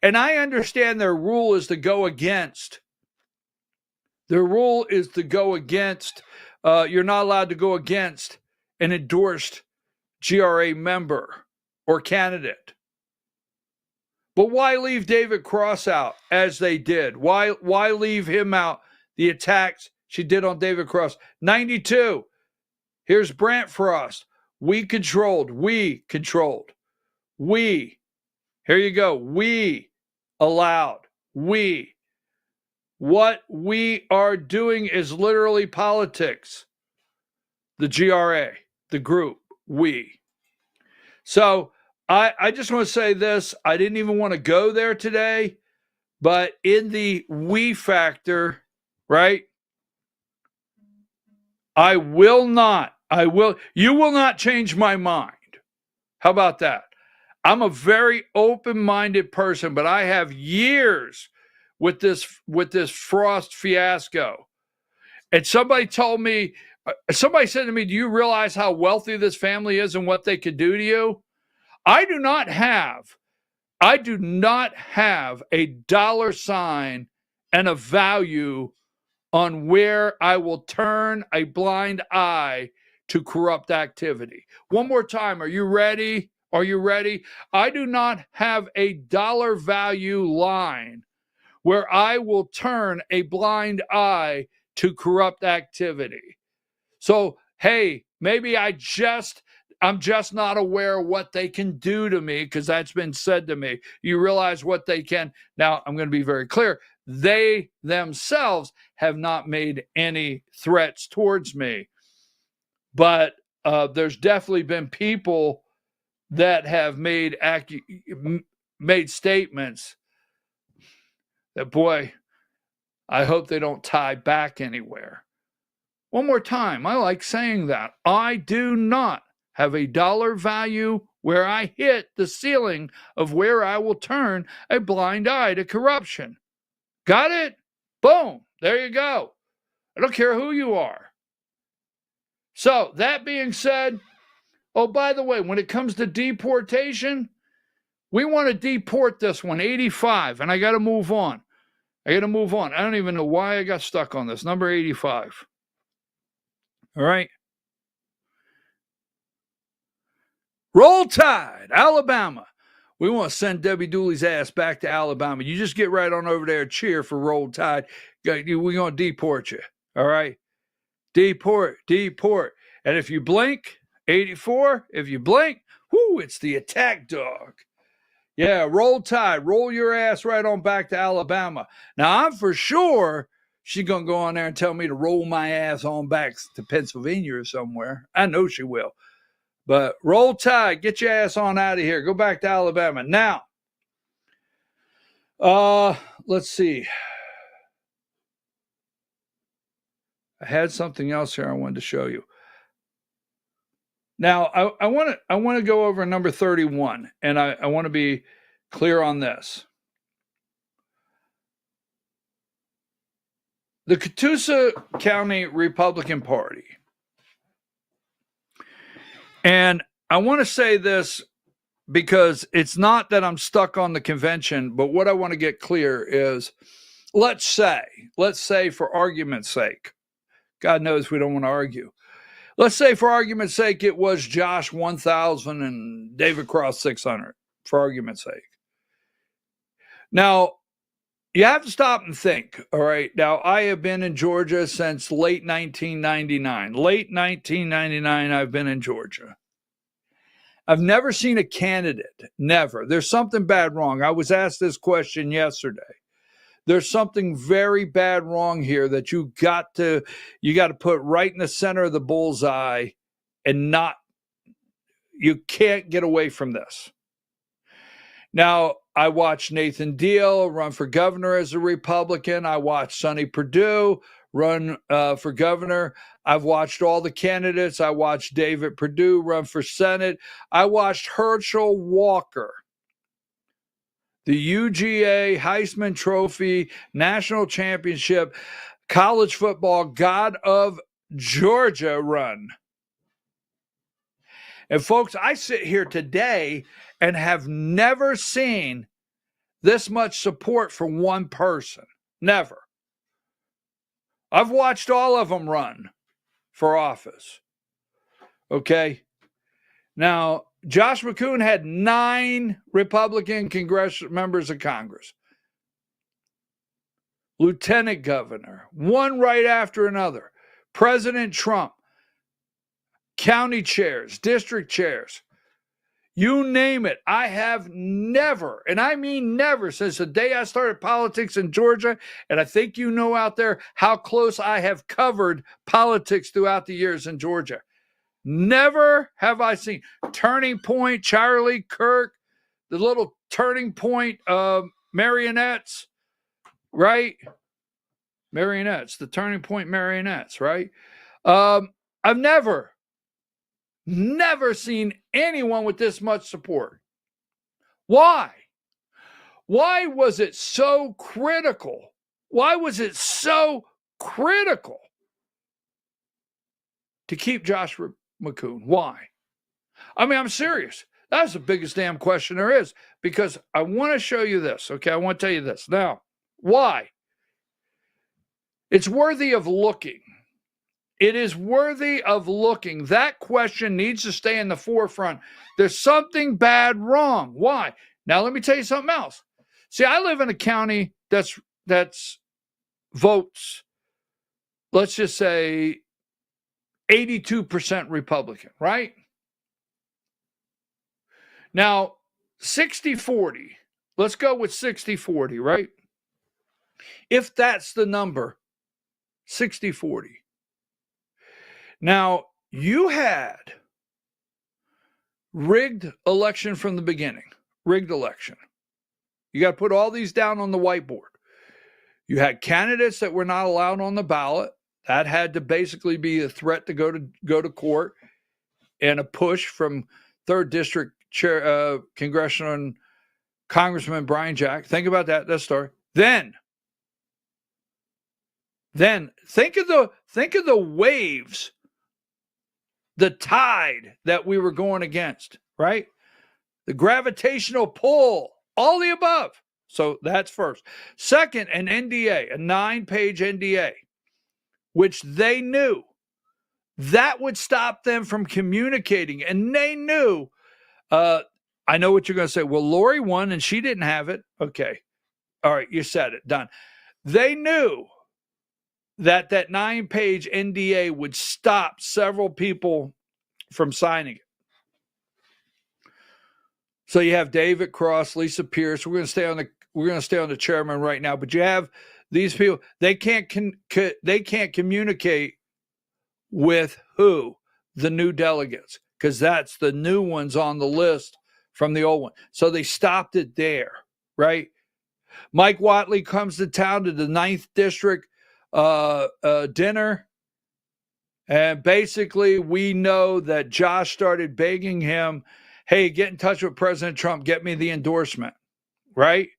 And I understand their rule is to go against. Their rule is to go against. You're not allowed to go against an endorsed GRA member or candidate. But why leave David Cross out as they did? Why leave him out? The attacks she did on David Cross. 92. Here's Brant Frost. We controlled. We. Here you go. We allowed. We. What we are doing is literally politics. The GRA, the group, we. So I just want to say this. I didn't even want to go there today, but in the we factor, right? You will not change my mind. How about that? I'm a very open-minded person, but I have years with this Frost fiasco. And somebody said to me, do you realize how wealthy this family is and what they could do to you? I do not have a dollar sign and a value on where I will turn a blind eye to corrupt activity. One more time. Are you ready? Are you ready? I do not have a dollar value line where I will turn a blind eye to corrupt activity. So, hey, maybe I'm just not aware of what they can do to me, because that's been said to me. You realize what they can. Now, I'm going to be very clear. They themselves have not made any threats towards me. But there's definitely been people that have made statements that, boy, I hope they don't tie back anywhere. One more time, I like saying that. I do not have a dollar value where I hit the ceiling of where I will turn a blind eye to corruption. Got it? Boom. There you go. I don't care who you are. So, that being said, oh, by the way, when it comes to deportation, we want to deport this one, 85, and I got to move on. I don't even know why I got stuck on this. Number 85. All right. Roll Tide, Alabama. We want to send Debbie Dooley's ass back to Alabama. You just get right on over there and cheer for Roll Tide. We're going to deport you. All right. Deport. And if you blink, 84, if you blink, it's the attack dog. Yeah, Roll Tide. Roll your ass right on back to Alabama. Now, I'm for sure she's going to go on there and tell me to roll my ass on back to Pennsylvania or somewhere. I know she will. But Roll Tide, get your ass on out of here. Go back to Alabama. Now, let's see. I had something else here I wanted to show you. Now, I want to go over number 31, and I want to be clear on this. The Catoosa County Republican Party. And I want to say this because it's not that I'm stuck on the convention, but what I want to get clear is, let's say for argument's sake, God knows we don't want to argue. Let's say for argument's sake, it was Josh 1,000 and David Cross 600, for argument's sake. Now, you have to stop and think, all right? Now, I have been in Georgia since late 1999. Late 1999, I've been in Georgia. I've never seen a candidate, never. There's something bad wrong. I was asked this question yesterday. There's something very bad wrong here that you got to put right in the center of the bullseye, and you can't get away from this. Now, I watched Nathan Deal run for governor as a Republican. I watched Sonny Perdue run for governor. I've watched all the candidates. I watched David Perdue run for Senate. I watched Herschel Walker, the UGA Heisman Trophy National Championship college football god of Georgia, run. And folks, I sit here today and have never seen this much support for one person. Never. I've watched all of them run for office. Okay? Now, Josh McCoon had 9 Republican congressional members of Congress. Lieutenant governor, one right after another. President Trump, county chairs, district chairs. You name it. I have never, and I mean never, since the day I started politics in Georgia, and I think you know out there how close I have covered politics throughout the years in Georgia. Never have I seen Turning Point, Charlie Kirk, the little Turning Point marionettes, right? Marionettes, the Turning Point marionettes, right? I've never seen anyone with this much support. Why? Why was it so critical? Why was it so critical to keep Josh McCoon? Why? I mean, I'm serious. That's the biggest damn question there is, because I want to show you this. Okay, I want to tell you this. Now, why? It's worthy of looking. It is worthy of looking. That question needs to stay in the forefront. There's something bad wrong. Why? Now, let me tell you something else. See, I live in a county that's votes, let's just say 82% Republican, right? Now, 60-40. Let's go with 60-40, right? If that's the number, 60-40. Now, you had rigged election from the beginning. Rigged election. You got to put all these down on the whiteboard. You had candidates that were not allowed on the ballot. That had to basically be a threat to go to court, and a push from 3rd District Chair, Congressional Congressman Brian Jack. Think about that story. Then think of the waves, the tide that we were going against, right? The gravitational pull, all the above. So that's first. Second, an NDA, a 9-page NDA, which they knew that would stop them from communicating. And they knew, I know what you're going to say. Well, Lori won and she didn't have it. Okay. All right. You said it. Done. They knew that 9-page NDA would stop several people from signing it. So you have David Cross, Lisa Pierce. We're going to stay on the chairman right now, but you have these people. They can't communicate with who? The new delegates, because that's the new ones on the list from the old one. So they stopped it there, right? Mike Whatley comes to town to the 9th District dinner. And basically, we know that Josh started begging him, hey, get in touch with President Trump, get me the endorsement, right?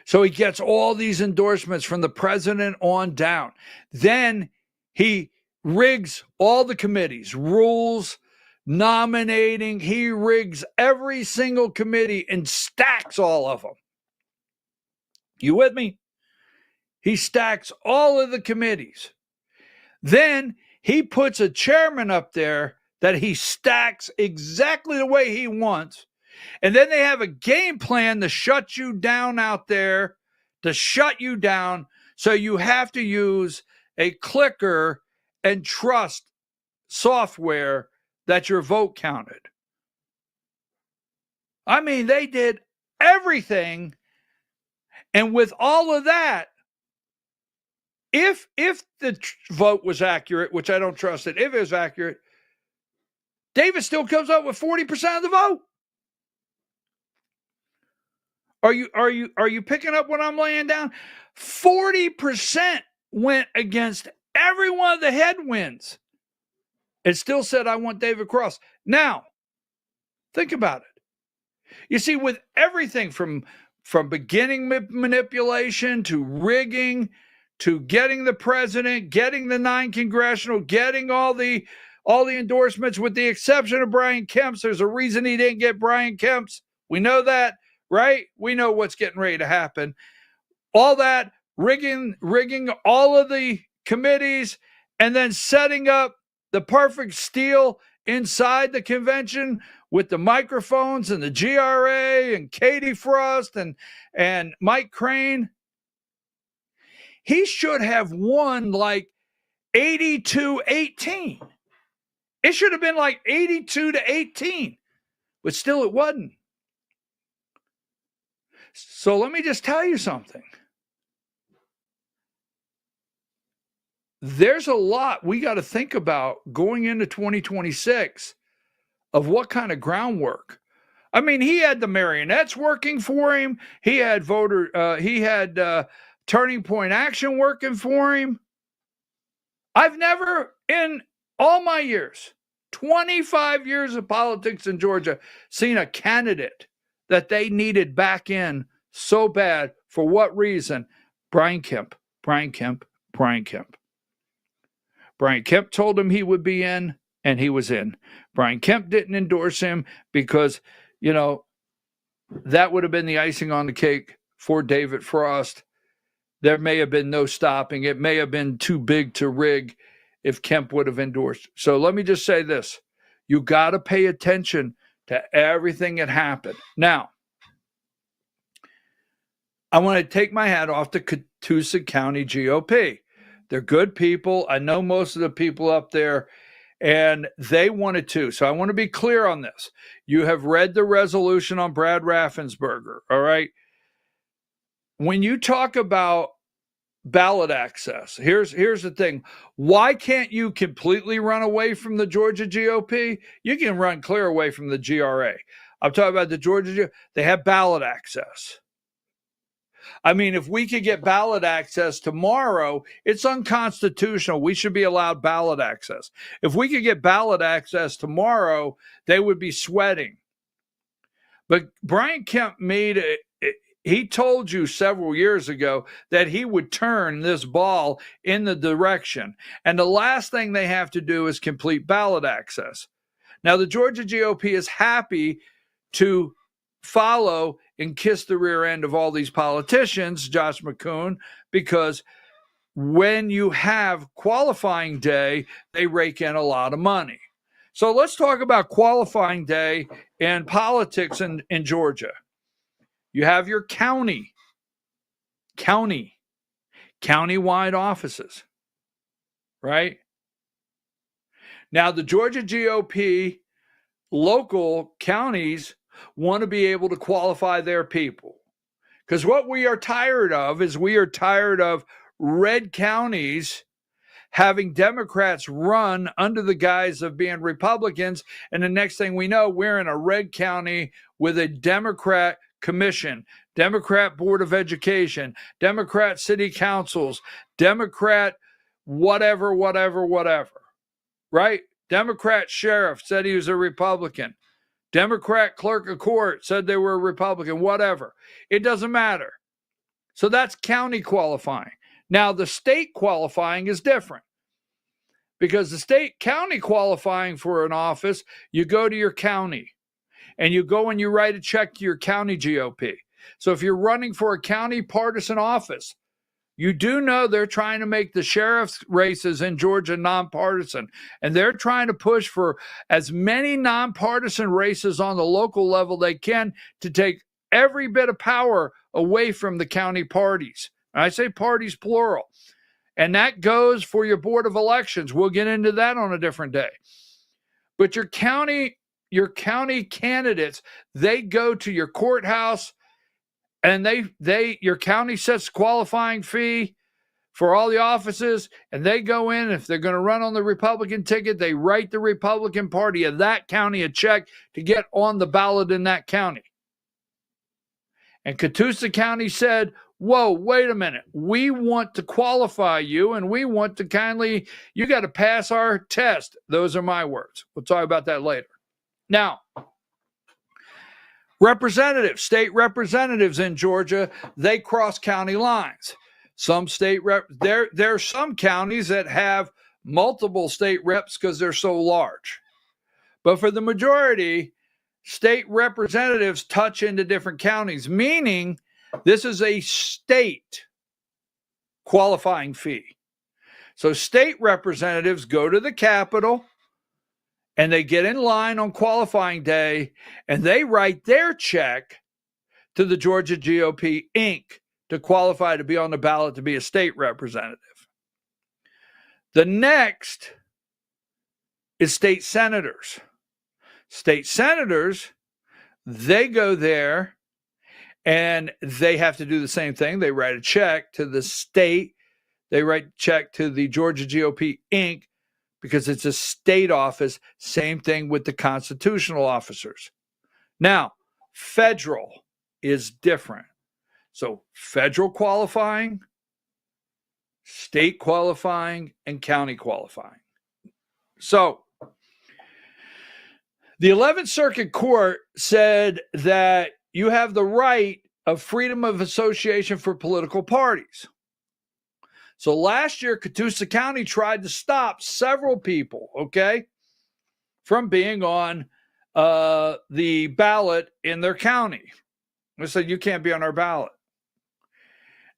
So he gets all these endorsements from the president on down. Then he rigs all the committees, rules, nominating. He rigs every single committee and stacks all of them. You with me? He stacks all of the committees. Then he puts a chairman up there that he stacks exactly the way he wants. And then they have a game plan to shut you down out there, to shut you down. So you have to use a clicker and trust software that your vote counted. I mean, they did everything. And with all of that, if the vote was accurate, which I don't trust it, if it was accurate, Davis still comes up with 40% of the vote. Are you picking up what I'm laying down? 40% went against every one of the headwinds. It still said, I want David Cross. Now, think about it. You see, with everything from beginning manipulation to rigging to getting the president, getting the 9 congressional, getting all the endorsements, with the exception of Brian Kemp's. There's a reason he didn't get Brian Kemp's. We know that, right? We know what's getting ready to happen. All that rigging all of the committees, and then setting up the perfect steal inside the convention with the microphones and the GRA and Katie Frost and Mike Crane, he should have won like 82-18. It should have been like 82-18, but still it wasn't. So let me just tell you something. There's a lot we got to think about going into 2026 of what kind of groundwork. I mean, he had the marionettes working for him. He had Turning Point Action working for him. I've never, in all my years, 25 years of politics in Georgia, seen a candidate that they needed back in so bad. For what reason? Brian Kemp. Brian Kemp told him he would be in, and he was in. Brian Kemp didn't endorse him because, that would have been the icing on the cake for David Frost. There may have been no stopping. It may have been too big to rig if Kemp would have endorsed. So let me just say this. You got to pay attention to everything that happened. Now, I want to take my hat off to Catoosa County GOP. They're good people. I know most of the people up there, and they wanted to. So I want to be clear on this. You have read the resolution on Brad Raffensperger, all right? When you talk about ballot access, here's the thing. Why can't you completely run away from the Georgia GOP? You can run clear away from the GRA. I'm talking about the Georgia GOP. They have ballot access. I mean, if we could get ballot access tomorrow, it's unconstitutional. We should be allowed ballot access. If we could get ballot access tomorrow, they would be sweating. But Brian Kemp he told you several years ago that he would turn this ball in the direction. And the last thing they have to do is complete ballot access. Now, the Georgia GOP is happy to follow and kiss the rear end of all these politicians, Josh McCoon, because when you have qualifying day, they rake in a lot of money. So let's talk about qualifying day and politics in Georgia. You have your countywide offices, right? Now, the Georgia GOP local counties want to be able to qualify their people. Because what we are tired of is red counties having Democrats run under the guise of being Republicans. And the next thing we know, we're in a red county with a Democrat commission, Democrat Board of Education, Democrat city councils, Democrat whatever, right? Democrat sheriff said he was a Republican. Democrat clerk of court said they were a Republican, whatever. It doesn't matter. So that's county qualifying. Now, the state qualifying is different because the county qualifying for an office, you go to your county and you go and you write a check to your county GOP. So if you're running for a county partisan office, you do know they're trying to make the sheriff's races in Georgia nonpartisan, and they're trying to push for as many nonpartisan races on the local level they can to take every bit of power away from the county parties. And I say parties plural. And that goes for your Board of Elections. We'll get into that on a different day. But your county candidates, they go to your courthouse, and your county sets qualifying fee for all the offices, and they go in. If they're going to run on the Republican ticket, they write the Republican Party of that county a check to get on the ballot in that county. And Catoosa County said, whoa, wait a minute. We want to qualify you, and we want to you got to pass our test. Those are my words. We'll talk about that later. Now, state representatives in Georgia, they cross county lines. Some there's some counties that have multiple state reps because they're so large. But for the majority, state representatives touch into different counties, meaning this is a state qualifying fee. So state representatives go to the Capitol and they get in line on qualifying day, and they write their check to the Georgia GOP, Inc., to qualify to be on the ballot to be a state representative. The next is state senators. State senators, they go there and they have to do the same thing. They write a check to the state. They write a check to the Georgia GOP, Inc., because it's a state office. Same thing with the constitutional officers. Now, federal is different. So federal qualifying, state qualifying, and county qualifying. So the 11th Circuit Court said that you have the right of freedom of association for political parties. So last year, Catoosa County tried to stop several people, okay, from being on the ballot in their county. They said, you can't be on our ballot.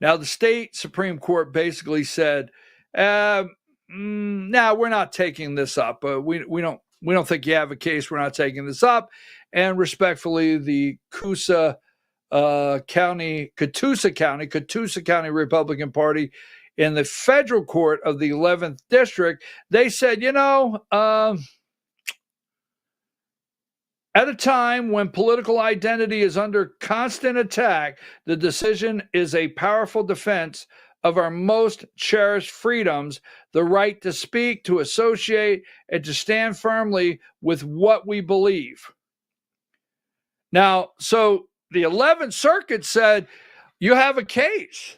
Now, the state Supreme Court basically said, no, we're not taking this up. We don't think you have a case. We're not taking this up. And respectfully, the Catoosa County Republican Party in the federal court of the 11th District, they said, at a time when political identity is under constant attack, the decision is a powerful defense of our most cherished freedoms, the right to speak, to associate, and to stand firmly with what we believe. Now, so the 11th Circuit said, you have a case.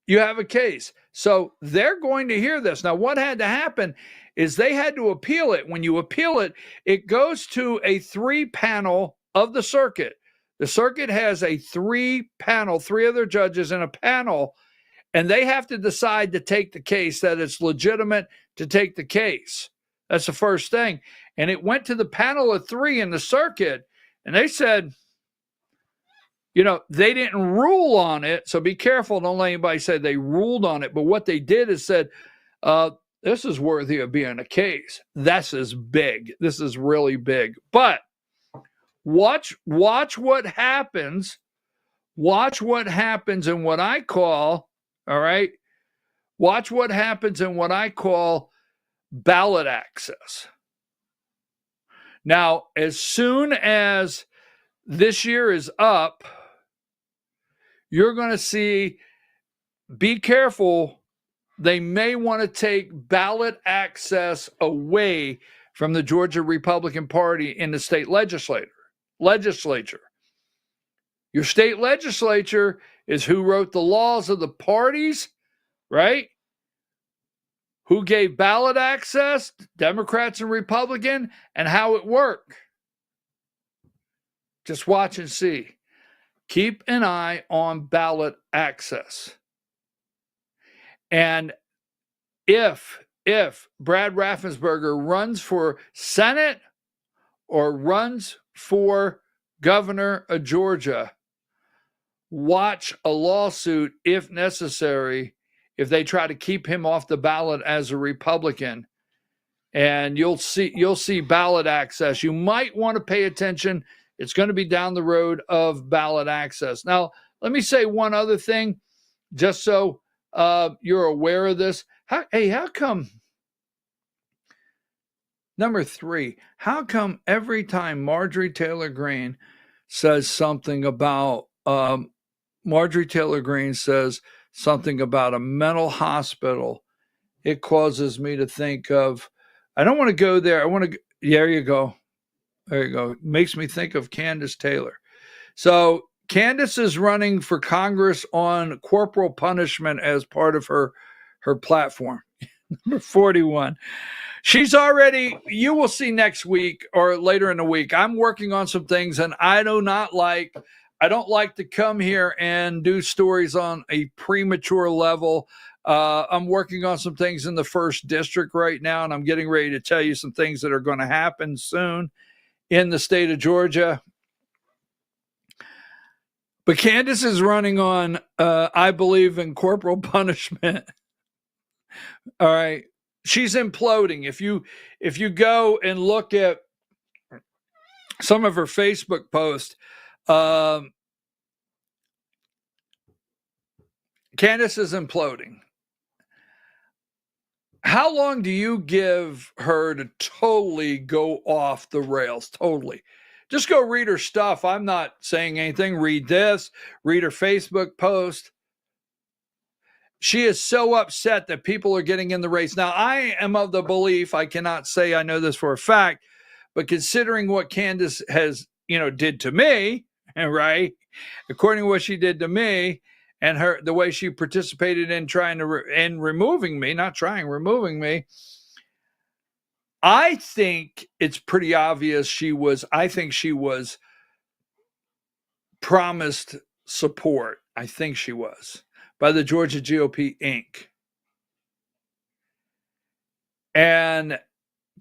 You have a case. So they're going to hear this. Now, what had to happen is they had to appeal it. When you appeal it, it goes to a 3-panel of the circuit. The circuit has a 3-panel, 3 other judges in a panel, and they have to decide to take the case, that it's legitimate to take the case. That's the first thing. And it went to the panel of 3 in the circuit, and they said, they didn't rule on it, so be careful. Don't let anybody say they ruled on it. But what they did is said, this is worthy of being a case. This is big. This is really big. But watch what happens. Watch what happens in what I call, all right? Watch what happens in what I call ballot access. Now, as soon as this year is up, you're going to see, be careful, they may want to take ballot access away from the Georgia Republican Party in the state legislature. Your state legislature is who wrote the laws of the parties, right? Who gave ballot access, Democrats and Republican, and how it worked. Just watch and see. Keep an eye on ballot access. And if Brad Raffensperger runs for Senate or runs for governor of Georgia, watch a lawsuit, if necessary, if they try to keep him off the ballot as a Republican. And you'll see ballot access. You might want to pay attention. It's going to be down the road of ballot access. Now, let me say one other thing, just so you're aware of this. How come, number 3, how come every time Marjorie Taylor Greene says something about, a mental hospital, it causes me to think of, I don't want to go there. There you go. There you go. It makes me think of Candace Taylor. So Candace is running for Congress on corporal punishment as part of her platform. Number 41. She's already, you will see next week or later in the week, I'm working on some things, and I don't like to come here and do stories on a premature level. I'm working on some things in the 1st District right now, and I'm getting ready to tell you some things that are going to happen soon in the state of Georgia. But Candace is running on, I believe in corporal punishment. All right. she's imploding. If you go and look at some of her Facebook posts, Candace is imploding. How long do you give her to totally go off the rails? Totally. Just go read her stuff. I'm not saying anything. Read this, read her Facebook post. She is so upset that people are getting in the race. Now, I am of the belief, I cannot say I know this for a fact, but considering what Candace has, did to me, right? According to what she did to me, and the way she participated in removing me, removing me, I think it's pretty obvious I think she was promised support. I think she was, by the Georgia GOP Inc. And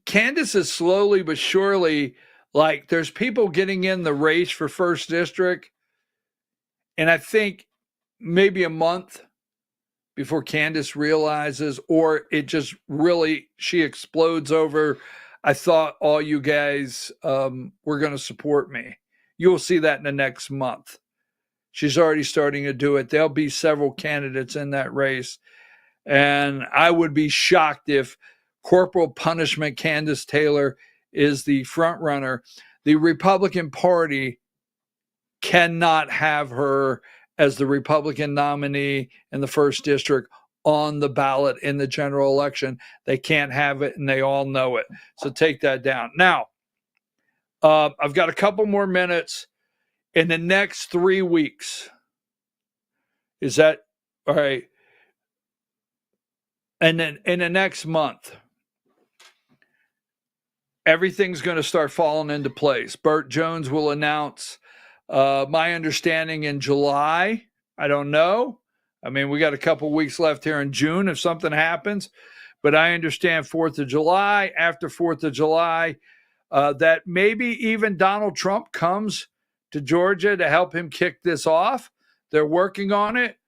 Candace is slowly but surely, like, there's people getting in the race for 1st District. And I think maybe a month before Candace realizes, or it just really, she explodes over, I thought all you guys were going to support me. You'll see that in the next month. She's already starting to do it. There'll be several candidates in that race. And I would be shocked if Corporal Punishment Candace Taylor is the front runner. The Republican Party cannot have her as the Republican nominee in the 1st District on the ballot in the general election. They can't have it, and they all know it. So take that down. Now, I've got a couple more minutes. In the next 3 weeks, is that all right? And then in the next month, everything's going to start falling into place. Burt Jones will announce, my understanding, in July. I don't know. I mean, we got a couple weeks left here in June if something happens. But I understand 4th of July, after 4th of July, that maybe even Donald Trump comes to Georgia to help him kick this off. They're working on it.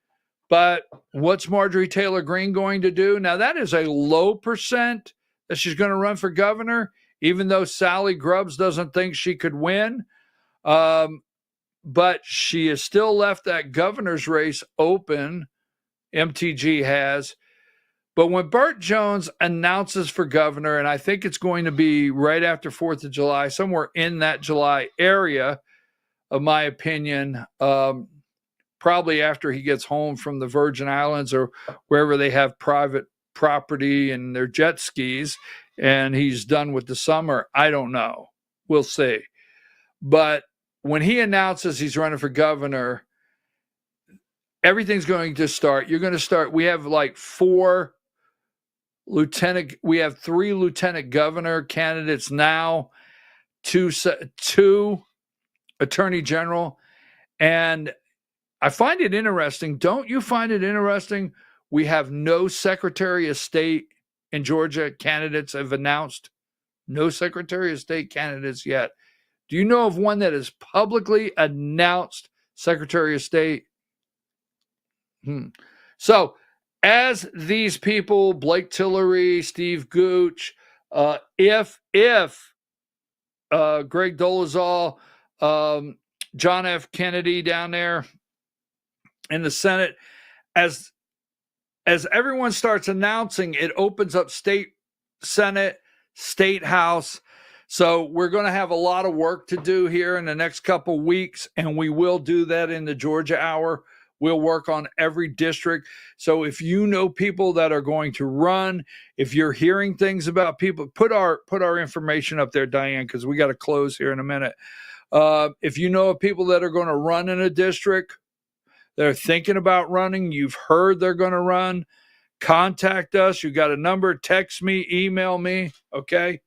But what's Marjorie Taylor Greene going to do? Now, that is a low percent that she's going to run for governor, even though Sally Grubbs doesn't think she could win. But she has still left that governor's race open. MTG has. But when Burt Jones announces for governor, and I think it's going to be right after 4th of July, somewhere in that July area, of my opinion, probably after he gets home from the Virgin Islands or wherever they have private property and their jet skis, and he's done with the summer. I don't know. We'll see. But when he announces he's running for governor, everything's going to start. You're going to start. We have like 3 lieutenant governor candidates now, 2 attorney general. And I find it interesting. Don't you find it interesting? We have no Secretary of State in Georgia. Candidates have announced no Secretary of State candidates yet. Do you know of one that has publicly announced Secretary of State? So as these people, Blake Tillery, Steve Gooch, if Greg Dolezal, John F. Kennedy down there in the Senate, as everyone starts announcing, it opens up state Senate, state House. So we're going to have a lot of work to do here in the next couple weeks, and we will do that in the Georgia Hour. We'll work on every district. So if you know people that are going to run, if you're hearing things about people, put our information up there, Diane, because we got to close here in a minute. If you know of people that are going to run in a district, they're thinking about running, you've heard they're going to run, contact us. You got a number, text me, email me, okay?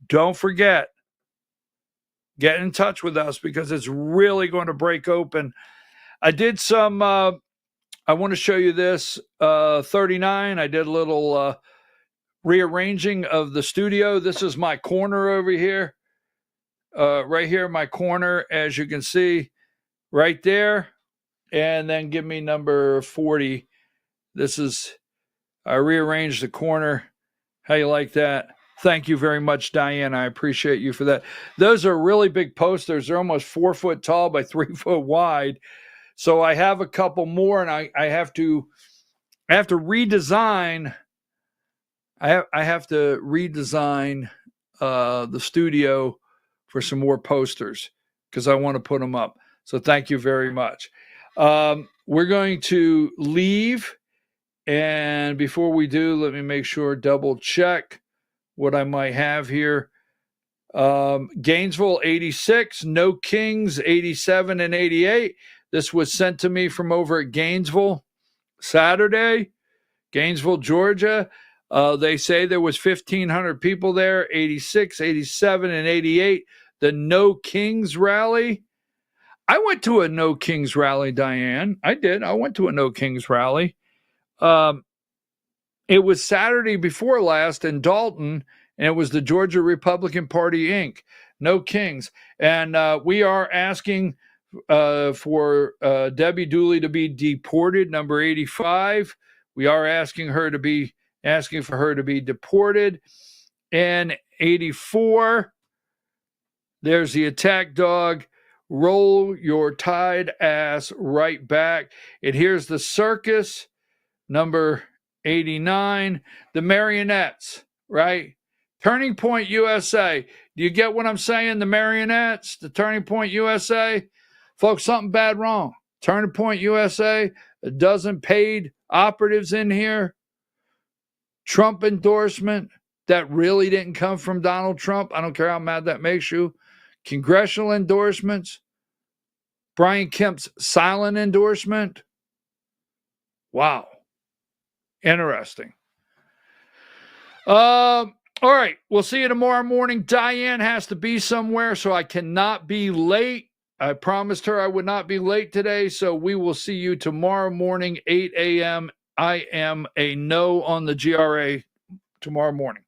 Don't forget, get in touch with us because it's really going to break open. I did some, I want to show you this, 39. I did a little rearranging of the studio. This is my corner over here, right here, my corner, as you can see, right there. And then give me number 40. This is, I rearranged the corner How you like that? Thank you very much, Diane. I appreciate you for that. Those are really big posters. They're almost 4 foot tall by 3 foot wide. So I have a couple more, and I have to redesign. I have to redesign the studio for some more posters because I want to put them up. So thank you very much. We're going to leave. And before we do, let me make sure, double check what I might have here. Gainesville 86, No Kings 87 and 88. This was sent to me from over at Gainesville Saturday, Gainesville, Georgia. They say there was 1,500 people there, 86, 87, and 88. The No Kings rally. I went to a No Kings rally, Diane. I did. I went to a No Kings rally. It was Saturday before last in Dalton, and it was the Georgia Republican Party, Inc. No Kings. And we are asking for Debbie Dooley to be deported, number 85. We are asking for her to be deported. And 84, there's the attack dog. Roll your tied ass right back. And here's the circus, number 89, the Marionettes, right? Turning Point USA. Do you get what I'm saying? The Marionettes, the Turning Point USA. Folks, something bad wrong. Turning Point USA, a dozen paid operatives in here. Trump endorsement that really didn't come from Donald Trump. I don't care how mad that makes you. Congressional endorsements. Brian Kemp's silent endorsement. Wow. Interesting. All right. We'll see you tomorrow morning. Diane has to be somewhere, so I cannot be late. I promised her I would not be late today, so we will see you tomorrow morning, 8 a.m. I am a no on the GRA tomorrow morning.